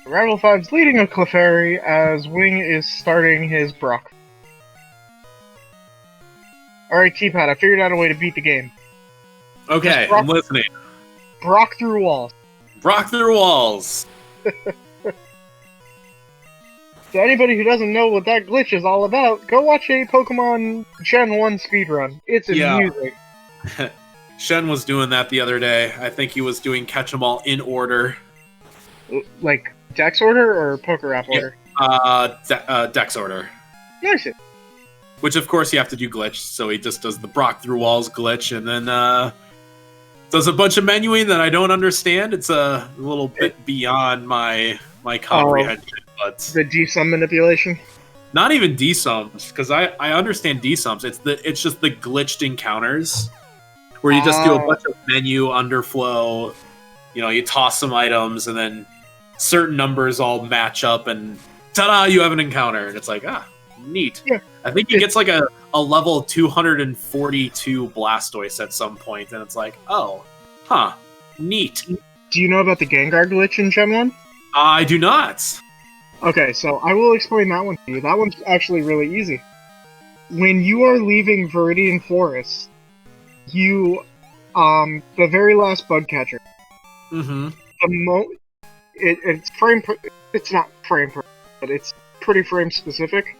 Rival 5's leading a Clefairy as Wing is starting his Brock. Alright, T-Pad, I figured out a way to beat the game. Okay, I'm listening. Brock through walls. Rock through walls. To anybody who doesn't know what that glitch is all about, go watch a Pokemon Gen 1 speedrun. It's amusing. Shen was doing that the other day. I think he was doing catch 'em all in order. Like, Dex order or Pokerap order? Dex order. Nice. Which, of course, you have to do glitch, so he just does the Brock through walls glitch, and then does a bunch of menuing that I don't understand. It's a little bit beyond my comprehension. But the desum manipulation? Not even desums, because I understand desums. It's just the glitched encounters, where you just do a bunch of menu underflow. You know, you toss some items, and then certain numbers all match up, and ta-da, you have an encounter. And it's like, neat. Yeah. I think he gets like a level 242 Blastoise at some point, and it's like, neat. Do you know about the Gengar glitch in Gen 1? I do not. Okay, so I will explain that one to you. That one's actually really easy. When you are leaving Viridian Forest, you, the very last bug catcher. Mm-hmm. It's not frame, but it's pretty frame specific.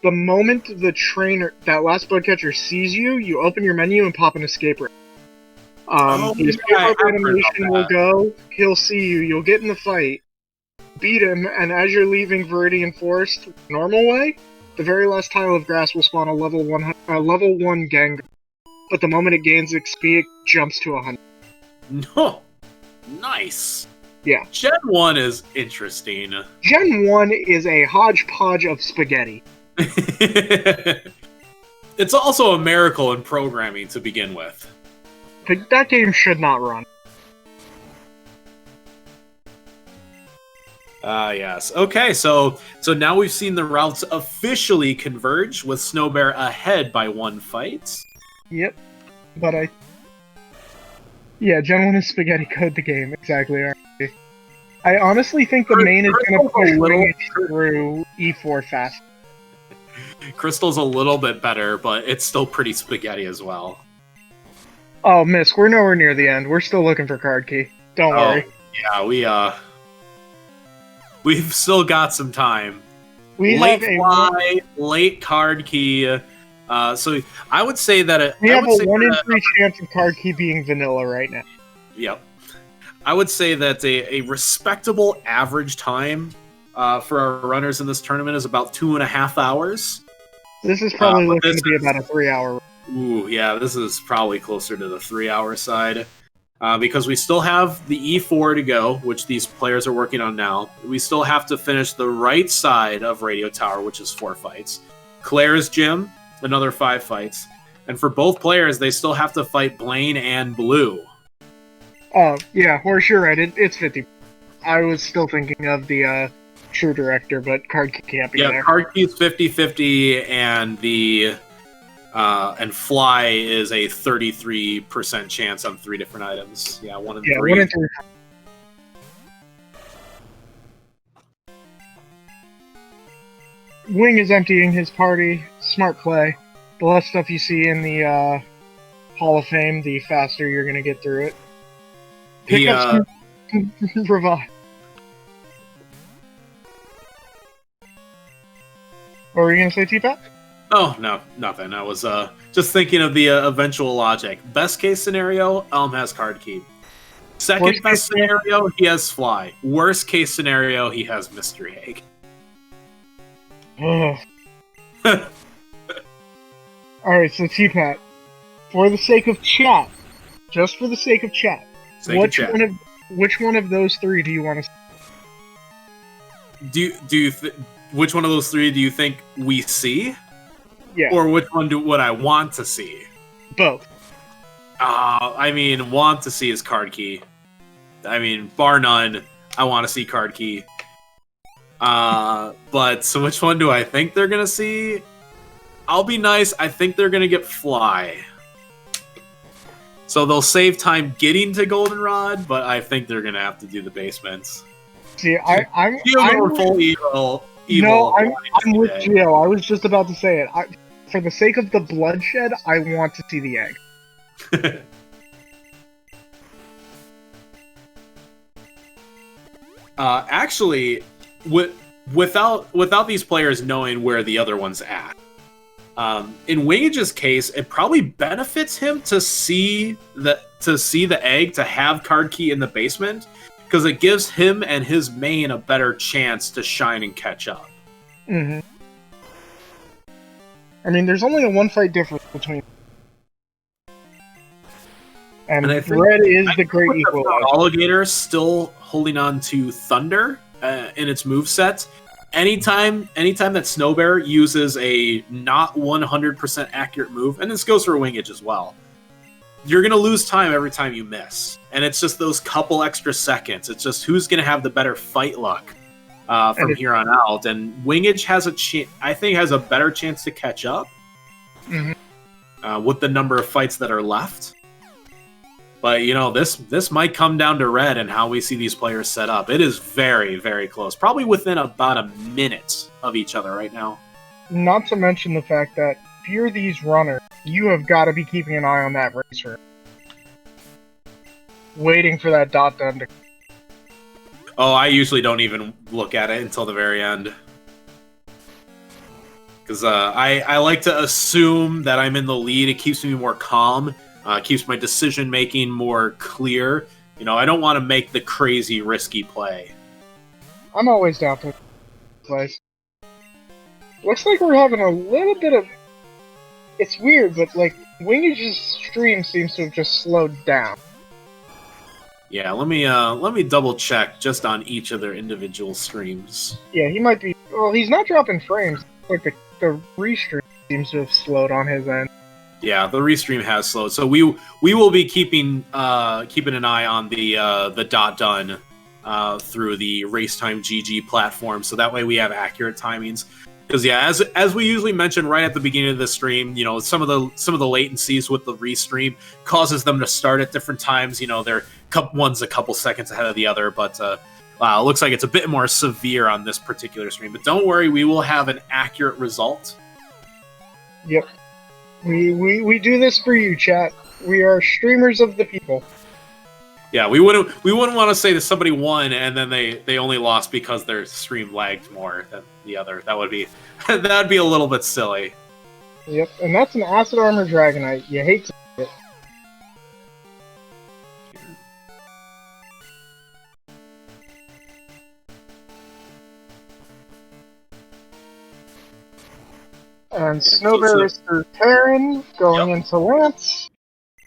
The moment the trainer, that last bug catcher, sees you, you open your menu and pop an escape route. The escape route animation will go, he'll see you, you'll get in the fight, beat him, and as you're leaving Viridian Forest normal way, the very last tile of grass will spawn a level 1 Gengar. But the moment it gains XP, it jumps to 100. No. Nice. Yeah. Gen 1 is interesting. Gen 1 is a hodgepodge of spaghetti. It's also a miracle in programming to begin with. But that game should not run. Yes. Okay, so now we've seen the routes officially converge, with Snowbear ahead by 1 fight. Yep. But yeah, Gen 1 is spaghetti code the game, exactly. I honestly think the main is going to push wingidge through E4 fast. Crystal's a little bit better, but it's still pretty spaghetti as well. Oh, miss, we're nowhere near the end. We're still looking for card key. Don't worry. Yeah, we've still got some time. We late have fly, late card key. So I would say that we have a 1 in 3 chance of card key being vanilla right now. Yep. I would say that a respectable average time for our runners in this tournament is about 2.5 hours. This is probably looking to be about a 3-hour. Ooh, yeah, this is probably closer to the 3-hour side. Because we still have the E4 to go, which these players are working on now. We still have to finish the right side of Radio Tower, which is 4 fights. Claire's Gym, another 5 fights. And for both players, they still have to fight Blaine and Blue. Oh, yeah, Horse, you're right. It's 50. I was still thinking of the True Director, but card key can't be there. Yeah, card key is 50-50, and and Fly is a 33% chance on 3 different items. Yeah, 1 in 3. 1 in 3. Wing is emptying his party. Smart play. The less stuff you see in the Hall of Fame, the faster you're going to get through it. Pick up some revive. What were you going to say, T-Pat? Oh, no, nothing. I was just thinking of the eventual logic. Best case scenario, Elm has card key. Second best scenario, he has Fly. Worst case scenario, he has Mystery Egg. Alright, so T-Pat, for the sake of chat, just for the sake of chat, which one of those 3 do you want to see? Which one of those 3 do you think we see? Yeah. Or which one would I want to see? Both. I mean, want to see is card key. I mean, bar none, I want to see card key. But so which one do I think they're gonna see? I'll be nice. I think they're gonna get Fly. So they'll save time getting to Goldenrod, but I think they're gonna have to do the basements. See, I'm full evil. No, I'm with Geo. I was just about to say it. For the sake of the bloodshed, I want to see the egg. Actually, without these players knowing where the other one's at, in Wingidge's case, it probably benefits him to see the egg, to have card key in the basement, because it gives him and his main a better chance to shine and catch up. Mm-hmm. I mean, there's only a 1 fight difference between. And I think red is the great equalizer. Alligator still holding on to Thunder in its moveset. Anytime that Snowbear uses a not 100% accurate move, and this goes for Wingidge as well, you're going to lose time every time you miss. And it's just those couple extra seconds. It's just who's going to have the better fight luck from here on out. And Wingidge has I think has a better chance to catch up with the number of fights that are left. But, this might come down to red and how we see these players set up. It is very, very close. Probably within about a minute of each other right now. Not to mention the fact that if you're these runners, you have got to be keeping an eye on that racer. Waiting for that dot done to... Oh, I usually don't even look at it until the very end. Because I like to assume that I'm in the lead. It keeps me more calm. Keeps my decision-making more clear. I don't want to make the crazy, risky play. I'm always down for plays. Looks like we're having a little bit of... It's weird, but, Wingidge's stream seems to have just slowed down. Yeah, let me double-check just on each of their individual streams. Yeah, he might be... Well, he's not dropping frames. The restream seems to have slowed on his end. Yeah, the restream has slowed, so we will be keeping an eye on the dot done through the Racetime GG platform, so that way we have accurate timings. Because as we usually mention right at the beginning of the stream, some of the latencies with the restream causes them to start at different times. One's a couple seconds ahead of the other, but it looks like it's a bit more severe on this particular stream. But don't worry, we will have an accurate result. Yep. We do this for you, chat. We are streamers of the people. Yeah, we wouldn't want to say that somebody won and then they only lost because their stream lagged more than the other. That would be a little bit silly. Yep, and that's an Acid Armor Dragonite. You hate to see it. And Snowbear is through Terran, going into Lance.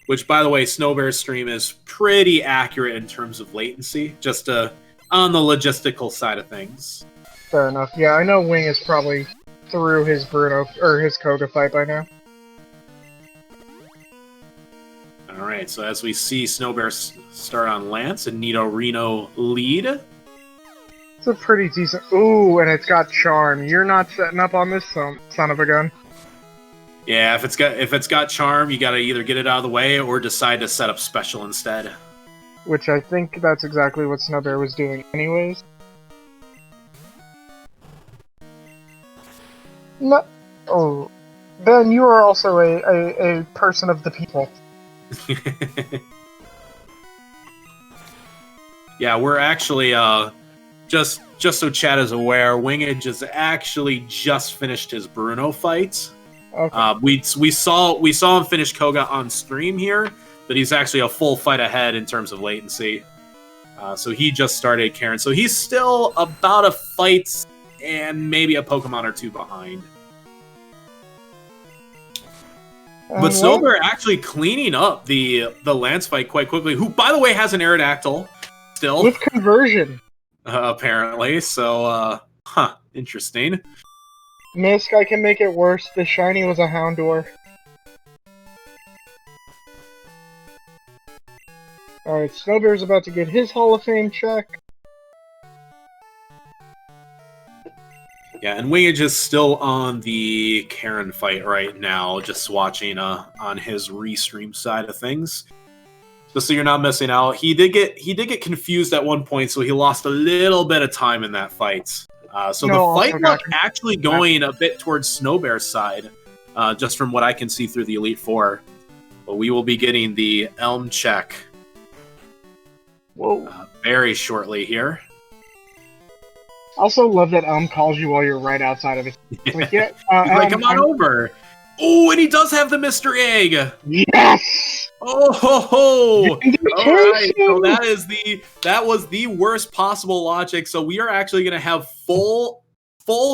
Which, by the way, Snowbear's stream is pretty accurate in terms of latency, just on the logistical side of things. Fair enough. Yeah, I know Wing is probably through his Bruno or his Koga fight by now. All right, so as we see Snowbear start on Lance and Nidorino lead. It's a pretty decent... Ooh, and it's got Charm. You're not setting up on this son of a gun. Yeah, if it's got Charm, you gotta either get it out of the way or decide to set up Special instead. Which I think that's exactly what Snowbear was doing anyways. No. Oh. Ben, you are also a person of the people. Yeah, we're actually... Just so chat is aware, Wingidge has actually just finished his Bruno fight. Okay. We saw him finish Koga on stream here, but he's actually a full fight ahead in terms of latency. So he just started Karen. So he's still about a fight and maybe a Pokemon or two behind. But Snowbear actually cleaning up the Lance fight quite quickly, who, by the way, has an Aerodactyl still. With conversion. Apparently, so, interesting. Misk, I can make it worse. The shiny was a Houndour. Alright, Snowbear's about to get his Hall of Fame check. Yeah, and Wingidge is still on the Karen fight right now, just watching on his restream side of things. Just so you're not missing out. He did get confused at one point, so he lost a little bit of time in that fight. So the fight luck actually going a bit towards Snowbear's side, just from what I can see through the Elite Four. But we will be getting the Elm check very shortly here. Also love that Elm calls you while you're right outside of it. Like, yeah, He's like, come on over. Oh, and he does have the Mr. Egg. Yes. Oh ho ho! All right, so Vindication! that was the worst possible logic. So we are actually going to have full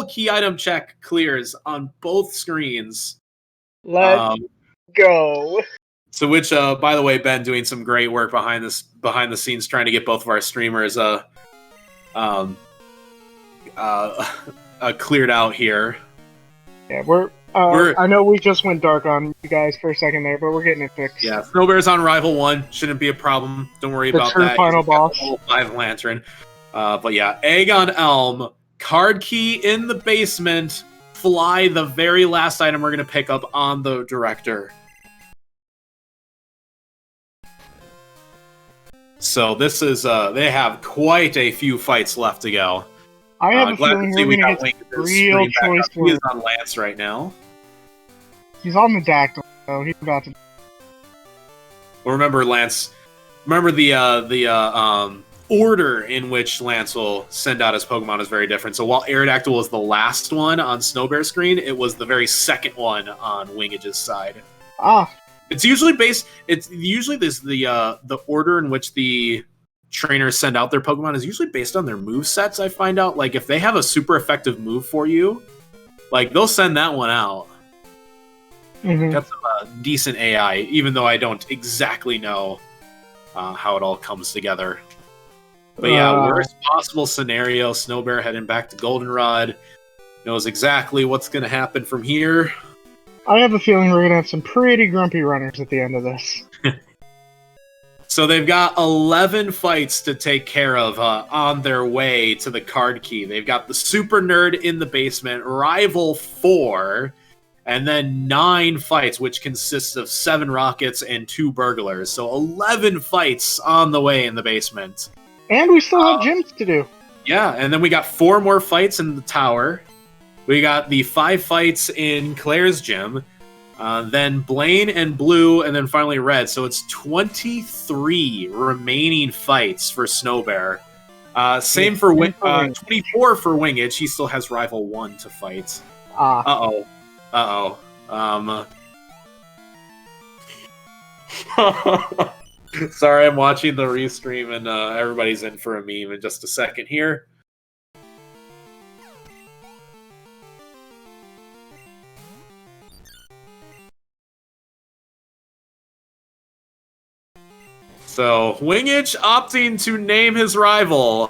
key item check clears on both screens. Let's go. So which, by the way, Ben doing some great work behind the scenes, trying to get both of our streamers cleared out here. Yeah, we're I know we just went dark on you guys for a second there, but we're getting it fixed. Yeah, Snowbear's on Rival 1. Shouldn't be a problem. Don't worry about that. The final boss. Level 5 Lantern. But yeah, Egg on Elm, card key in the basement, Fly, the very last item we're going to pick up on the Director. So this is, they have quite a few fights left to go. I have a feeling we're going to get real choice. He is on Lance right now. He's on the dactyl, so he's about to. Well, remember, Lance. Remember the order in which Lance will send out his Pokemon is very different. So while Aerodactyl was the last one on Snowbear's screen, it was the very second one on Wingidge's side. Ah. It's usually the order in which the trainers send out their Pokemon is usually based on their move sets. I find out, like, if they have a super effective move for you, like, they'll send that one out. Mm-hmm. Got some decent AI, even though I don't exactly know how it all comes together. But yeah, worst possible scenario, Snowbear heading back to Goldenrod. Knows exactly what's going to happen from here. I have a feeling we're going to have some pretty grumpy runners at the end of this. So they've got 11 fights to take care of on their way to the card key. They've got the Super Nerd in the basement, Rival 4, and then 9 fights, which consists of 7 rockets and 2 burglars. So 11 fights on the way in the basement. And we still have gyms to do. Yeah, and then we got 4 more fights in the tower. We got the 5 fights in Claire's gym. Then Blaine and Blue, and then finally Red. So it's 23 remaining fights for Snowbear. Same for 24 for Wingidge. He still has Rival 1 to fight. Sorry, I'm watching the restream and everybody's in for a meme in just a second here. So, Wingidge opting to name his rival.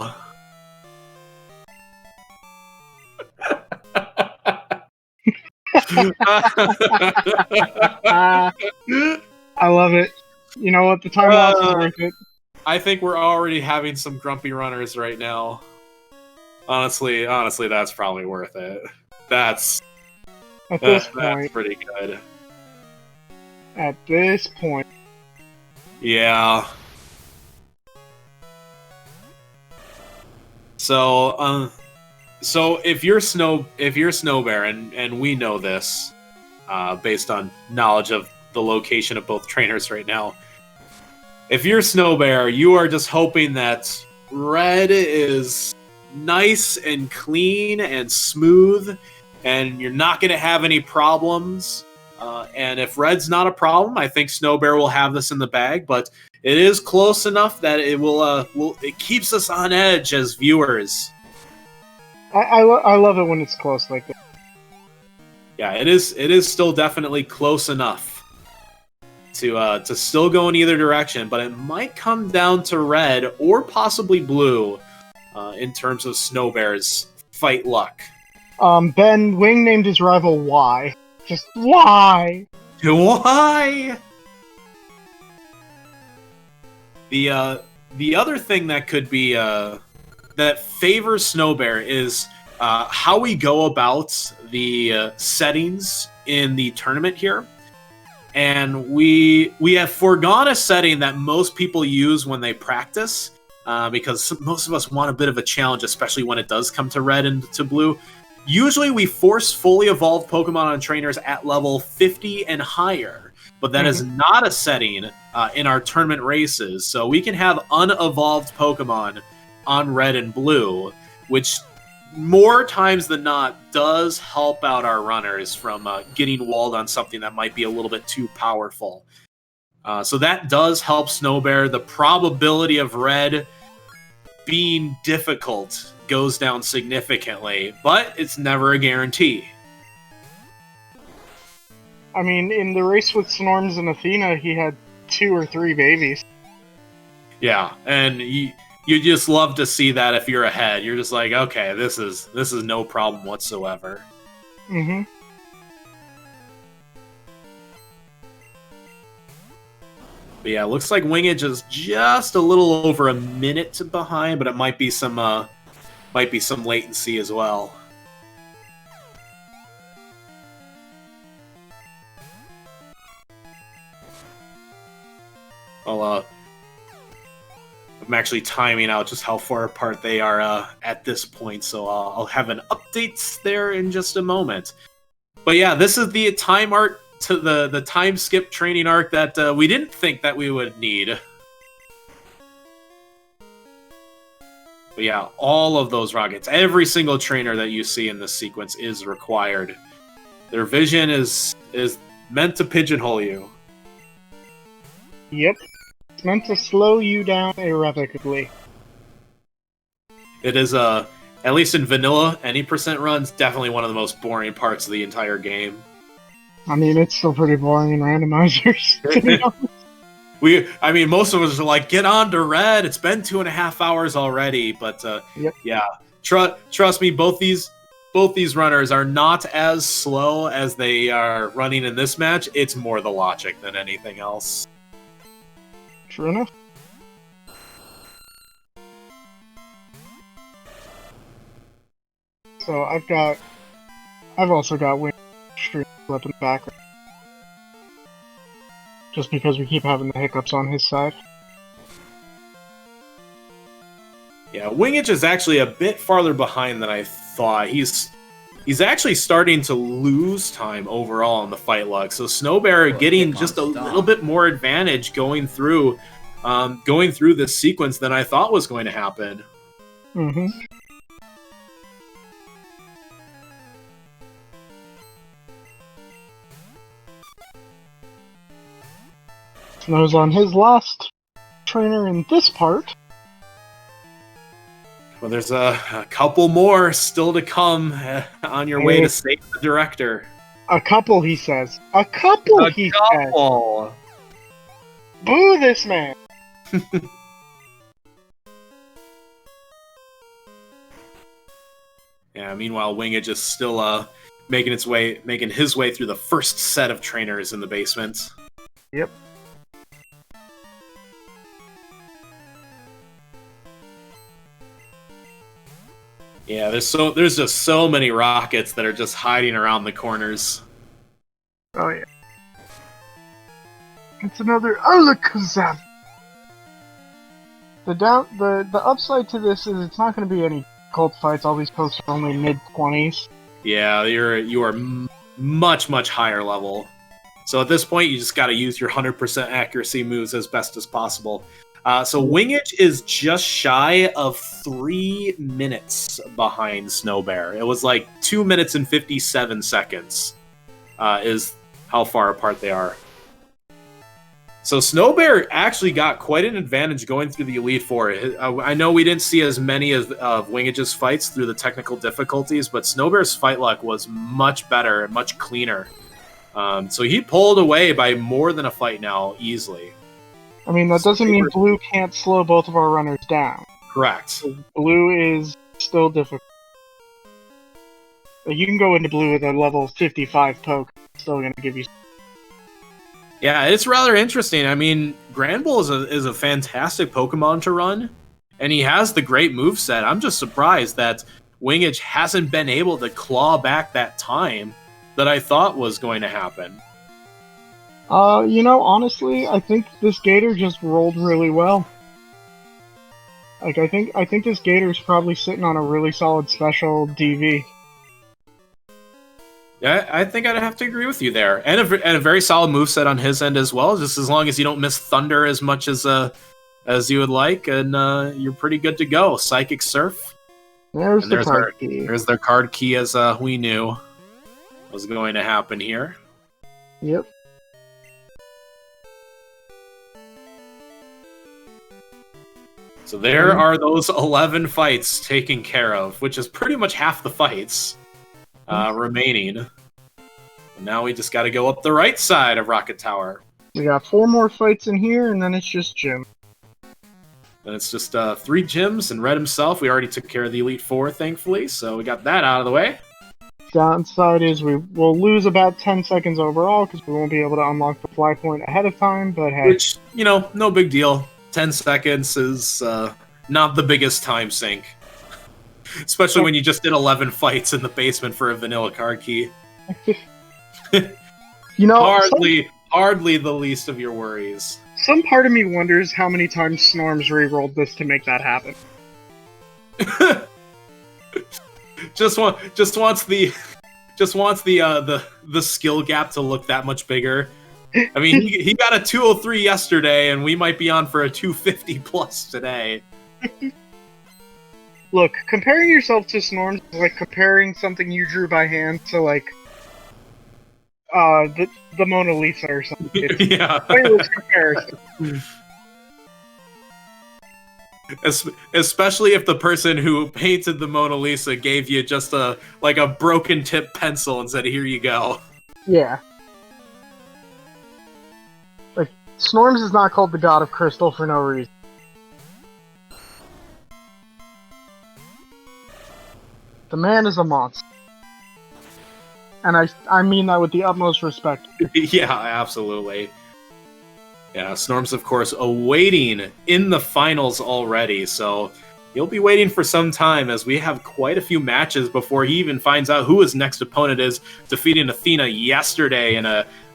I love it. You know what? The time loss is worth it. I think we're already having some grumpy runners right now. Honestly, that's probably worth it. That's pretty good. At this point. Yeah. So if you're Snowbear, and we know this, based on knowledge of the location of both trainers right now. If you're Snowbear, you are just hoping that Red is nice and clean and smooth, and you're not going to have any problems. And if Red's not a problem, I think Snowbear will have this in the bag. But it is close enough that it it keeps us on edge as viewers. I love it when it's close like that. Yeah, it is still definitely close enough to still go in either direction, but it might come down to Red or possibly Blue in terms of Snowbear's fight luck. Ben Wing named his rival Y. Just why? Why? The other thing that could be that favors Snowbear is how we go about the settings in the tournament here. And we have foregone a setting that most people use when they practice, because most of us want a bit of a challenge, especially when it does come to Red and to Blue. Usually we force fully evolved Pokemon on trainers at level 50 and higher, but that is not a setting in our tournament races. So we can have unevolved Pokemon on Red and Blue, which more times than not does help out our runners from getting walled on something that might be a little bit too powerful. So that does help Snowbear. The probability of red being difficult goes down significantly, but it's never a guarantee. I mean, in the race with Snorms and Athena, he had 2 or 3 babies. Yeah, and you just love to see that if you're ahead. You're just like, okay, this is no problem whatsoever. Mm-hmm. But yeah, it looks like wingidge is just a little over a minute behind, but it might be some latency as well. I'm actually timing out just how far apart they are at this point, so I'll have an update there in just a moment. But yeah, this is the time arc to the time skip training arc that we didn't think that we would need. But yeah, all of those rockets, every single trainer that you see in this sequence is required. Their vision is meant to pigeonhole you. Yep. It's meant to slow you down irrevocably. It is, at least in vanilla, any percent runs, definitely one of the most boring parts of the entire game. I mean, it's still pretty boring in randomizers, to be honest. Most of us are like, get on to red, it's been 2.5 hours already, but Yep. Yeah, trust me, both these runners are not as slow as they are running in this match. It's more the logic than anything else. True enough. So I've also got wing stream up in the background. Just because we keep having the hiccups on his side. Yeah, wingidge is actually a bit farther behind than I thought. He's actually starting to lose time overall in the fight log. So Snowbear getting just a little bit more advantage going through this sequence than I thought was going to happen. Mm-hmm. Snow's on his last trainer in this part. Well, there's a couple more still to come on your way to save the director. A couple, he says. A couple, he says. Boo this man! Yeah, meanwhile, wingidge is still making his way through the first set of trainers in the basement. Yep. Yeah, there's just so many rockets that are just hiding around the corners. Oh yeah. It's another Alakazam. The upside to this is it's not going to be any cold fights. All these pokes are only mid-20s. Yeah, you are much higher level. So at this point, you just got to use your 100% accuracy moves as best as possible. So wingidge is just shy of 3 minutes behind Snowbear. It was like 2 minutes and 57 seconds is how far apart they are. So Snowbear actually got quite an advantage going through the Elite Four. I know we didn't see as many of wingidge's fights through the technical difficulties, but Snowbear's fight luck was much better and much cleaner. So he pulled away by more than a fight now, easily. I mean, that doesn't mean blue can't slow both of our runners down. Correct. Blue is still difficult. You can go into blue with a level 55 poke. It's still going to give you... Yeah, it's rather interesting. I mean, Granbull is a fantastic Pokemon to run, and he has the great moveset. I'm just surprised that wingidge hasn't been able to claw back that time that I thought was going to happen. Honestly, I think this Gator just rolled really well. Like, I think this Gator's probably sitting on a really solid special DV. Yeah, I think I'd have to agree with you there. And a very solid moveset on his end as well, just as long as you don't miss Thunder as much as you would like, and you're pretty good to go. Psychic Surf. There's And the card key. There's their card key, as we knew was going to happen here. Yep. So there are those 11 fights taken care of, which is pretty much half the fights remaining. And now we just got to go up the right side of Rocket Tower. We got 4 more fights in here, and then it's just Jim. And it's just 3 gyms and Red himself. We already took care of the Elite Four, thankfully, so we got that out of the way. Downside is we will lose about 10 seconds overall because we won't be able to unlock the fly point ahead of time, but hey. Which, no big deal. 10 seconds is not the biggest time sink. Especially when you just did 11 fights in the basement for a vanilla card key. Hardly the least of your worries. Some part of me wonders how many times Snorms re-rolled this to make that happen. just wants the skill gap to look that much bigger. I mean, he got a 203 yesterday, and we might be on for a 250 plus today. Look, comparing yourself to Snorms is like comparing something you drew by hand to, like, the Mona Lisa or something. It's yeah. pointless comparison. Especially if the person who painted the Mona Lisa gave you just a broken tip pencil and said, "Here you go." Yeah. Like, Snorms is not called the God of Crystal for no reason. The man is a monster. And I mean that with the utmost respect. Yeah, absolutely. Yeah, Snorms, of course, awaiting in the finals already, so he'll be waiting for some time as we have quite a few matches before he even finds out who his next opponent is, defeating Athena yesterday in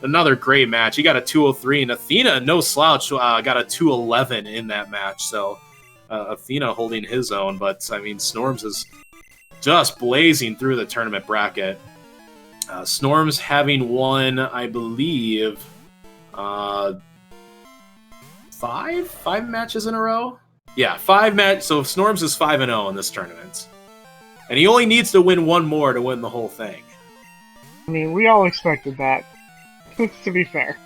another great match. He got a 203, and Athena, no slouch, got a 211 in that match, so Athena holding his own, but, I mean, Snorms is just blazing through the tournament bracket. Snorms having won, I believe, 5 matches in a row? Yeah, 5 matches. So Snorms is 5-0 in this tournament. And he only needs to win 1 more to win the whole thing. I mean, we all expected that, to be fair.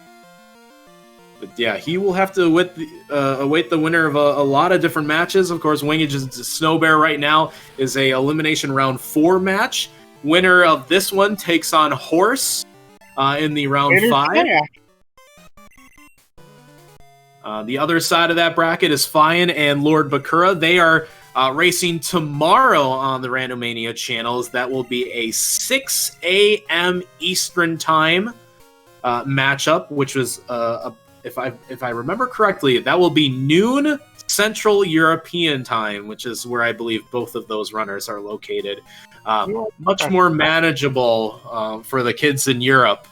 But yeah, he will have to await the winner of a lot of different matches. Of course, Wingidge's Snowbear right now is a elimination round 4 match. Winner of this one takes on Horse in the round 5. The other side of that bracket is Fian and Lord Bakura. They are racing tomorrow on the Randomania channels. That will be a 6 a.m. Eastern time matchup, which was, if I remember correctly, that will be noon Central European time, which is where I believe both of those runners are located. Much more manageable for the kids in Europe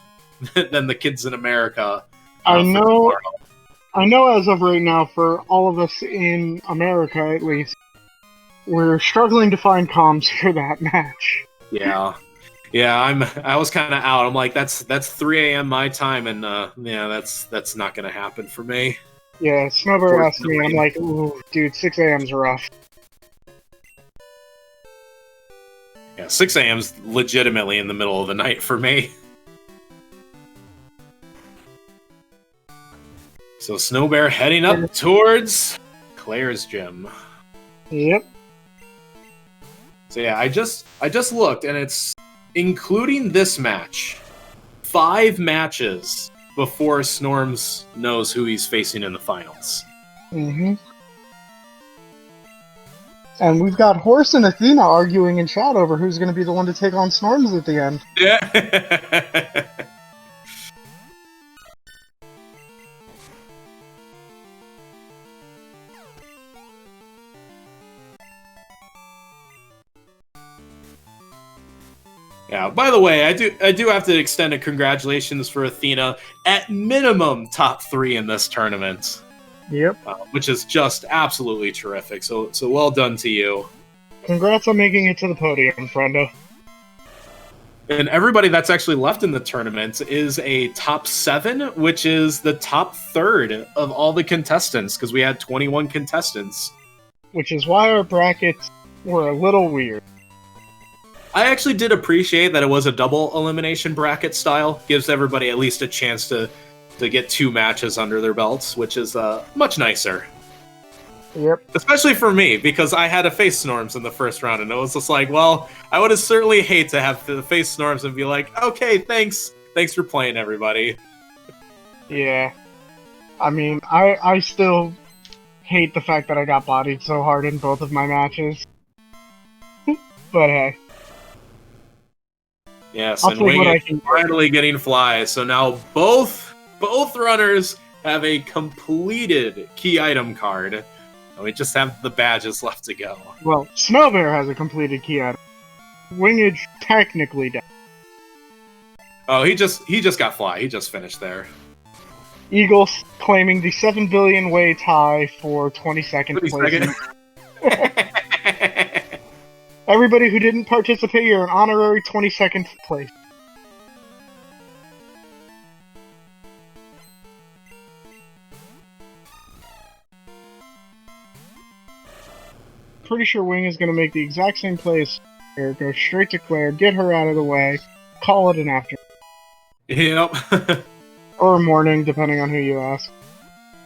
than the kids in America. I know as of right now, for all of us in America at least, we're struggling to find comms for that match. Yeah, I was kind of out. I'm like, that's 3 a.m. my time, and yeah, that's not gonna happen for me. Yeah, Snowbear asked me, I'm like, ooh, dude, 6 a.m.'s rough. Yeah, 6 a.m.'s legitimately in the middle of the night for me. So Snowbear heading up towards Claire's gym. Yep. So yeah, I just looked, and it's including this match, 5 matches before Snorms knows who he's facing in the finals. Mm-hmm. And we've got Horse and Athena arguing in chat over who's going to be the one to take on Snorms at the end. Yeah. Yeah, by the way, I do have to extend a congratulations for Athena, at minimum top 3 in this tournament. Yep. Which is just absolutely terrific. So well done to you. Congrats on making it to the podium, Rando. And everybody that's actually left in the tournament is a top 7, which is the top 3rd of all the contestants, because we had 21 contestants. Which is why our bracket were a little weird. I actually did appreciate that it was a double elimination bracket style. Gives everybody at least a chance to get 2 matches under their belts, which is much nicer. Yep. Especially for me, because I had to face Snorms in the first round, and it was just like, well, I would have certainly hate to have to face Snorms and be like, okay, thanks for playing, everybody. Yeah. I mean, I still hate the fact that I got bodied so hard in both of my matches. But hey. Yes, I'll and take what I Wing can is finally getting fly, so now both runners have a completed key item card. And we just have the badges left to go. Well, Snowbear has a completed key item. Wingidge technically does. Oh, he just got fly. He just finished there. Eagle claiming the 7 billion way tie for 22nd place. Everybody who didn't participate, you're an honorary 22nd place. Pretty sure Wing is going to make the exact same place. Go straight to Claire, get her out of the way, call it an afternoon. Yep. Or morning, depending on who you ask.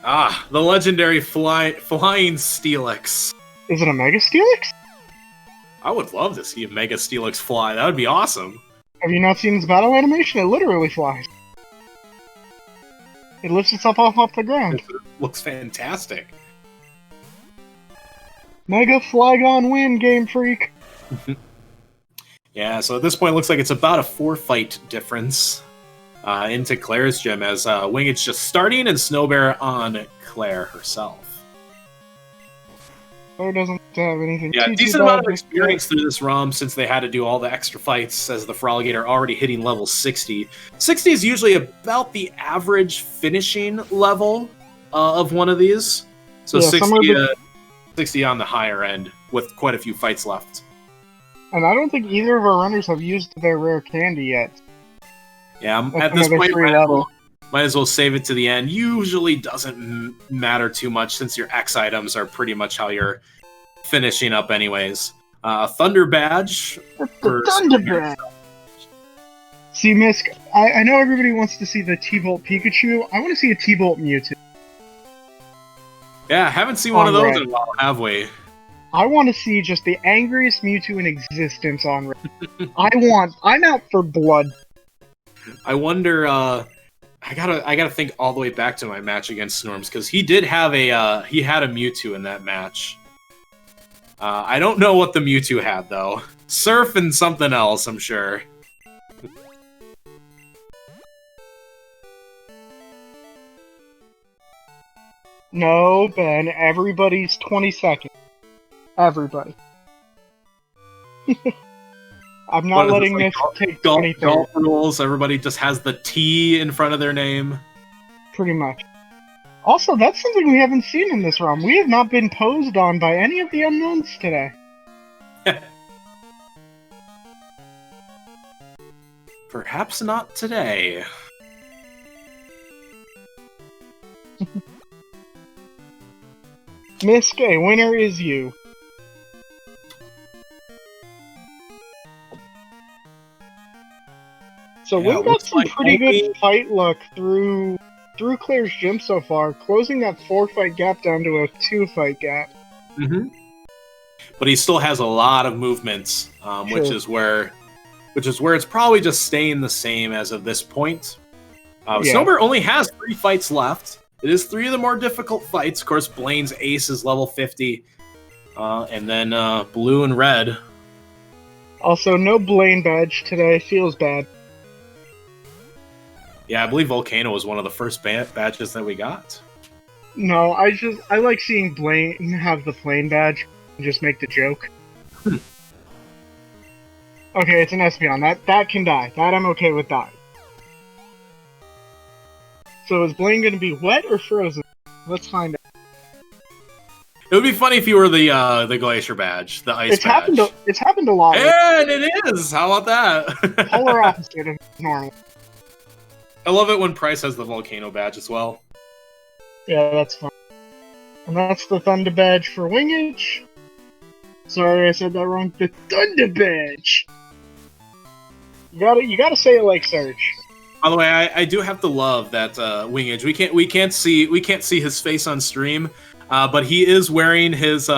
Ah, the legendary flying Steelix. Is it a Mega Steelix? I would love to see a Mega Steelix fly. That would be awesome. Have you not seen its battle animation? It literally flies. It lifts itself off the ground. It looks fantastic. Mega Flygon win, Game Freak. Yeah, so at this point, it looks like it's about a 4-fight difference into Claire's gym, as Wingidge just starting and Snowbear on Claire herself. Claire doesn't have anything. Yeah, too decent bad amount of experience through this ROM since they had to do all the extra fights, as the Froligator already hitting level 60. 60 is usually about the average finishing level of one of these. So yeah, 60 on the higher end, with quite a few fights left. And I don't think either of our runners have used their rare candy yet. Yeah, at this point, might as well save it to the end. Usually doesn't matter too much, since your X items are pretty much how you're finishing up anyways. Thunder Badge. Thunder Badge! See, Misk, I know everybody wants to see the T-Bolt Pikachu. I want to see a T-Bolt Mewtwo. Yeah, haven't seen one of those in a while, have we? I want to see just the angriest Mewtwo in existence on Red. I'm out for blood. I wonder, I gotta think all the way back to my match against Snorms, because he did have he had a Mewtwo in that match. I don't know what the Mewtwo had, though. Surf and something else, I'm sure. No, Ben, everybody's 22nd. Everybody. I'm not letting this take anything. Golf rules, everybody just has the T in front of their name. Pretty much. Also, that's something we haven't seen in this ROM. We have not been posed on by any of the unknowns today. Perhaps not today. Misk, a winner is you. So Yeah, we've got some pretty good fight luck through Claire's gym so far, closing that 4-fight gap down to a 2-fight gap. Mm-hmm. But he still has a lot of movements, which is where it's probably just staying the same as of this point. Snowbear only has 3 fights left. It is 3 of the more difficult fights. Of course, Blaine's ace is level 50, and then blue and red. Also, no Blaine badge today. Feels bad. Yeah, I believe Volcano was one of the first badges that we got. No, I like seeing Blaine have the plain badge and just make the joke. Okay, it's an Espeon. That can die. That I'm okay with dying. So is Blaine going to be wet or frozen? Let's find out. It would be funny if you were the Glacier badge, the ice badge. It's happened a lot. And it is! How about that? Polar opposite of normal. I love it when Price has the Volcano badge as well. Yeah, that's fun. And that's the Thunder badge for Wingidge. Sorry, I said that wrong. The Thunder Bitch. You gotta say it like Surge. By the way, I do have to love that wingage. We can't see his face on stream, but he is wearing his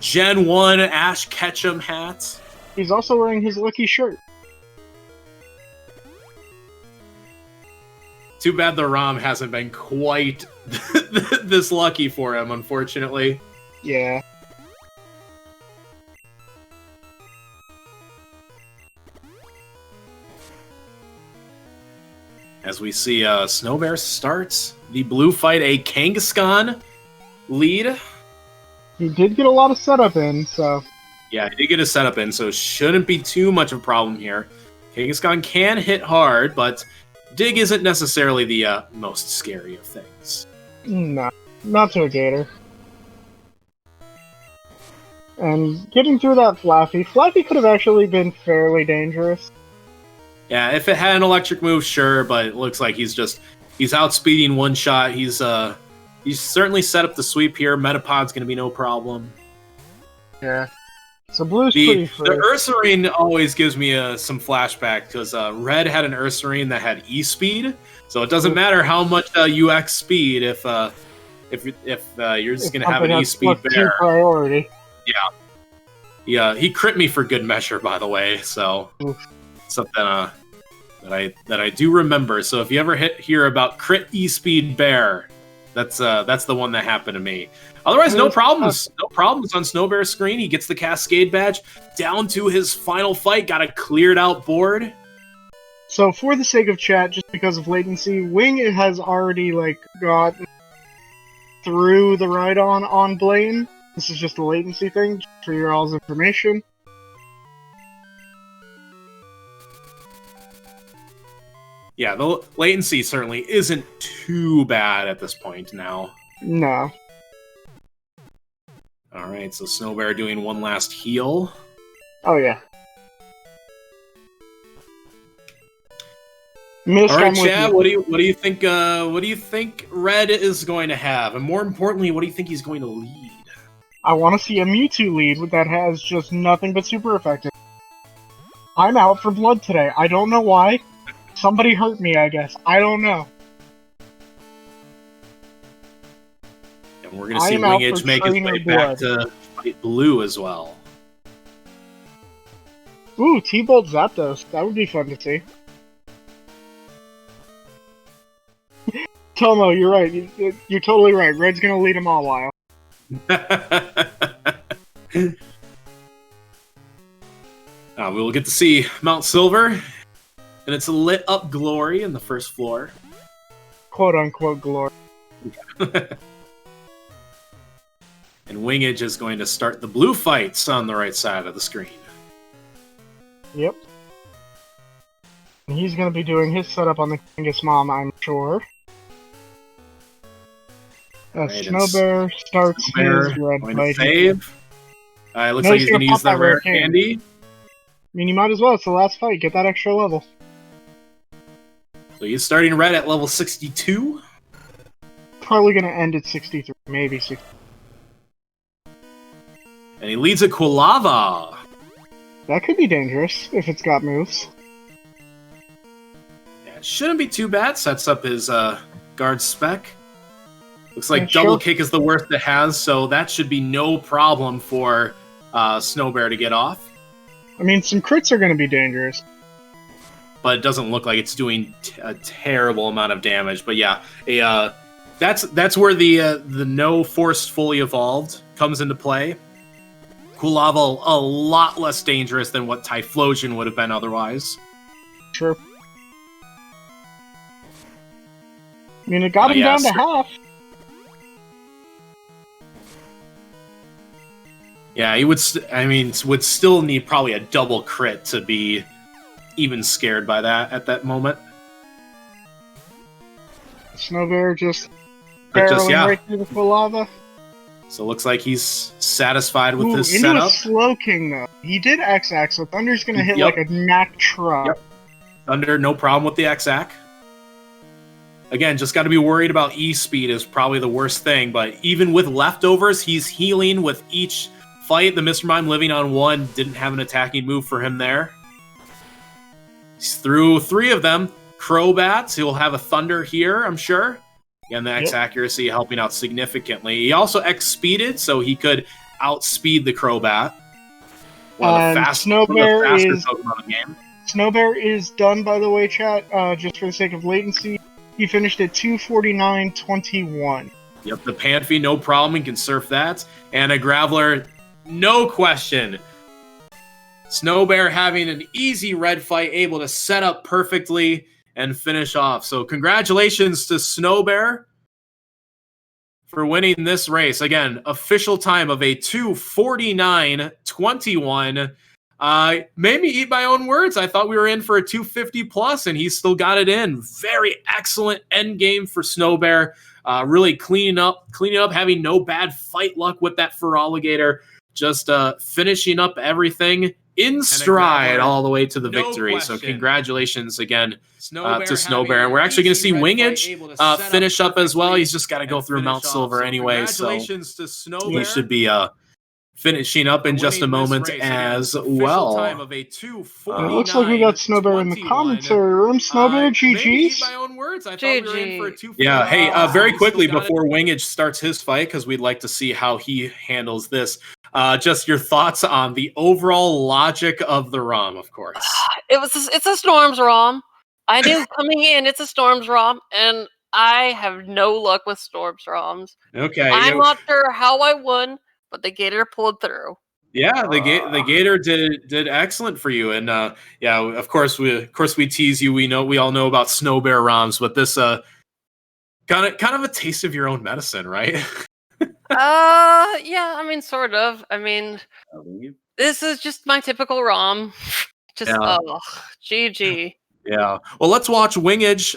Gen 1 Ash Ketchum hat. He's also wearing his lucky shirt. Too bad the ROM hasn't been quite this lucky for him, unfortunately. Yeah. As we see Snowbear starts the blue fight, a Kangaskhan lead. He did get a lot of setup in, so... Yeah, he did get a setup in, so shouldn't be too much of a problem here. Kangaskhan can hit hard, but Dig isn't necessarily the most scary of things. No, not to a Gator. And getting through that Flaffy could have actually been fairly dangerous. Yeah, if it had an electric move, sure, but it looks like he's outspeeding one shot. He's certainly set up the sweep here. Metapod's going to be no problem. Yeah. So Blue's pretty free. The Ursaring always gives me some flashback, because Red had an Ursaring that had E-speed, so it doesn't matter how much UX speed if you're just going to have an E-speed bear. Priority. Yeah, he crit me for good measure, by the way, so... Oof. Something that I do remember. So if you ever hear about crit E-speed bear, that's the one that happened to me. Otherwise, no problems. No problems on Snowbear's screen. He gets the Cascade badge down to his final fight. Got a cleared out board. So for the sake of chat, just because of latency, Wing has already gotten through the ride on Blaine. This is just a latency thing for your all's information. Yeah, the latency certainly isn't too bad at this point now. No. Alright, so Snowbear doing one last heal. Oh, yeah. Alright, Chad, what do you think Red is going to have? And more importantly, what do you think he's going to lead? I want to see a Mewtwo lead that has just nothing but super effective. I'm out for blood today. I don't know why. Somebody hurt me, I guess. I don't know. And we're going to see Wingage make his way back to fight Blue as well. Ooh, T-Bolt Zapdos. That would be fun to see. Tomo, you're right. You're totally right. Red's going to lead them all a while. We will get to see Mount Silver. And it's a lit up glory in the first floor. Quote unquote glory. And Wingage is going to start the blue fights on the right side of the screen. Yep. And he's going to be doing his setup on the Kangas Mom, I'm sure. Snowbear starts his red fight. Save. It looks like he's going to use that rare candy. I mean, you might as well. It's the last fight. Get that extra level. So he's starting Red at level 62. Probably going to end at 63, maybe 60. And he leads a Quilava. That could be dangerous if it's got moves. Yeah, it shouldn't be too bad. Sets up his guard spec. Looks like double kick is the worst it has, so that should be no problem for Snowbear to get off. I mean, some crits are going to be dangerous. But it doesn't look like it's doing a terrible amount of damage. But yeah, that's where the no forced fully evolved comes into play. Quilava a lot less dangerous than what Typhlosion would have been otherwise. Sure. I mean, it got him down to half. Yeah, he would. Would still need probably a double crit to be even scared by that at that moment. Snowbear just barreling right through the lava. So it looks like he's satisfied with his into setup. A slow king though. He did X-Ack, so Thunder's gonna hit like a Mack truck. Yep. Thunder, no problem with the X-Ack. Again, just got to be worried about E-speed is probably the worst thing. But even with leftovers, he's healing with each fight. The Mr. Mime living on 1 didn't have an attacking move for him there. He's through 3 of them. Crobats, he'll have a Thunder here, I'm sure. Again, the X accuracy helping out significantly. He also X-speeded, so he could outspeed the Crobat. Snowbear is Pokemon in the game. Snowbear is done, by the way, chat. Just for the sake of latency, he finished at 249.21. Yep, the Panphy, no problem. He can surf that. And a Graveler, no question. Snowbear having an easy red fight, able to set up perfectly and finish off. So congratulations to Snowbear for winning this race. Again, official time of a 2:49.21. Made me eat my own words. I thought we were in for a 250 plus, and he still got it in. Very excellent end game for Snowbear. Really cleaning up, having no bad fight luck with that Feraligatr. Just finishing up everything in stride all the way to the victory. Question. So congratulations again to Snowbear. And we're actually going to see wingidge finish up as well. He's just got to go through Mount Silver anyway. So he should be finishing up in just a moment as well. It looks like we got Snowbear in the commentary room. Snowbear, GG's. Yeah, hey, very quickly before Wingage starts his fight, because we'd like to see how he handles this, just your thoughts on the overall logic of the ROM, of course. It's a Storms ROM. I knew coming in it's a Storms ROM, and I have no luck with Storms ROMs. Okay. I'm not sure how I won, but the Gator pulled through. Yeah, the Gator did excellent for you, and yeah, of course we tease you. We all know about Snowbear ROMs, but this kind of a taste of your own medicine, right? Yeah, I mean, sort of. I mean, this is just my typical ROM. Just GG. Yeah. Well, let's watch Wingage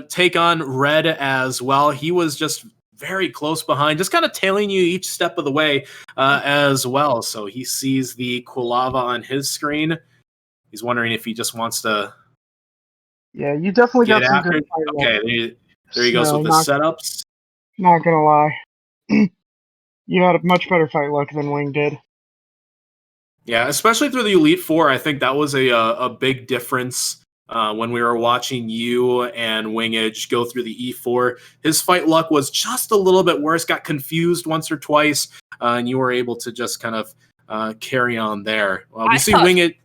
take on Red as well. He was just very close behind, just kind of tailing you each step of the way as well. So he sees the Quilava on his screen. He's wondering if he just wants to. Yeah, you definitely got some good fight luck. Okay, there he goes with the setups. Not gonna lie. You had a much better fight luck than Wing did. Yeah, especially through the Elite Four. I think that was a big difference when we were watching you and Wingage go through the E4. His fight luck was just a little bit worse, got confused once or twice, and you were able to just kind of carry on there. We see Wingage.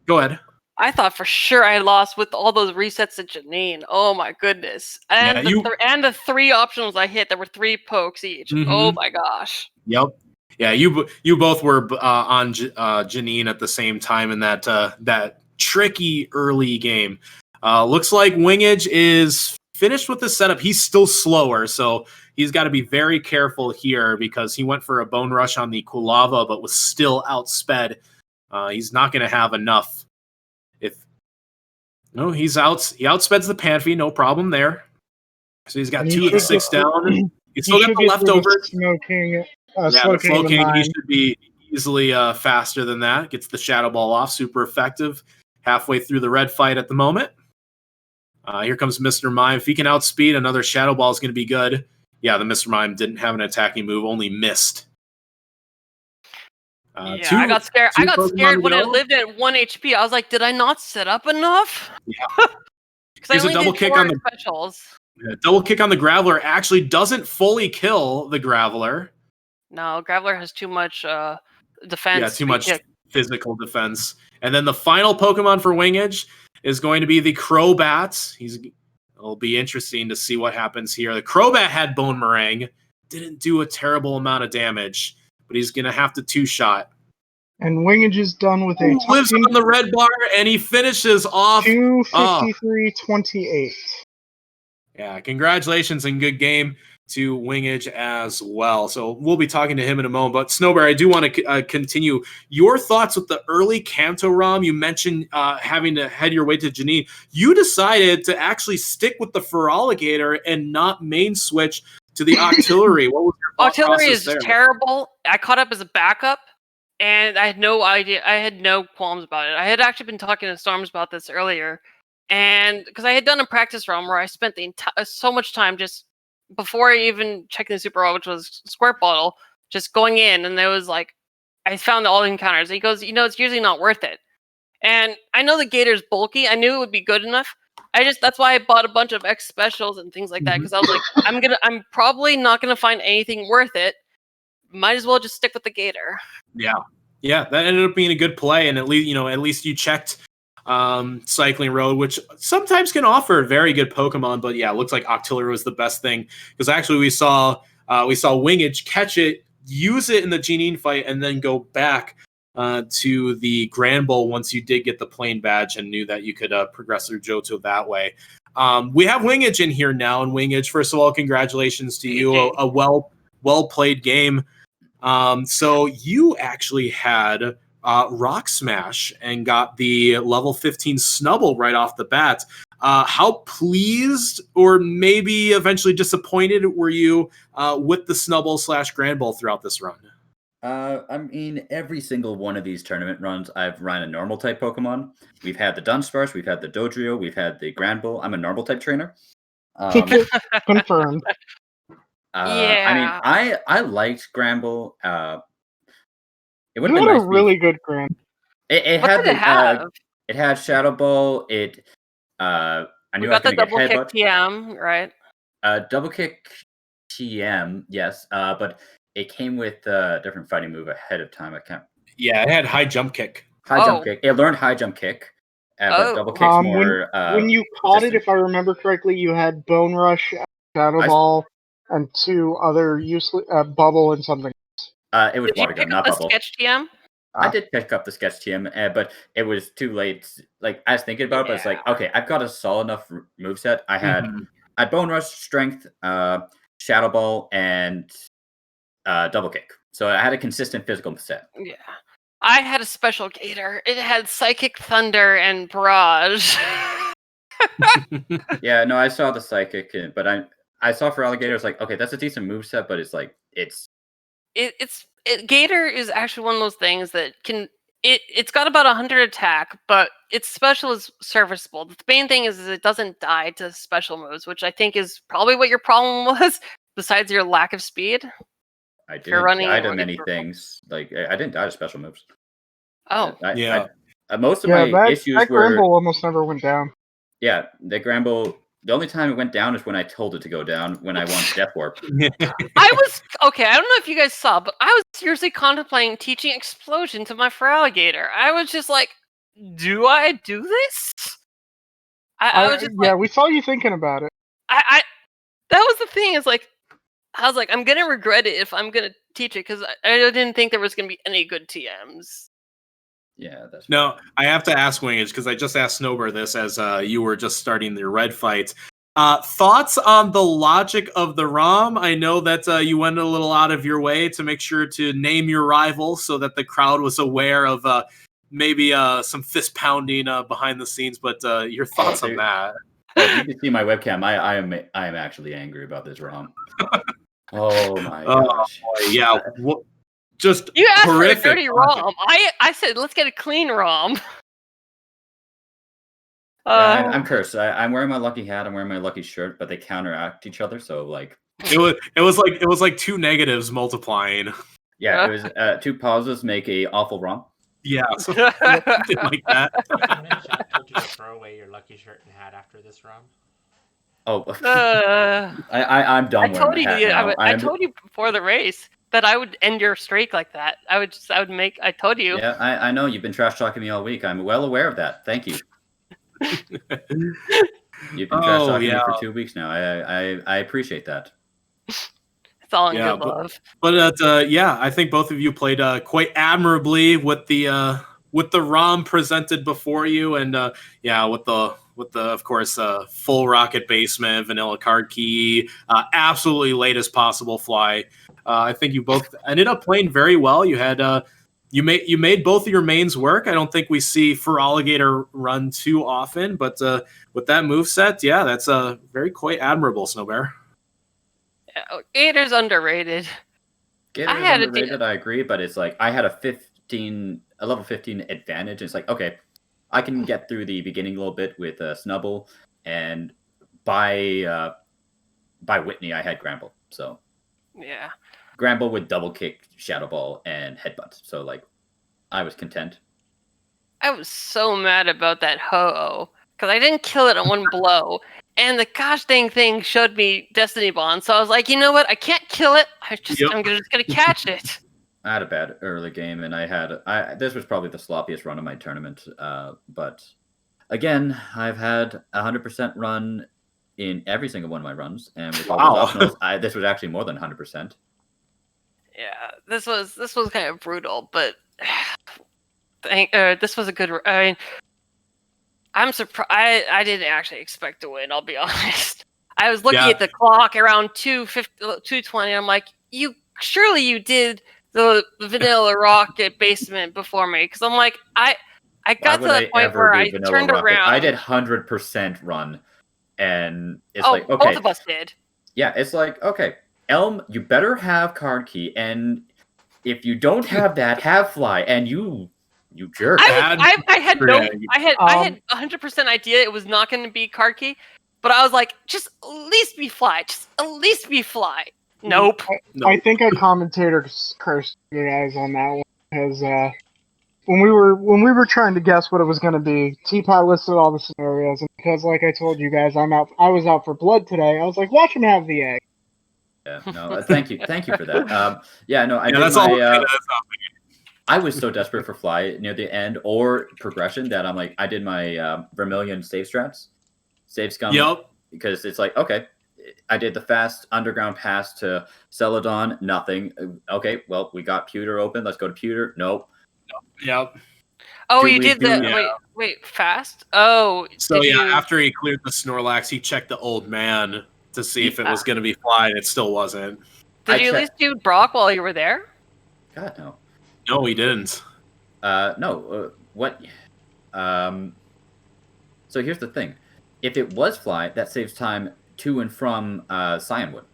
Go ahead. I thought for sure I lost with all those resets at Janine. Oh my goodness! And the 3 optionals I hit, there were 3 pokes each. Mm-hmm. Oh my gosh! Yep. Yeah, you both were on Janine at the same time in that tricky early game. Looks like Wingage is finished with the setup. He's still slower, so he's got to be very careful here because he went for a Bone Rush on the Quilava, but was still outsped. He's not going to have enough. He outspeds the Panphy, no problem there. So he's got 2 of the 6 down. He's still got the leftovers. The King, the Flow King, he should be easily faster than that. Gets the Shadow Ball off, super effective. Halfway through the red fight at the moment. Here comes Mr. Mime. If he can outspeed, another Shadow Ball is going to be good. Yeah, the Mr. Mime didn't have an attacking move, only missed. I got scared. I got scared when it lived at 1 HP. I was like, did I not set up enough? Yeah. Because I only did 4 specials. Yeah, double kick on the Graveler actually doesn't fully kill the Graveler. No, Graveler has too much defense. Yeah, too much physical defense. And then the final Pokemon for Wingage is going to be the Crobat. It'll be interesting to see what happens here. The Crobat had Bone Meringue. Didn't do a terrible amount of damage, but he's going to have to 2-shot. And Wingage is done with a... lives on the red bar, and he finishes off... 253.28. Yeah, congratulations and good game to Wingage as well. So we'll be talking to him in a moment. But Snowbear, I do want to continue your thoughts with the early Kanto ROM. You mentioned having to head your way to Janine. You decided to actually stick with the Feraligatr and not main switch to the Octillery. What was your thought Octillery process is terrible. I caught up as a backup, and I had no idea. I had no qualms about it. I had actually been talking to Storms about this earlier. And because I had done a practice ROM where I spent so much time just before I even checking the Super ROM, which was Squirt Bottle, just going in, and there was like I found all the encounters. He goes, it's usually not worth it. And I know the Gator's bulky. I knew it would be good enough. That's why I bought a bunch of X specials and things like that, because I was like, I'm probably not gonna find anything worth it. Might as well just stick with the Gator. Yeah, that ended up being a good play, and at least you checked Cycling Road, which sometimes can offer very good Pokemon. But yeah, it looks like Octillery was the best thing, because actually we saw Wingidge catch it, use it in the Genine fight, and then go back to the Grand Bowl once you did get the plain badge and knew that you could progress through Johto that way. We have Wingidge in here now, and Wingidge, first of all, congratulations to you. A well played game. So you actually had Rock Smash and got the level 15 Snubble right off the bat. How pleased or maybe eventually disappointed were you with the Snubble / Grand Bowl throughout this run? I mean, every single one of these tournament runs, I've run a normal type Pokemon. We've had the Dunsparce, we've had the Dodrio, we've had the Grand Bull. I'm a normal type trainer. Confirmed. I mean, I liked Gramble. It would You have had been a nice. really good Grand. It What had did the it have? it had Shadow Ball. I We knew I was got the going to get double kick headbutt. TM, right? Double kick TM, yes. But it came with a different fighting move ahead of time. I can't. Yeah, it had high jump kick. High jump kick. It learned high jump kick, but double kick's more. When you caught it, if I remember correctly, you had Bone Rush, Shadow Ball, and 2 other useless Bubble and something. It was Water Gun, not Bubble. Sketch TM? I did pick up the Sketch TM, but it was too late. Like, I was thinking about it, but it's like, okay, I've got a solid enough moveset. I had Bone Rush, Strength, Shadow Ball, and Double Kick. So I had a consistent physical set. Yeah. I had a special Gator. It had Psychic Thunder and Barrage. Yeah, no, I saw the Psychic, but I saw for Alligator, it's like, okay, that's a decent moveset, but it's like, Gator is actually one of those things that it's got about 100 attack, but its special is serviceable. The main thing is it doesn't die to special moves, which I think is probably what your problem was, besides your lack of speed. I didn't die to many things. Like, I didn't die to special moves. Oh. Most of my issues that were... Gramble almost never went down. Yeah, the Gramble... The only time it went down is when I told it to go down, when I wanted Death Warp. I don't know if you guys saw, but I was seriously contemplating teaching Explosion to my Feraligatr. I was just like, do I do this? We saw you thinking about it. That was the thing, is like, I was like, I'm gonna regret it if I'm gonna teach it, because I didn't think there was gonna be any good TMs. Yeah, that's no. I have to ask Wingage, because I just asked Snowbear this as you were just starting your red fight. Thoughts on the logic of the ROM? I know that you went a little out of your way to make sure to name your rival so that the crowd was aware of maybe some fist pounding behind the scenes. But your thoughts on that? If you can see my webcam, I am actually angry about this ROM. Oh my gosh! Boy, yeah. Just you asked horrific. for a dirty ROM. I said, let's get a clean ROM. I'm cursed. I'm wearing my lucky hat. I'm wearing my lucky shirt, but they counteract each other. So like, it was like 2 negatives multiplying. Yeah, it was 2 positives make a awful ROM. Yeah, something like that. I told you to throw away your lucky shirt and hat after this ROM. Oh, I'm done. I told you before the race that I would end your streak like that. I told you. Yeah, I know you've been trash talking me all week. I'm well aware of that. Thank you. You've been trash talking me for 2 weeks now. I appreciate that. It's all in good love. But I think both of you played quite admirably with the ROM presented before you, and with the of course full rocket basement, vanilla card key, absolutely latest possible fly. I think you both ended up playing very well. You had you made both of your mains work. I don't think we see Feraligatr run too often, but with that moveset, that's very quite admirable, Snowbear. Gator's underrated. Gator's underrated, I agree, but it's like I had a level 15 advantage. It's like, okay, I can get through the beginning a little bit with Snubble, and by Whitney I had Gramble. So Gramble would double kick, Shadow Ball, and Headbutt. So like, I was content. I was so mad about that Ho-Oh because I didn't kill it in one blow, and the gosh dang thing showed me Destiny Bond. So I was like, you know what? I can't kill it. I'm just gonna catch it. I had a bad early game, and this was probably the sloppiest run of my tournament. But again, I've had 100% run in every single one of my runs, and with all those optionals, this was actually more than 100%. Yeah, this was kind of brutal, but this was a good. I mean, I'm surprised. I didn't actually expect to win. I'll be honest. I was looking at the clock around 2:20. I'm like, you did the vanilla rocket basement before me, because I'm like, I got to that point where I turned around. I did 100% run, and it's like, okay, both of us did. Yeah, it's like, okay, Elm, you better have card key, and if you don't have that, have fly, and you jerk. I had 100% idea it was not going to be card key, but I was like, just at least be fly. Just at least be fly. Nope. I think a commentator cursed you guys on that one, because when we were trying to guess what it was going to be, Teapot listed all the scenarios, and because, like I told you guys, I was out for blood today. I was like, watch him have the egg. Yeah, no, thank you for that. That's all. I was so desperate for fly near the end or progression that I'm like, I did my Vermilion save strats, save scum. Yep. Because it's like, okay, I did the fast underground pass to Celadon, nothing. Okay, well, we got Pewter open. Let's go to Pewter. Nope. Yep. Oh, you did that. Yeah. Wait, fast? Oh. So after he cleared the Snorlax, he checked the old man to see if it was going to be fly, and it still wasn't. Did you at least do Brock while you were there? God, no. No, he didn't. No. What? So here's the thing. If it was fly, that saves time to and from Cyanwood.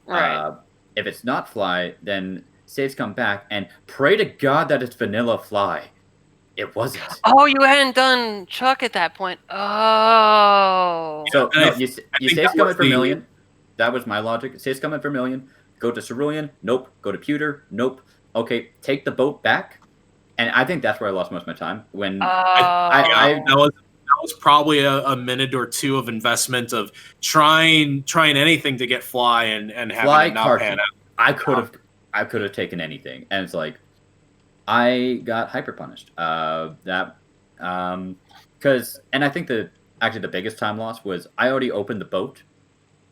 Right. If it's not fly, then saves come back, and pray to God that it's vanilla fly. It wasn't. Oh, you hadn't done Chuck at that point. Oh. So no, you save scum at Vermilion. That was my logic. Save scum at Vermilion. Go to Cerulean. Nope. Go to Pewter. Nope. Okay, take the boat back. And I think that's where I lost most of my time. When that was probably a minute or two of investment of trying anything to get fly and having fly it not pan out. I could have taken anything, and it's like I got hyper punished. And I think the biggest time loss was I already opened the boat,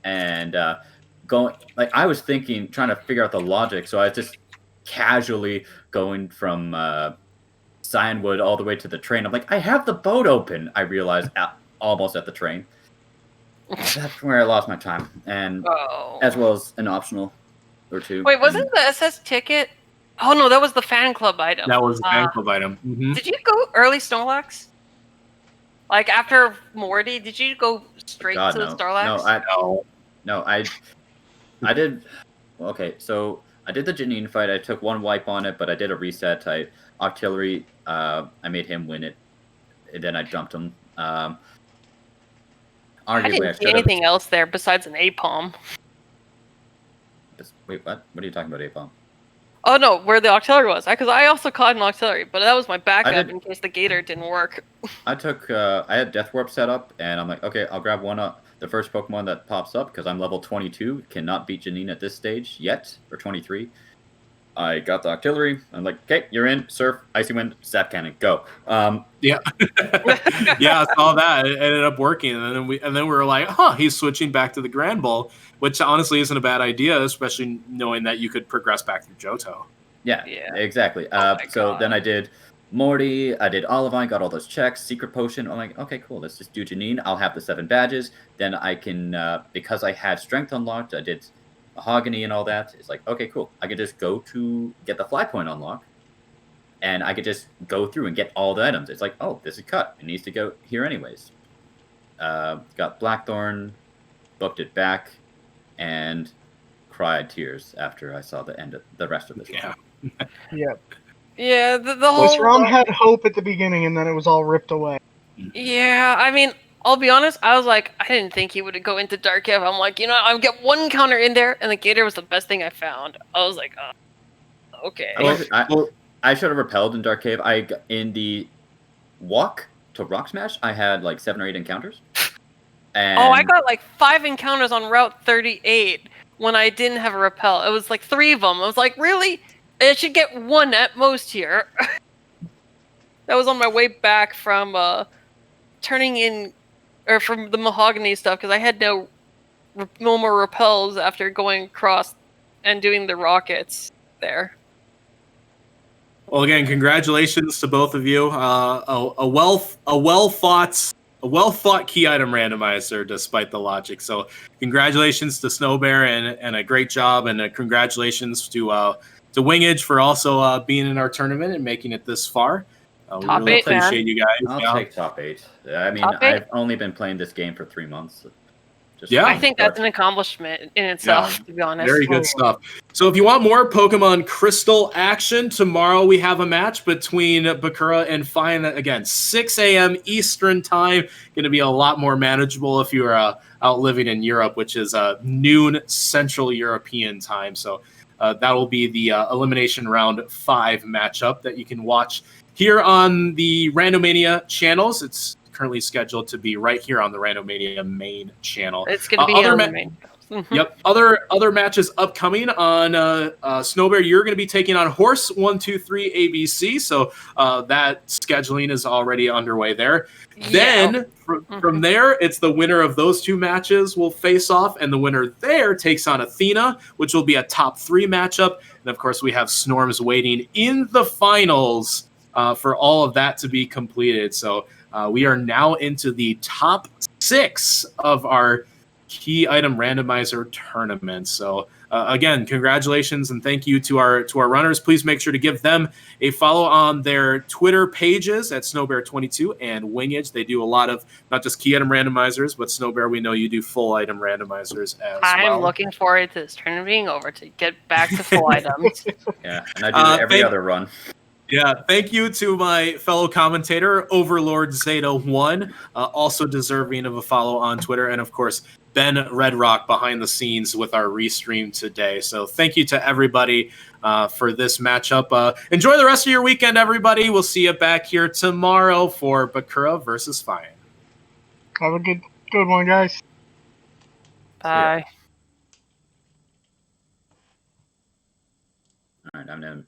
and I was trying to figure out the logic, so I was just casually going from Cyanwood all the way to the train. I'm like, I have the boat open. I realized almost at the train. That's where I lost my time, and as well as an optional or two. Wait, wasn't the SS ticket? Oh no, that was the fan club item. That was the fan club item. Mm-hmm. Did you go early Snorlax? Like after Morty, did you go straight to the Snorlax? No, I did. Okay, so I did the Janine fight. I took one wipe on it, but I did a reset. Octillery, I made him win it, and then I jumped him. I didn't see anything else there besides an A-palm. Wait, what? What are you talking about, A-palm? Oh no, where the Octillery was. Because I also caught an Octillery, but that was my backup in case the Gator didn't work. I had Death Warp set up, and I'm like, okay, I'll grab the first Pokemon that pops up, because I'm level 22, cannot beat Janine at this stage yet, or 23. I got the Octillery. I'm like, okay, you're in. Surf, Icy Wind, Sap Cannon, go. Yeah, I saw that. It ended up working, and then we were like, he's switching back to the Grand Ball, which honestly isn't a bad idea, especially knowing that you could progress back through Johto. Yeah, exactly. So then I did Morty, I did Olivine, got all those checks, Secret Potion. I'm like, okay, cool, let's just do Janine. I'll have the 7 badges. Then I can, because I had Strength unlocked, I did Mahogany and all that. It's like, okay, cool. I could just go to get the Fly Point unlocked, and I could just go through and get all the items. It's like, oh, this is cut. It needs to go here anyways. Got Blackthorn, booked it back, and cried tears after I saw the rest of this. Yeah. Yep. Yeah, the whole... This ROM had hope at the beginning, and then it was all ripped away. Yeah, I mean, I'll be honest, I was like, I didn't think he would go into Dark Cave. I'm like, I'll get one counter in there, and the Gator was the best thing I found. I was like, okay. I should have repelled in Dark Cave. In the walk to Rock Smash, I had like 7 or 8 encounters. And I got like 5 encounters on Route 38 when I didn't have a repel. It was like 3 of them. I was like, really? I should get 1 at most here. That was on my way back from turning in, or from the mahogany stuff, because I had no more repels after going across and doing the rockets there. Well, again, congratulations to both of you. A well thought key item randomizer, despite the logic. So, congratulations to Snowbear and a great job, and congratulations to wingidge for also being in our tournament and making it this far. We Top really 8, appreciate man. you guys. I'll take top 8. I mean, Top 8? I've only been playing this game for 3 months. I think that's an accomplishment in itself, to be honest. Very good stuff. So if you want more Pokemon Crystal action, tomorrow we have a match between Bakura and Fine. Again, 6 a.m. Eastern time. Going to be a lot more manageable if you're out living in Europe, which is noon Central European time. So that will be the Elimination Round 5 matchup that you can watch here on the Randomania channels. It's currently scheduled to be right here on the Randomania main channel. It's going to be on the main. Yep. Other matches upcoming on Snowbear. You're going to be taking on Horse 123 ABC. So that scheduling is already underway there. Yeah. Then from there, it's the winner of those 2 matches will face off, and the winner there takes on Athena, which will be a top 3 matchup. And of course, we have Snorms waiting in the finals for all of that to be completed. So we are now into the top 6 of our key item randomizer tournament. So again, congratulations and thank you to our runners. Please make sure to give them a follow on their Twitter pages at snowbear22 and wingidge. They do a lot of not just key item randomizers, but Snowbear, we know you do full item randomizers as well. I'm looking forward to this tournament being over to get back to full items. Yeah, and I do every other run. Yeah, thank you to my fellow commentator, Overlord Zeta1, also deserving of a follow on Twitter, and of course, Ben Redrock behind the scenes with our restream today. So thank you to everybody for this matchup. Enjoy the rest of your weekend, everybody. We'll see you back here tomorrow for Bakura versus Fine. Have a good one, guys. Bye. All right, I'm in.